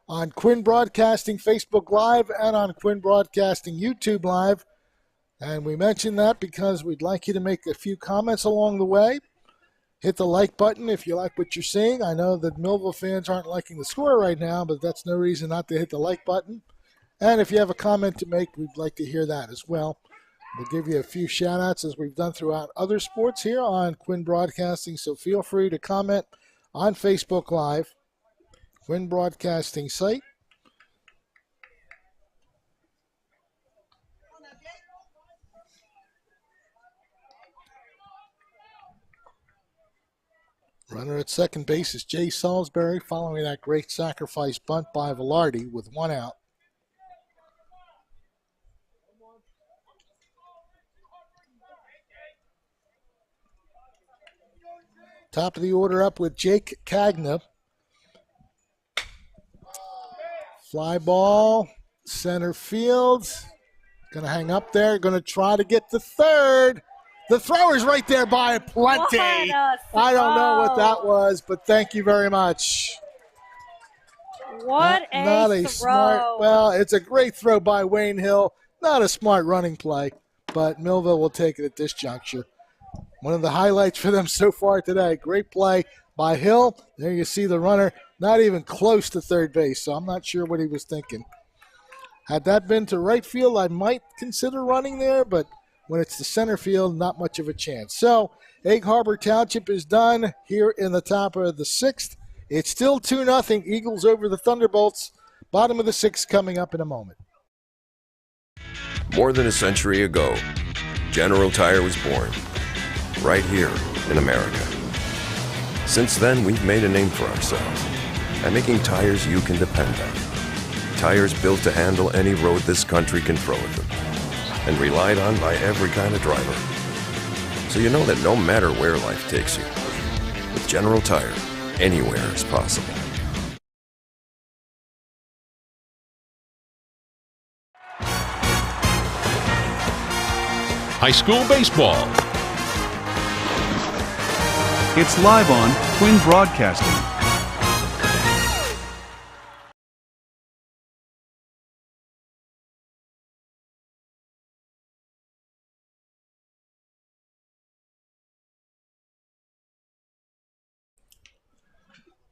on Quinn Broadcasting Facebook Live, and on Quinn Broadcasting YouTube Live. And we mention that because we'd like you to make a few comments along the way. Hit the like button if you like what you're seeing. I know that Millville fans aren't liking the score right now, but that's no reason not to hit the like button. And if you have a comment to make, we'd like to hear that as well. We'll give you a few shout-outs as we've done throughout other sports here on Quinn Broadcasting, so feel free to comment on Facebook Live, Quinn Broadcasting site. Runner at second base is Jay Salisbury following that great sacrifice bunt by Velarde with 1 out. Top of the order up with Jake Cagna. Fly ball, center field. Going to hang up there, going to try to get to third. The thrower's right there by plenty. I don't know what that was, but thank you very much. What not a throw. Smart, well, it's a great throw by Wayne Hill. Not a smart running play, but Millville will take it at this juncture. One of the highlights for them so far today. Great play by Hill. There you see the runner not even close to third base, so I'm not sure what he was thinking. Had that been to right field, I might consider running there, but when it's the center field, not much of a chance. So Egg Harbor Township is done here in the top of the 6th. It's still 2-0, Eagles over the Thunderbolts. Bottom of the 6th coming up in a moment. More than a century ago, General Tire was born, right here in America. Since then, we've made a name for ourselves by making tires you can depend on. Tires built to handle any road this country can throw at them, and relied on by every kind of driver. So you know that no matter where life takes you, with General Tire, anywhere is possible. High school baseball. It's live on Quinn Broadcasting.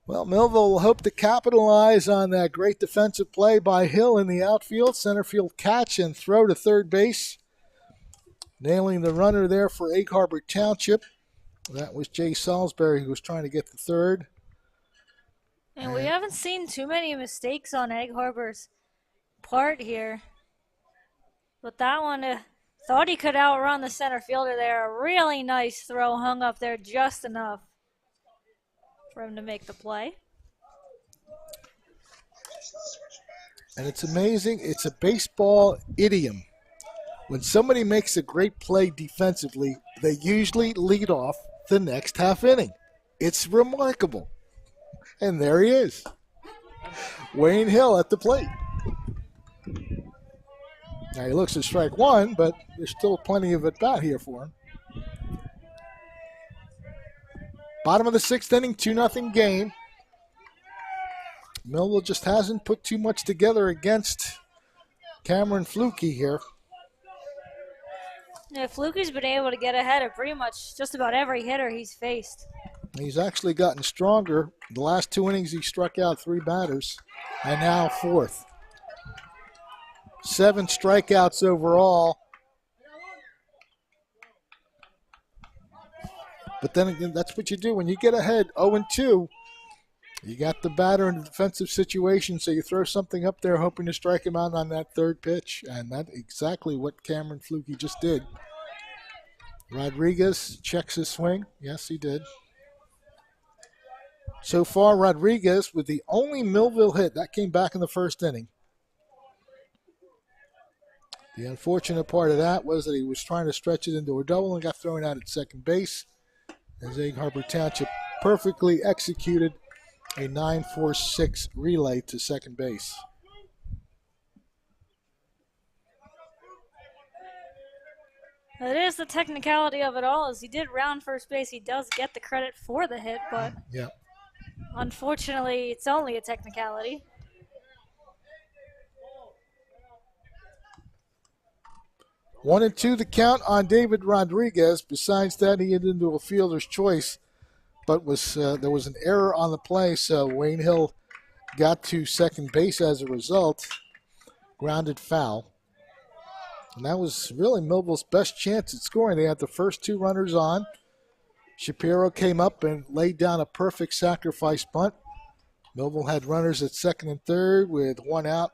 Well, Millville will hope to capitalize on that great defensive play by Hill in the outfield. Center field catch and throw to third base. Nailing the runner there for Egg Harbor Township. That was Jay Salisbury who was trying to get the third. And we haven't seen too many mistakes on Egg Harbor's part here. But that one, thought he could outrun the center fielder there. A really nice throw hung up there just enough. for him to make the play. And it's amazing. It's a baseball idiom. When somebody makes a great play defensively, they usually lead off the next half inning. It's remarkable. And there he is. Wayne Hill at the plate. Now he looks at strike one, but there's still plenty of at bat here for him. Bottom of the sixth inning, 2-0 game. Millville just hasn't put too much together against Cameron Flukie here. Yeah, Flukie's been able to get ahead of pretty much just about every hitter he's faced. He's actually gotten stronger. The last 2 innings, he struck out 3 batters, and now 4th. 7 strikeouts overall. But then again, that's what you do. When you get ahead 0-2, you got the batter in a defensive situation, so you throw something up there hoping to strike him out on that third pitch, and that's exactly what Cameron Flukie just did. Rodriguez checks his swing. Yes, he did. So far, Rodriguez with the only Millville hit. That came back in the first inning. The unfortunate part of that was that he was trying to stretch it into a double and got thrown out at second base. As Egg Harbor Township perfectly executed a 9-4-6 relay to second base. It is the technicality of it all. As he did round first base, he does get the credit for the hit, but yeah, unfortunately, it's only a technicality. 1-2 the count on David Rodriguez. Besides that, he hit into a fielder's choice, but there was an error on the play, so Wayne Hill got to second base as a result. Grounded foul. And that was really Millville's best chance at scoring. They had the first 2 runners on. Shapiro came up and laid down a perfect sacrifice bunt. Millville had runners at second and third with 1 out,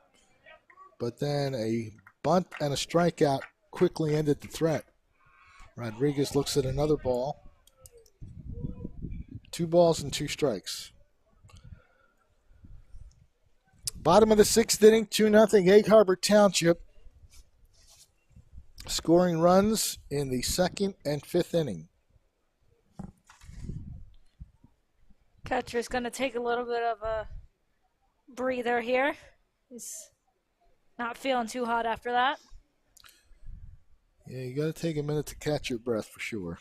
but then a bunt and a strikeout quickly ended the threat. Rodriguez looks at another ball. 2 balls and 2 strikes. Bottom of the 6th inning, 2-0 Egg Harbor Township. Scoring runs in the 2nd and 5th inning. Catcher's going to take a little bit of a breather here. He's not feeling too hot after that. Yeah, you got to take a minute to catch your breath for sure.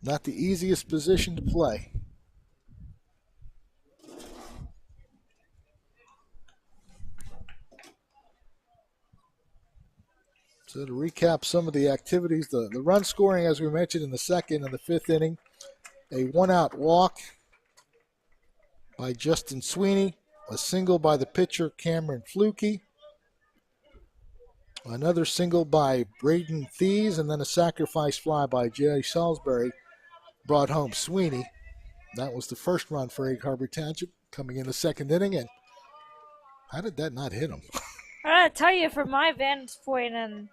Not the easiest position to play. So to recap some of the activities, the run scoring, as we mentioned, in the 2nd and the 5th inning, a 1-out walk by Justin Sweeney, a single by the pitcher Cameron Flukie, another single by Braden Thies, and then a sacrifice fly by Jay Salisbury brought home Sweeney. That was the first run for Egg Harbor Township coming in the 2nd inning, and how did that not hit him? I gotta tell you, from my vantage point, and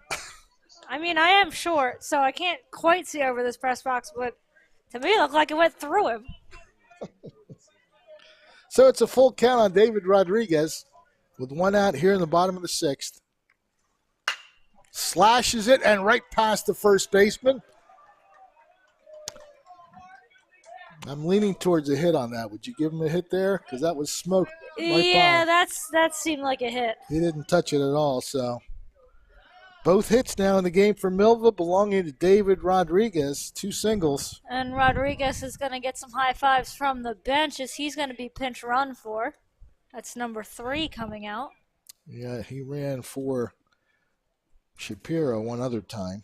I mean, I am short, so I can't quite see over this press box, but to me, it looked like it went through him. So it's a full count on David Rodriguez with 1 out here in the bottom of the 6th. Slashes it and right past the first baseman. I'm leaning towards a hit on that. Would you give him a hit there? Because that was smoked right Yeah, by. that seemed like a hit. He didn't touch it at all, so. Both hits now in the game for Millville belonging to David Rodriguez, 2 singles. And Rodriguez is going to get some high fives from the bench as he's going to be pinch run for. That's number 3 coming out. Yeah, he ran for Shapiro one other time.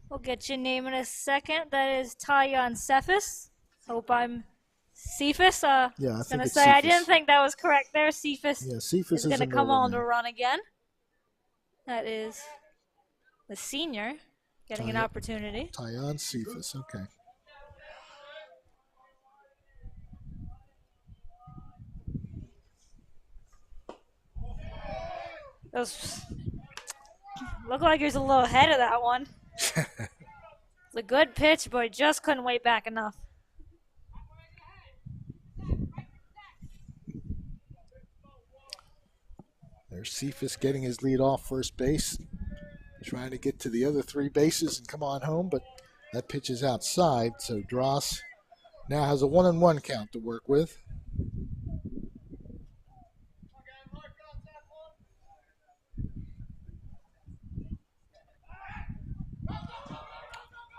We'll get your name in a second. That is Tyon Cephas. Hope I'm Cephas. Yeah, I was think going to it's say, I Cephas. didn't think that was correct there. Cephas, Yeah, Cephas is going to a come middle on name. to run again. That is the senior getting an opportunity. Tyon Cephas, okay. Those look like he was a little ahead of that one. The good pitch, but he just couldn't wait back enough. There's Cephas getting his lead off first base, trying to get to the other 3 bases and come on home, but that pitch is outside, so Draws now has a 1-1 count to work with.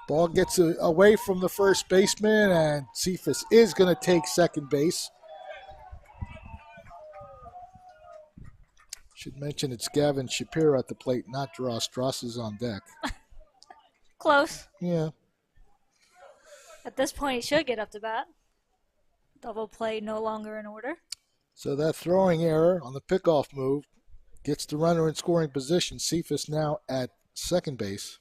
Ball gets away from the first baseman, and Cephas is going to take second base. Should mention it's Gavin Shapiro at the plate, not Draws. Draws is on deck. Close. Yeah. At this point, he should get up to bat. Double play no longer in order. So that throwing error on the pickoff move gets the runner in scoring position. Cephas now at second base.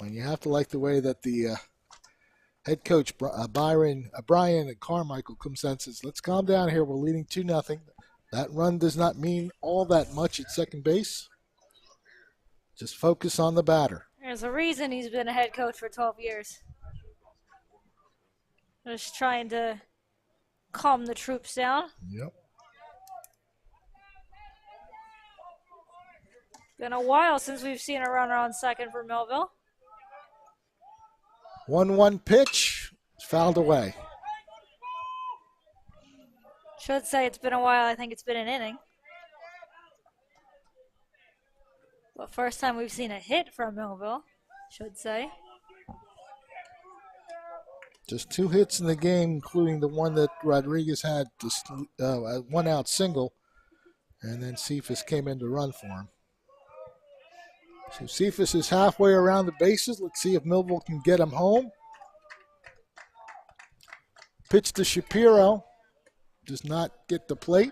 And you have to like the way that the head coach, Brian Carmichael, comes in and says, let's calm down here. We're leading 2-0. That run does not mean all that much at second base. Just focus on the batter. There's a reason he's been a head coach for 12 years. Just trying to calm the troops down. Yep. Been a while since we've seen a runner on second for Millville. 1-1 pitch. It's fouled away. Should say it's been a while. I think it's been an inning. But first time we've seen a hit from Millville, should say. Just 2 hits in the game, including the one that Rodriguez had, a 1-out single, and then Cephas came in to run for him. So Cephas is halfway around the bases. Let's see if Millville can get him home. Pitch to Shapiro. Does not get the plate.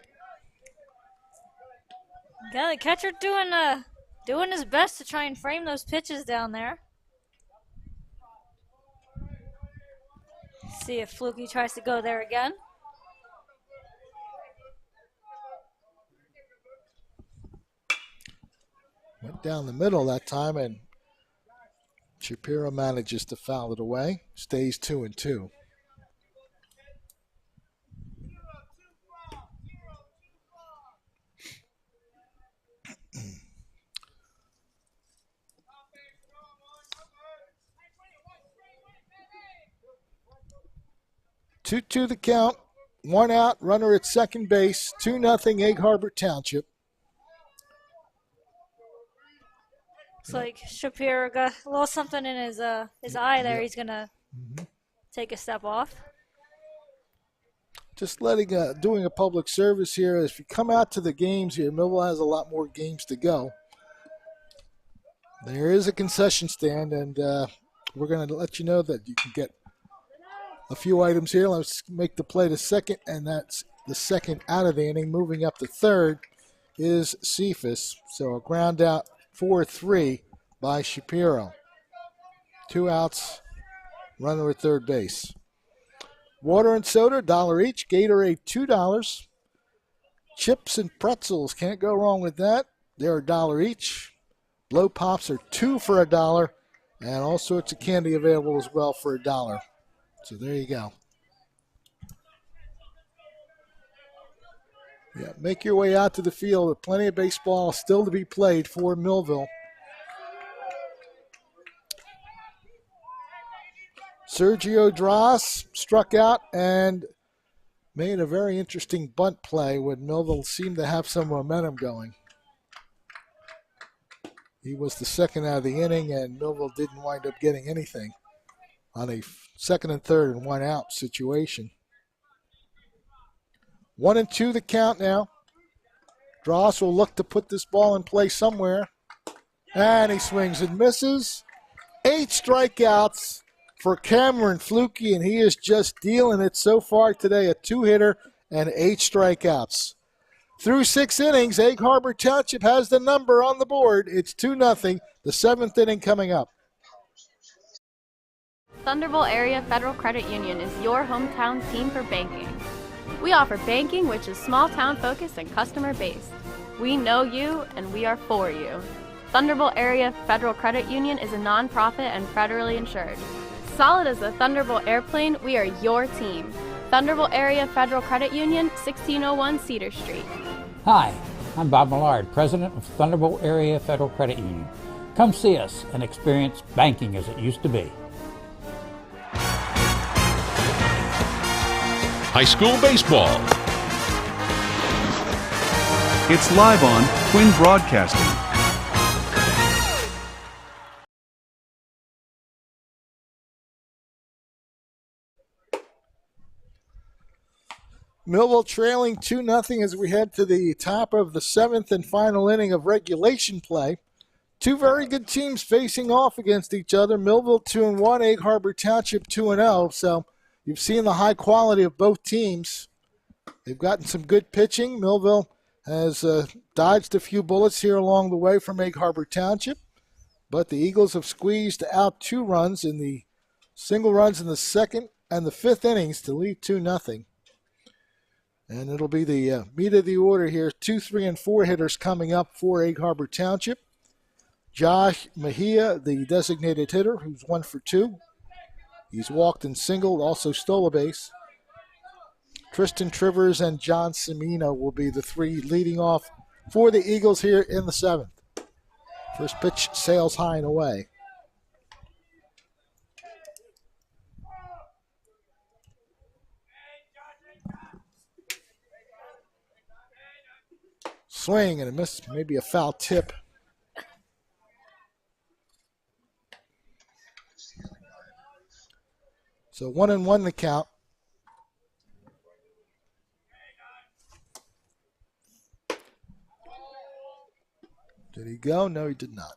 Yeah, the catcher doing his best to try and frame those pitches down there. See if Fluky tries to go there again. Went down the middle that time, and Shapiro manages to foul it away. Stays 2-2. Two the count, 1 out, runner at second base, 2-0 Egg Harbor Township. Looks like Shapiro got a little something in his eye there. He's gonna take a step off. Just doing a public service here. If you come out to the games here, Millville has a lot more games to go. There is a concession stand, and we're going to let you know that you can get a few items here. Let's make the play to second, and that's the second out of the inning. Moving up to third is Cephas. So a ground out 4-3 by Shapiro. 2 outs, runner at third base. Water and soda, $1 each. Gatorade, $2. Chips and pretzels, can't go wrong with that. They're $1 each. Blow pops are 2 for $1, and all sorts of candy available as well for $1. So there you go. Yeah, make your way out to the field. Plenty of baseball still to be played for Millville. Sergio Draws struck out and made a very interesting bunt play when Millville seemed to have some momentum going. He was the second out of the inning, and Millville didn't wind up getting anything on a second and third and 1 out situation. 1-2 the count now. Draws will look to put this ball in play somewhere. And he swings and misses. 8 strikeouts for Cameron Fluky, and he is just dealing it so far today. A 2-hitter and 8 strikeouts. Through 6 innings, Egg Harbor Township has the number on the board. It's 2-0, the 7th inning coming up. Thunderbolt Area Federal Credit Union is your hometown team for banking. We offer banking which is small town focused and customer based. We know you and we are for you. Thunderbolt Area Federal Credit Union is a nonprofit and federally insured. Solid as the Thunderbolt airplane, we are your team. Thunderbolt Area Federal Credit Union, 1601 Cedar Street. Hi, I'm Bob Millard, President of Thunderbolt Area Federal Credit Union. Come see us and experience banking as it used to be. High school baseball. It's live on Twin Broadcasting. Millville trailing 2-0 as we head to the top of the 7th and final inning of regulation play. Two very good teams facing off against each other. Millville 2-1, Egg Harbor Township 2-0. So you've seen the high quality of both teams. They've gotten some good pitching. Millville has dodged a few bullets here along the way from Egg Harbor Township. But the Eagles have squeezed out single runs in the 2nd and the 5th innings to lead 2-0. And it'll be the meat of the order here. 2, 3, and 4 hitters coming up for Egg Harbor Township. Josh Mejia, the designated hitter, who's 1 for 2. He's walked and singled, also stole a base. Tristan Trivers and John Semino will be the 3 leading off for the Eagles here in the 7th. First pitch sails high and away. Swing and a miss, maybe a foul tip. So 1-1 the count. Did he go? No, he did not.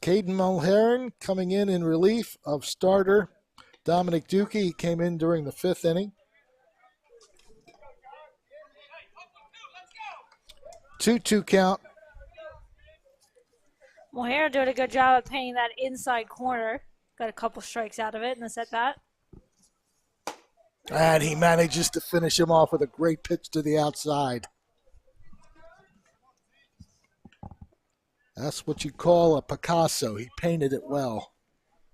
Caden Mulheron coming in relief of starter Dominic Dukey. He came in during the 5th inning. 2-2 count. Mulheron doing a good job of painting that inside corner. Got a couple strikes out of it in the set bat. And he manages to finish him off with a great pitch to the outside. That's what you call a Picasso. He painted it well.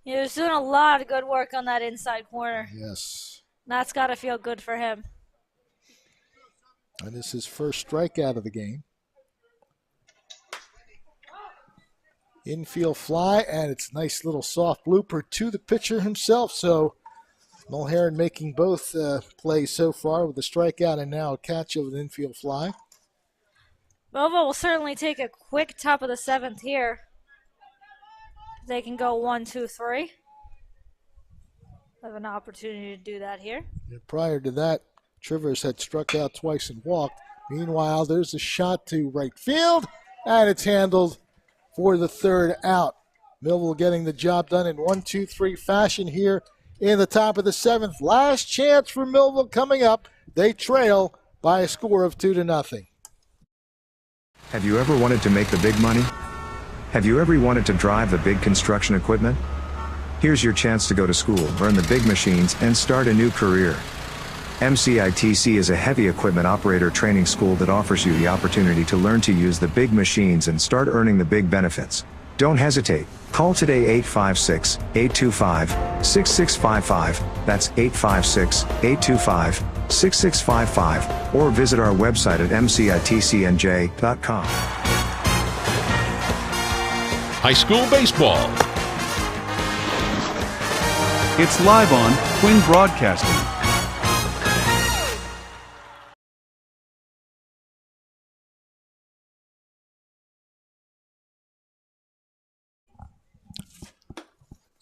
He was doing a lot of good work on that inside corner. Yes. That's got to feel good for him. And this is his first strikeout of the game. Infield fly, and it's a nice little soft blooper to the pitcher himself. So Mulheron making both plays so far with a strikeout and now a catch of an infield fly. Millville will certainly take a quick top of the 7th here. They can go 1, 2, 3. Have an opportunity to do that here. Yeah, prior to that, Trivers had struck out twice and walked. Meanwhile, there's a shot to right field, and it's handled for the 3rd out. Millville getting the job done in 1, 2, 3 fashion here in the top of the 7th. Last chance for Millville coming up. They trail by a score of 2-0. Have you ever wanted to make the big money? Have you ever wanted to drive the big construction equipment? Here's your chance to go to school, learn the big machines, and start a new career. MCITC is a heavy equipment operator training school that offers you the opportunity to learn to use the big machines and start earning the big benefits. Don't hesitate. Call today 856-825-6655. That's 856-825-6655. Or visit our website at mcitcnj.com. High school baseball. It's live on Twin Broadcasting.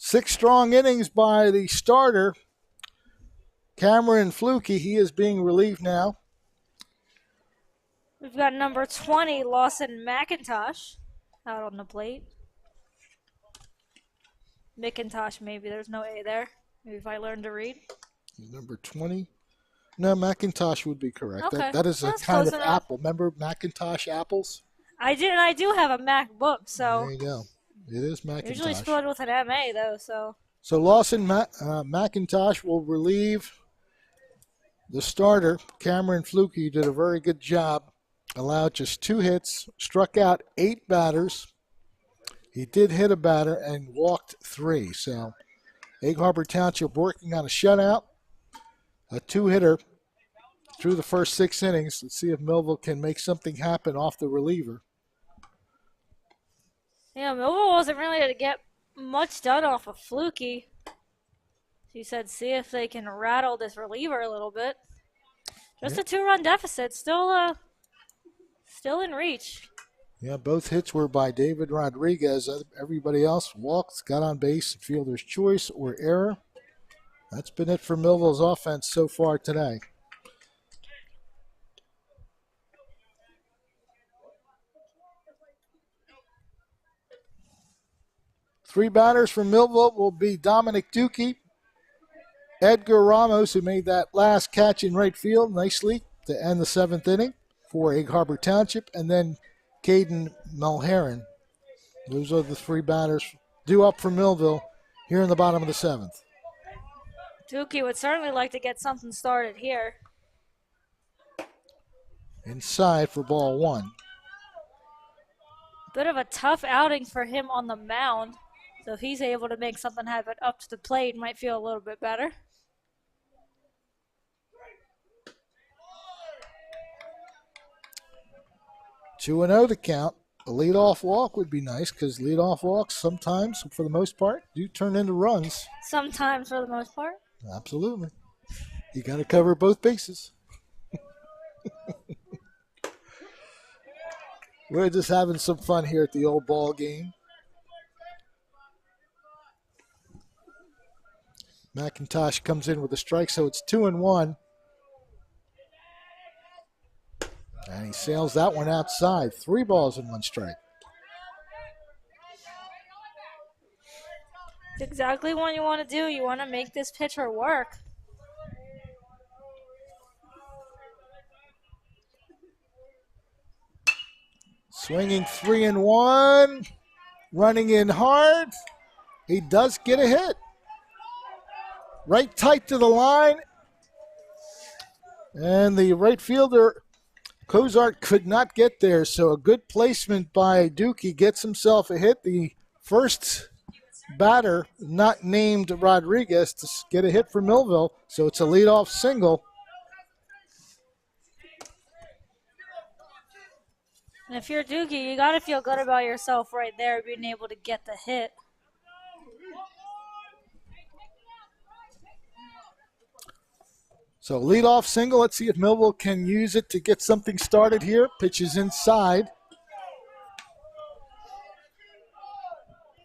Six strong innings by the starter, Cameron Flukie. He is being relieved now. We've got number 20, Lawson McIntosh, out on the plate. McIntosh, maybe. There's no A there. Maybe if I learn to read. Number 20. No, McIntosh would be correct. Okay. That is a That's kind close of enough. apple. Remember Macintosh apples? I do have a MacBook, so. There you go. It is Macintosh. Usually spelled with an MA, though, so. So Lawson McIntosh will relieve The starter, Cameron Fluke, did a very good job. Allowed just 2 hits, struck out 8 batters. He did hit a batter and walked 3. So Egg Harbor Township working on a shutout, a 2-hitter through the first 6 innings. Let's see if Millville can make something happen off the reliever. Yeah, Millville wasn't really able to get much done off of Fluky. She said see if they can rattle this reliever a little bit. Just a 2-run deficit, still in reach. Yeah, both hits were by David Rodriguez. Everybody else walked, got on base, fielder's choice or error. That's been it for Millville's offense so far today. Three batters from Millville will be Dominic Dukey, Edgar Ramos, who made that last catch in right field nicely to end the 7th inning for Egg Harbor Township, and then Caden Mulheron. Those are the 3 batters due up for Millville here in the bottom of the 7th. Dukey would certainly like to get something started here. Inside for ball 1. Bit of a tough outing for him on the mound. So if he's able to make something happen up to the plate, might feel a little bit better. Two and 0 to count. A leadoff walk would be nice because leadoff walks sometimes, for the most part, do turn into runs. Sometimes for the most part. Absolutely. You got to cover both bases. We're just having some fun here at the old ball game. McIntosh comes in with a strike, so it's 2-1. And he sails that one outside. 3 balls and 1 strike. It's exactly what you want to do. You want to make this pitcher work. Swinging 3-1. Running in hard. He does get a hit. Right tight to the line. And the right fielder, Cozart, could not get there. So a good placement by Dukey gets himself a hit. The first batter, not named Rodriguez, to get a hit for Millville. So it's a leadoff single. And if you're Dukey, you got to feel good about yourself right there, being able to get the hit. So leadoff single. Let's see if Millville can use it to get something started here. Pitches inside.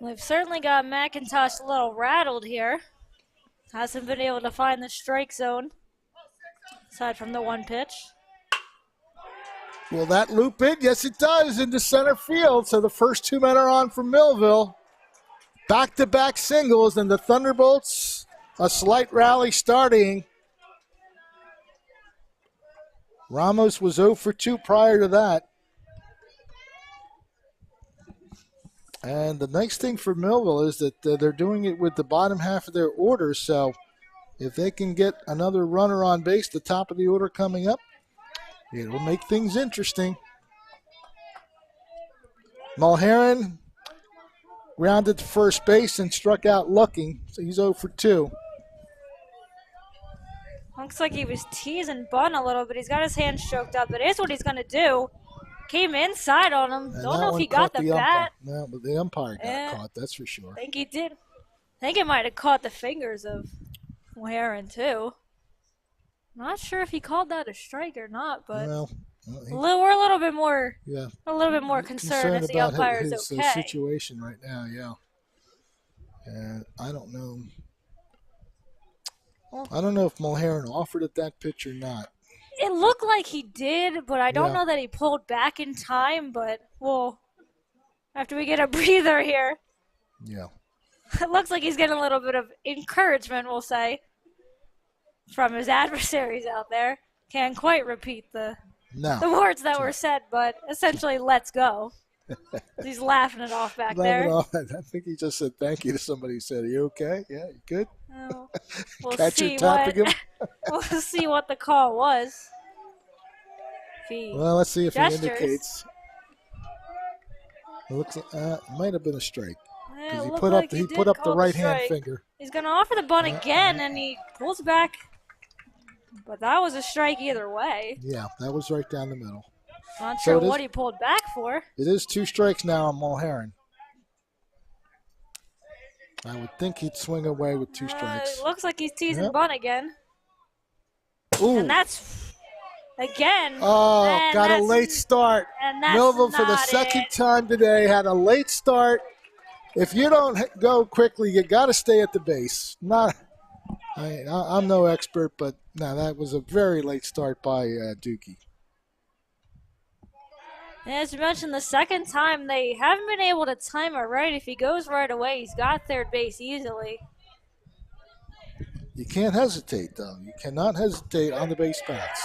We've certainly got McIntosh a little rattled here. Hasn't been able to find the strike zone, aside from the 1 pitch. Will that loop it? Yes, it does, into center field. So the first 2 men are on for Millville. Back-to-back singles, and the Thunderbolts, a slight rally starting. Ramos was 0 for 2 prior to that. And the nice thing for Millville is that they're doing it with the bottom half of their order. So if they can get another runner on base, the top of the order coming up, it will make things interesting. Mulheron grounded to first base and struck out looking. So he's 0 for 2. Looks like he was teasing Bun a little bit. He's got his hands choked up. But here's what he's going to do. Came inside on him. And don't know if he got the bat. No, but the umpire got caught, that's for sure. I think he did. I think it might have caught the fingers of Mulheron, too. Not sure if he called that a strike or not, but we're a little bit more concerned if the umpire is okay. His situation right now, yeah. And I don't know. I don't know if Mulheron offered it that pitch or not. It looked like he did, but I don't know that he pulled back in time. But we'll after we get a breather here. Yeah. It looks like he's getting a little bit of encouragement, we'll say, from his adversaries out there. Can't quite repeat the words that were said, but essentially, let's go. He's laughing it off back there. I think he just said thank you to somebody who said, are you okay? Yeah, you good? Oh. We'll Catcher see tapping what, him. we'll see what the call was. Well, let's see if gestures. he indicates. It looks like it might have been a strike. Yeah, He it put looked up like he did put up the call right hand strike. finger. He's going to offer the bunt again, and he pulls back. But that was a strike either way. Yeah, that was right down the middle. Not So sure it is- what he pulled back for. It is 2 strikes now on Mulherron. I would think he'd swing away with 2 strikes. It looks like he's teasing Yep. bunt again. Ooh. And that's, again. Oh, and got a that's- late start. And that's Millville for the not second it. time today had a late start. If you don't go quickly, you got to stay at the base. I'm no expert, but no, that was a very late start by Dookie. And as you mentioned, the second time, they haven't been able to time it right. If he goes right away, he's got third base easily. You can't hesitate, though. You cannot hesitate on the base paths.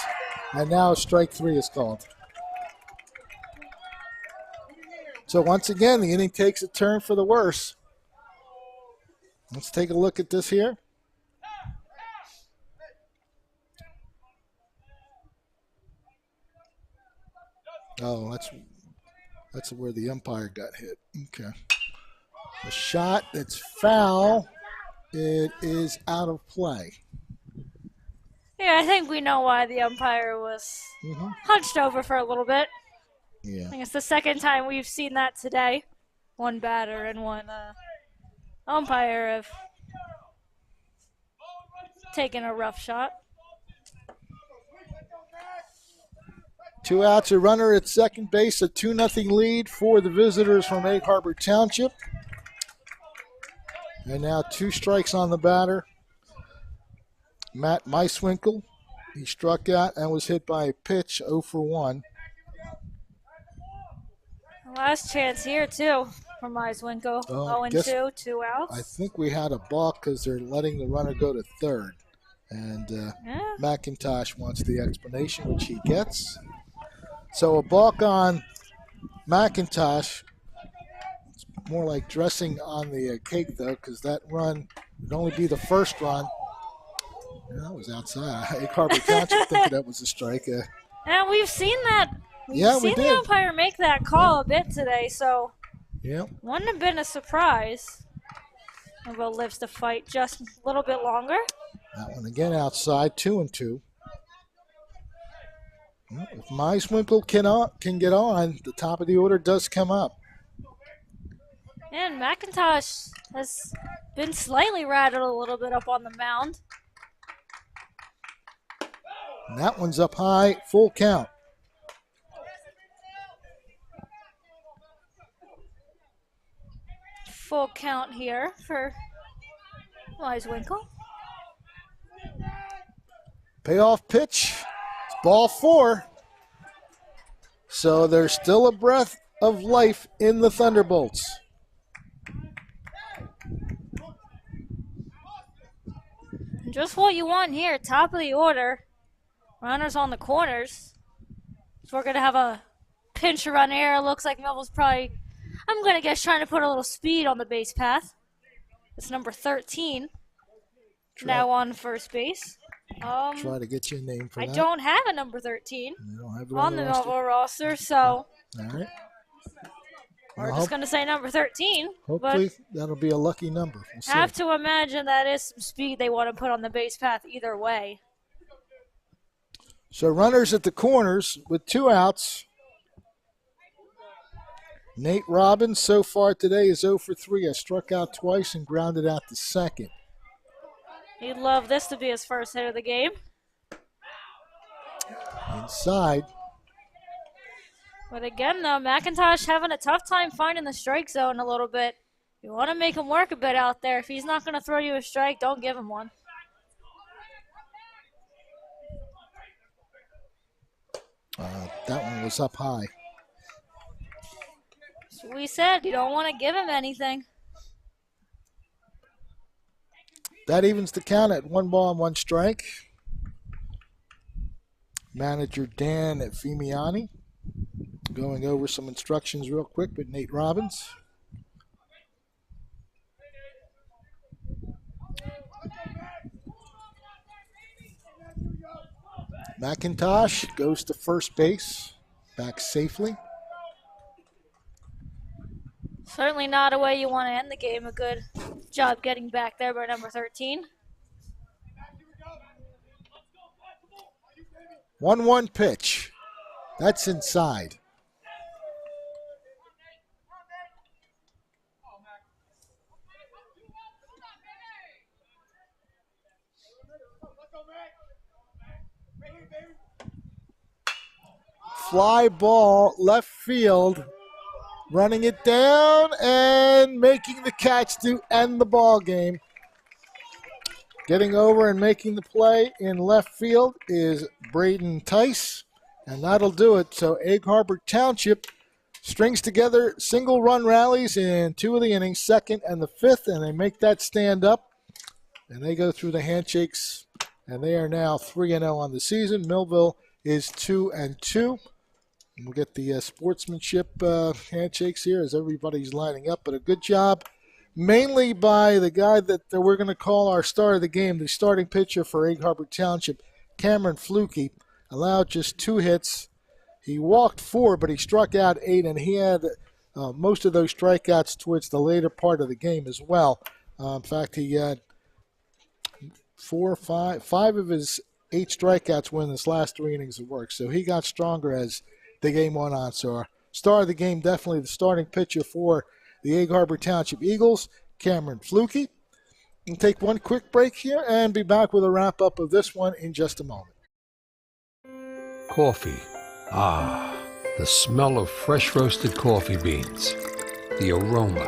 And now strike 3 is called. So once again, the inning takes a turn for the worse. Let's take a look at this here. Oh, that's where the umpire got hit. Okay. The shot that's foul, it is out of play. Yeah, I think we know why the umpire was hunched over for a little bit. Yeah. I think it's the second time we've seen that today. One batter and one umpire have taken a rough shot. 2 outs, a runner at second base, a 2-0 lead for the visitors from Egg Harbor Township. And now 2 strikes on the batter. Matt Meiswinkle, he struck out and was hit by a pitch, 0 for 1. Last chance here, too, for Meiswinkle. 0-2, 2 outs. I think we had a balk because they're letting the runner go to third. And McIntosh wants the explanation, which he gets. So a balk on McIntosh. It's more like dressing on the cake, though, because that run would only be the first run. That was outside. Egg Harbor Township thinking that was a strike. And we've seen that. We seen did. the umpire make that call a bit today, so wouldn't have been a surprise. Millville lives to fight just a little bit longer. That one again outside, 2-2. Well, if Meiswinkle can get on, the top of the order does come up. And McIntosh has been slightly rattled a little bit up on the mound. And that one's up high, full count. Full count here for Meiswinkle. Payoff pitch. It's ball 4. So there's still a breath of life in the Thunderbolts. Just what you want here, top of the order. Runners on the corners. So we're going to have a pinch run here. Looks like Millville's probably, I'm going to guess, trying to put a little speed on the base path. It's number 13. Now on first base. Try to get you a name for I that. don't have a number 13 You don't have it on the roster? Millville roster, so All right. we're Well, just going to say number 13. Hopefully that'll be a lucky number. We'll see. Have to imagine that is some speed they want to put on the base path either way. So runners at the corners with 2 outs. Nate Robbins so far today is 0 for 3. Has struck out twice and grounded out the second. He'd love this to be his first hit of the game. Inside. But again, though, McIntosh having a tough time finding the strike zone a little bit. You want to make him work a bit out there. If he's not going to throw you a strike, don't give him one. That one was up high. So we said you don't want to give him anything. That evens the count at 1 ball and 1 strike. Manager Dan Fimiani going over some instructions real quick with Nate McIntosh goes to first base, back safely. Certainly not a way you want to end the game. A good job getting back there by number 13. 1-1 pitch. That's inside. Fly ball, left field. Running it down and making the catch to end the ball game. Getting over and making the play in left field is Braden Tice, and that'll do it. So Egg Harbor Township strings together single run rallies in 2 of the innings, 2nd and the 5th, and they make that stand up. And they go through the handshakes, and they are now 3-0 on the season. Millville is 2-2. We'll get the sportsmanship handshakes here as everybody's lining up, but a good job mainly by the guy that we're going to call our star of the game, the starting pitcher for Egg Harbor Township, Cameron Fluke. Allowed just 2 hits. He walked 4, but he struck out 8, and he had most of those strikeouts towards the later part of the game as well. In fact, he had 5 of his 8 strikeouts were in his last 3 innings of work, so he got stronger as the game went on. So our star of the game, definitely the starting pitcher for the Egg Harbor Township Eagles, Cameron Fluke. We'll take one quick break here and be back with a wrap-up of this one in just a moment. Coffee. Ah, the smell of fresh roasted coffee beans. The aroma,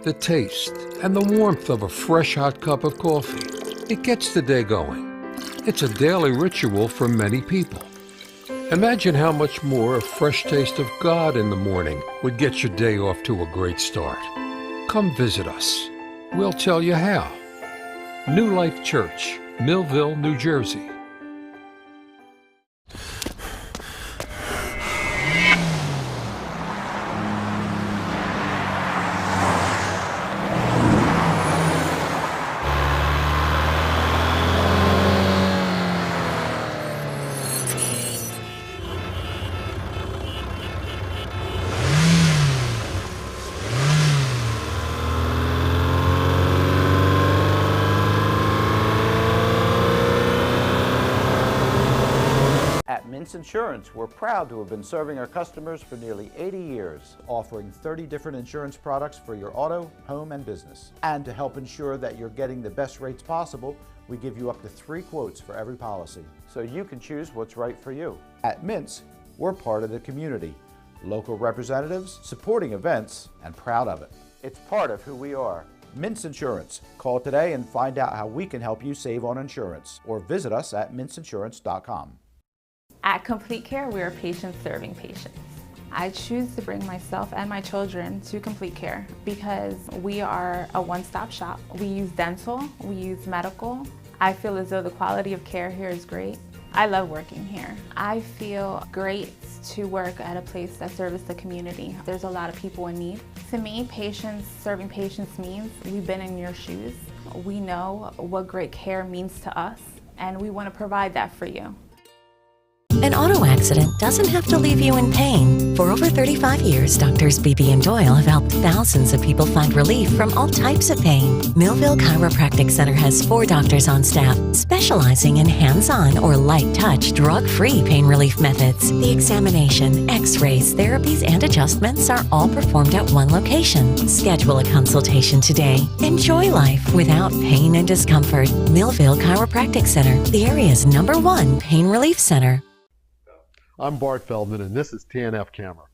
the taste, and the warmth of a fresh hot cup of coffee. It gets the day going. It's a daily ritual for many people. Imagine how much more a fresh taste of God in the morning would get your day off to a great start. Come visit us. We'll tell you how. New Life Church, Millville, New Jersey. Insurance, we're proud to have been serving our customers for nearly 80 years, offering 30 different insurance products for your auto, home, and business. And to help ensure that you're getting the best rates possible, we give you up to 3 quotes for every policy, so you can choose what's right for you. At Mintz, we're part of the community, local representatives, supporting events, and proud of it. It's part of who we are. Mintz Insurance. Call today and find out how we can help you save on insurance, or visit us at mintzinsurance.com. At Complete Care, we are patients serving patients. I choose to bring myself and my children to Complete Care because we are a one-stop shop. We use dental, we use medical. I feel as though the quality of care here is great. I love working here. I feel great to work at a place that serves the community. There's a lot of people in need. To me, patients serving patients means we've been in your shoes. We know what great care means to us, and we want to provide that for you. An auto accident doesn't have to leave you in pain. For over 35 years, Doctors Beebe and Doyle have helped thousands of people find relief from all types of pain. Millville Chiropractic Center has 4 doctors on staff specializing in hands-on or light-touch, drug-free pain relief methods. The examination, x-rays, therapies, and adjustments are all performed at one location. Schedule a consultation today. Enjoy life without pain and discomfort. Millville Chiropractic Center, the area's #1 pain relief center. I'm Bart Feldman, and this is TNF Camera.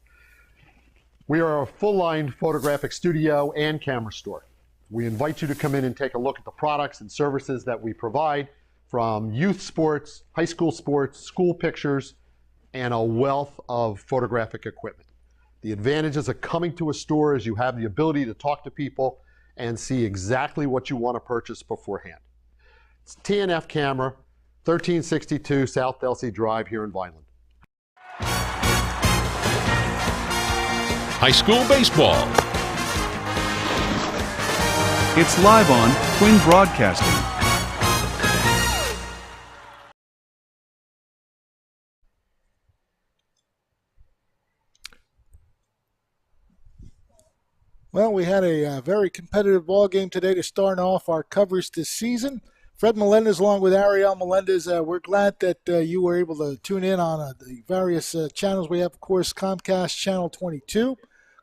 We are a full-line photographic studio and camera store. We invite you to come in and take a look at the products and services that we provide, from youth sports, high school sports, school pictures, and a wealth of photographic equipment. The advantages of coming to a store is you have the ability to talk to people and see exactly what you want to purchase beforehand. It's TNF Camera, 1362 South Delsey Drive here in Vineland. High school baseball. It's live on Twin Broadcasting. Well, we had a very competitive ball game today to start off our coverage this season. Fred Melendez along with Ariel Melendez, we're glad that you were able to tune in on the various channels. We have, of course, Comcast Channel 22,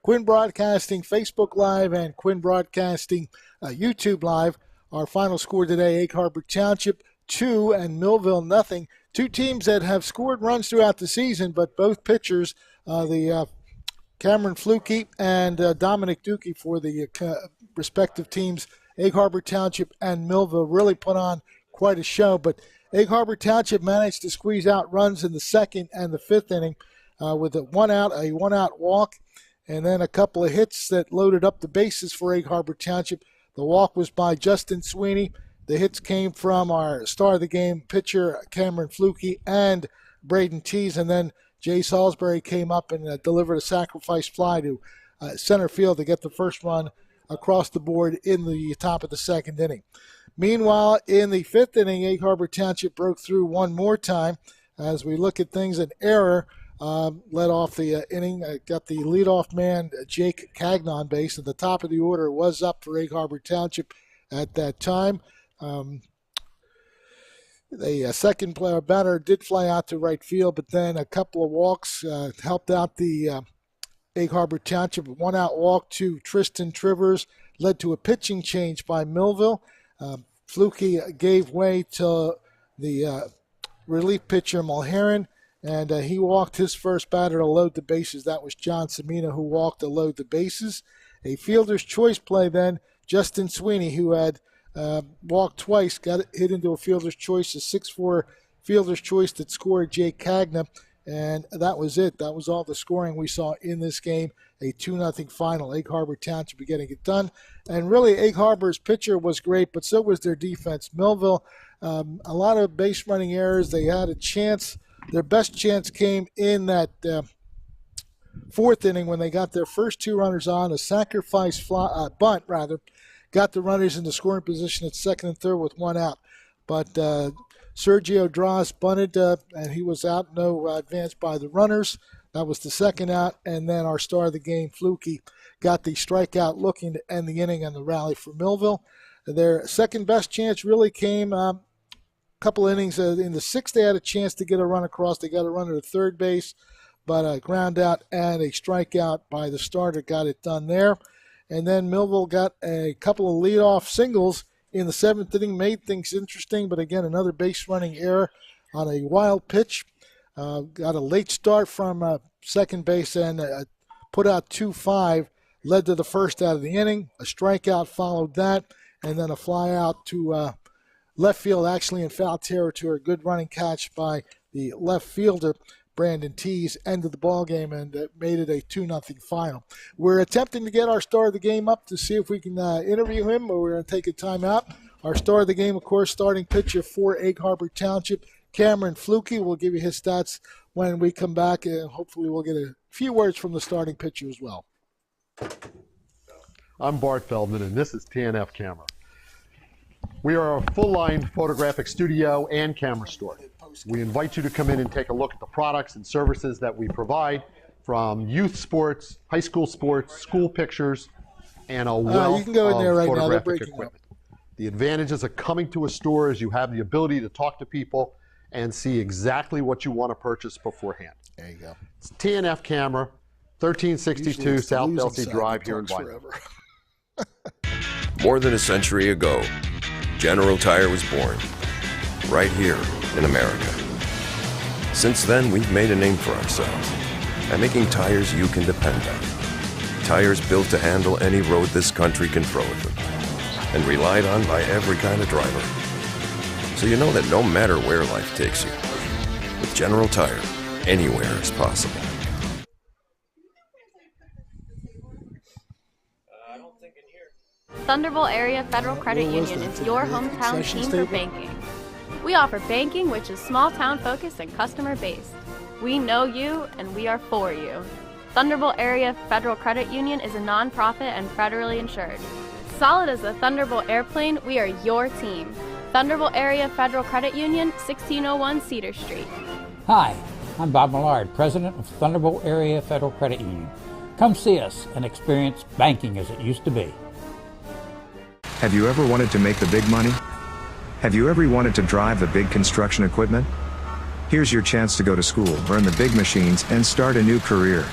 Quinn Broadcasting Facebook Live, and Quinn Broadcasting YouTube Live. Our final score today, Egg Harbor Township 2 and Millville 0. Two teams that have scored runs throughout the season, but both pitchers, Cameron Fluke and Dominic Dookie for the respective teams, Egg Harbor Township and Millville, really put on quite a show. But Egg Harbor Township managed to squeeze out runs in the second and the fifth inning with a one-out walk, and then a couple of hits that loaded up the bases for Egg Harbor Township. The walk was by Justin Sweeney. The hits came from our star of the game pitcher, Cameron Fluke, and Braden Tees, and then Jay Salisbury came up and delivered a sacrifice fly to center field to get the first run across the board in the top of the second inning. Meanwhile, in the fifth inning, Egg Harbor Township broke through one more time. As we look at things, an error led off the inning. Got the leadoff man, Jake Cagnon, on base. At the top of the order was up for Egg Harbor Township at that time. The second player batter did fly out to right field, but then a couple of walks helped out the Egg Harbor Township. A one-out walk to Tristan Trivers led to a pitching change by Millville. Fluke gave way to the relief pitcher Mulheron, and he walked his first batter to load the bases. That was John Semina, who walked to load the bases. A fielder's choice play then, Justin Sweeney, who had walked twice, got hit into a fielder's choice, a 6-4 fielder's choice that scored Jake Cagna, and that was it. That was all the scoring we saw in this game, a 2-0 final. Egg Harbor Township getting it done, and really Egg Harbor's pitcher was great, but so was their defense. Millville, a lot of base running errors. They had a chance. Their best chance came in that fourth inning when they got their first two runners on, a sacrifice bunt, got the runners in the scoring position at second and third with one out. But Sergio Draws bunted, and he was out, no advance by the runners. That was the second out. And then our star of the game, Fluke, got the strikeout looking to end the inning and the rally for Millville. Their second best chance really came a couple innings. In the sixth, they had a chance to get a run across. They got a runner to third base, but a ground out and a strikeout by the starter got it done there. And then Millville got a couple of leadoff singles in the seventh inning, made things interesting, but again, another base running error on a wild pitch. Got a late start from second base and put out 2-5, led to the first out of the inning. A strikeout followed that, and then a fly out to left field, actually in foul territory. A good running catch by the left fielder, Brandon Tees, ended the ball game and made it a 2-0 final. We're attempting to get our star of the game up to see if we can interview him, but we're going to take a timeout. Our star of the game, of course, starting pitcher for Egg Harbor Township, Cameron Fluke. We'll give you his stats when we come back, and hopefully we'll get a few words from the starting pitcher as well. I'm Bart Feldman, and this is TNF Camera. We are a full-line photographic studio and camera store. We invite you to come in and take a look at the products and services that we provide, from youth sports, high school sports, school pictures, and a wealth you can go in there of right now. photographic equipment. The advantages of coming to a store is you have the ability to talk to people and see exactly what you want to purchase beforehand. There you go. It's TNF Camera, 1362 South Belsey Drive here in Wyoming. More than a century ago, General Tire was born, right here in America. Since then, we've made a name for ourselves by making tires you can depend on. Tires built to handle any road this country can throw at them, and relied on by every kind of driver. So you know that no matter where life takes you, with General Tire, anywhere is possible. Thunderbolt Area Federal Credit Union is your hometown team for banking. We offer banking which is small-town focused and customer-based. We know you, and we are for you. Thunderbolt Area Federal Credit Union is a non-profit and federally insured. Solid as a Thunderbolt airplane, we are your team. Thunderbolt Area Federal Credit Union, 1601 Cedar Street. Hi, I'm Bob Millard, President of Thunderbolt Area Federal Credit Union. Come see us and experience banking as it used to be. Have you ever wanted to make the big money? Have you ever wanted to drive the big construction equipment? Here's your chance to go to school, learn the big machines, and start a new career.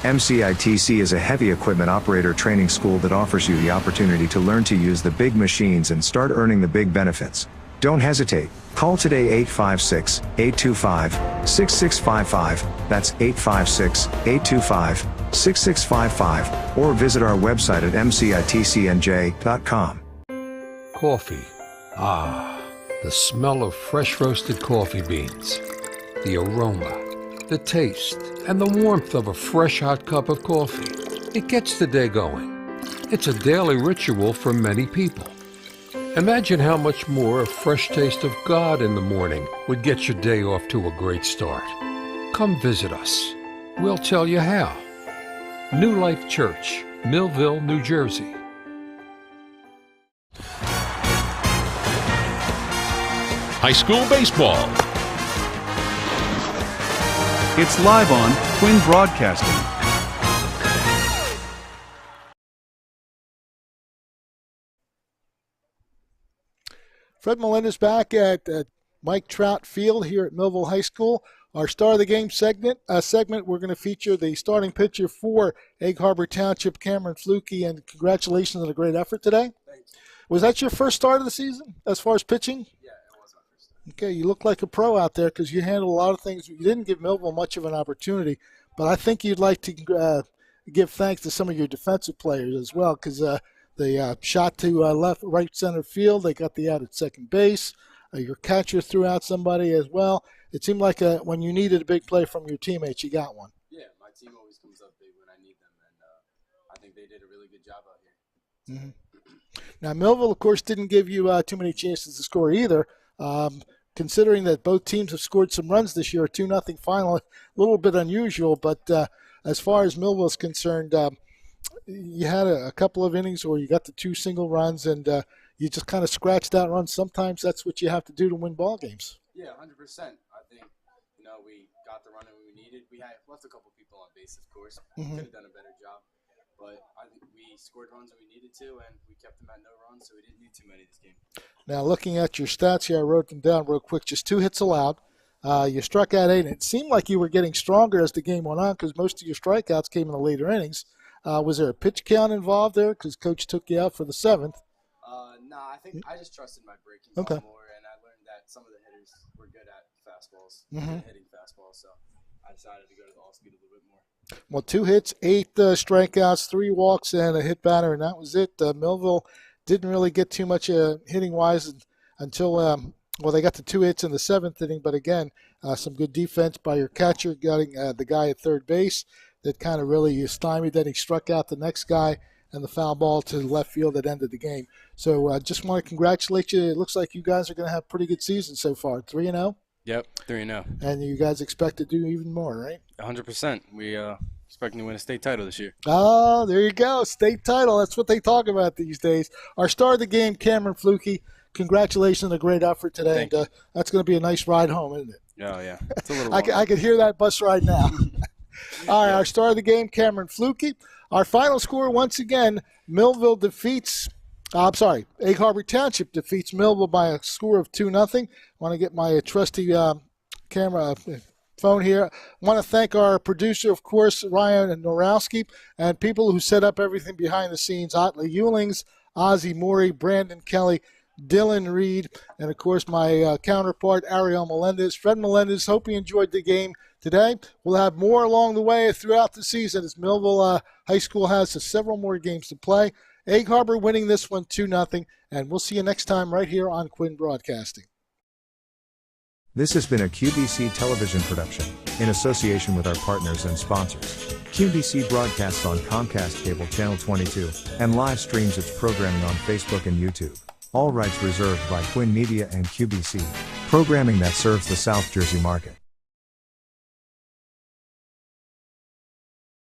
MCITC is a heavy equipment operator training school that offers you the opportunity to learn to use the big machines and start earning the big benefits. Don't hesitate. Call today 856-825-6655. That's 856-825-6655. Or visit our website at mcitcnj.com. Coffee. Ah, the smell of fresh roasted coffee beans. The aroma, the taste, and the warmth of a fresh hot cup of coffee. It gets the day going. It's a daily ritual for many people. Imagine how much more a fresh taste of God in the morning would get your day off to a great start. Come visit us. We'll tell you how. New Life Church, Millville, New Jersey. High school baseball. It's live on Twin Broadcasting. Fred Melendez back at Mike Trout Field here at Millville High School. Our Star of the Game segment, we're going to feature the starting pitcher for Egg Harbor Township, Cameron Fluke, and congratulations on a great effort today. Thanks. Was that your first start of the season as far as pitching? Yeah, it was my first start. Okay, you look like a pro out there because you handled a lot of things. You didn't give Millville much of an opportunity, but I think you'd like to give thanks to some of your defensive players as well because they shot to right center field. They got the out at second base. Your catcher threw out somebody as well. It seemed like when you needed a big play from your teammates, you got one. Yeah, my team always comes up big when I need them, and I think they did a really good job out here. Mm-hmm. Now, Millville, of course, didn't give you too many chances to score either. Considering that both teams have scored some runs this year, a 2-0 final, a little bit unusual. But as far as Millville's concerned, you had a couple of innings where you got the 2 single runs, and you just kind of scratched out runs. Sometimes that's what you have to do to win ball games. Yeah, 100%. I think, we got the run that we needed. We had left a couple people on base, of course. Mm-hmm. Could have done a better job. But I think we scored runs when we needed to, and we kept them at no runs, so we didn't need too many this game. Now, looking at your stats here, I wrote them down real quick. Just 2 hits allowed. You struck out 8, and it seemed like you were getting stronger as the game went on because most of your strikeouts came in the later innings. Was there a pitch count involved there because Coach took you out for the 7th? I think I just trusted my breaking ball more, and I learned that some of the hitters were good at fastballs, hitting fastballs, so I decided to go to the off-speed a little bit more. Well, 2 hits, 8 strikeouts, 3 walks, and a hit batter, and that was it. Millville didn't really get too much hitting-wise until they got the 2 hits in the 7th inning, but again, some good defense by your catcher, getting the guy at third base that kind of really stymied. Then he struck out the next guy, and the foul ball to the left field that ended the game. So I just want to congratulate you. It looks like you guys are going to have a pretty good season so far, 3-0. Yep, 3-0. And you guys expect to do even more, right? 100%. We expecting to win a state title this year. Oh, there you go, state title. That's what they talk about these days. Our star of the game, Cameron Fluke. Congratulations on a great effort today. Thank you. That's going to be a nice ride home, isn't it? Oh, yeah. It's a little I could hear that bus ride now. All right, our star of the game, Cameron Fluke. Our final score, once again, Egg Harbor Township defeats Millville by a score of 2-0. I want to get my trusty camera phone here. I want to thank our producer, of course, Ryan Norowski, and people who set up everything behind the scenes, Otley Ewlings, Ozzie Morey, Brandon Kelly, Dylan Reed, and, of course, my counterpart, Ariel Melendez. Fred Melendez, hope you enjoyed the game today. We'll have more along the way throughout the season as Millville High School has several more games to play. Egg Harbor winning this one 2-0, and we'll see you next time right here on Quinn Broadcasting. This has been a QBC television production, in association with our partners and sponsors. QBC broadcasts on Comcast Cable Channel 22, and live streams its programming on Facebook and YouTube. All rights reserved by Quinn Media and QBC. Programming that serves the South Jersey market.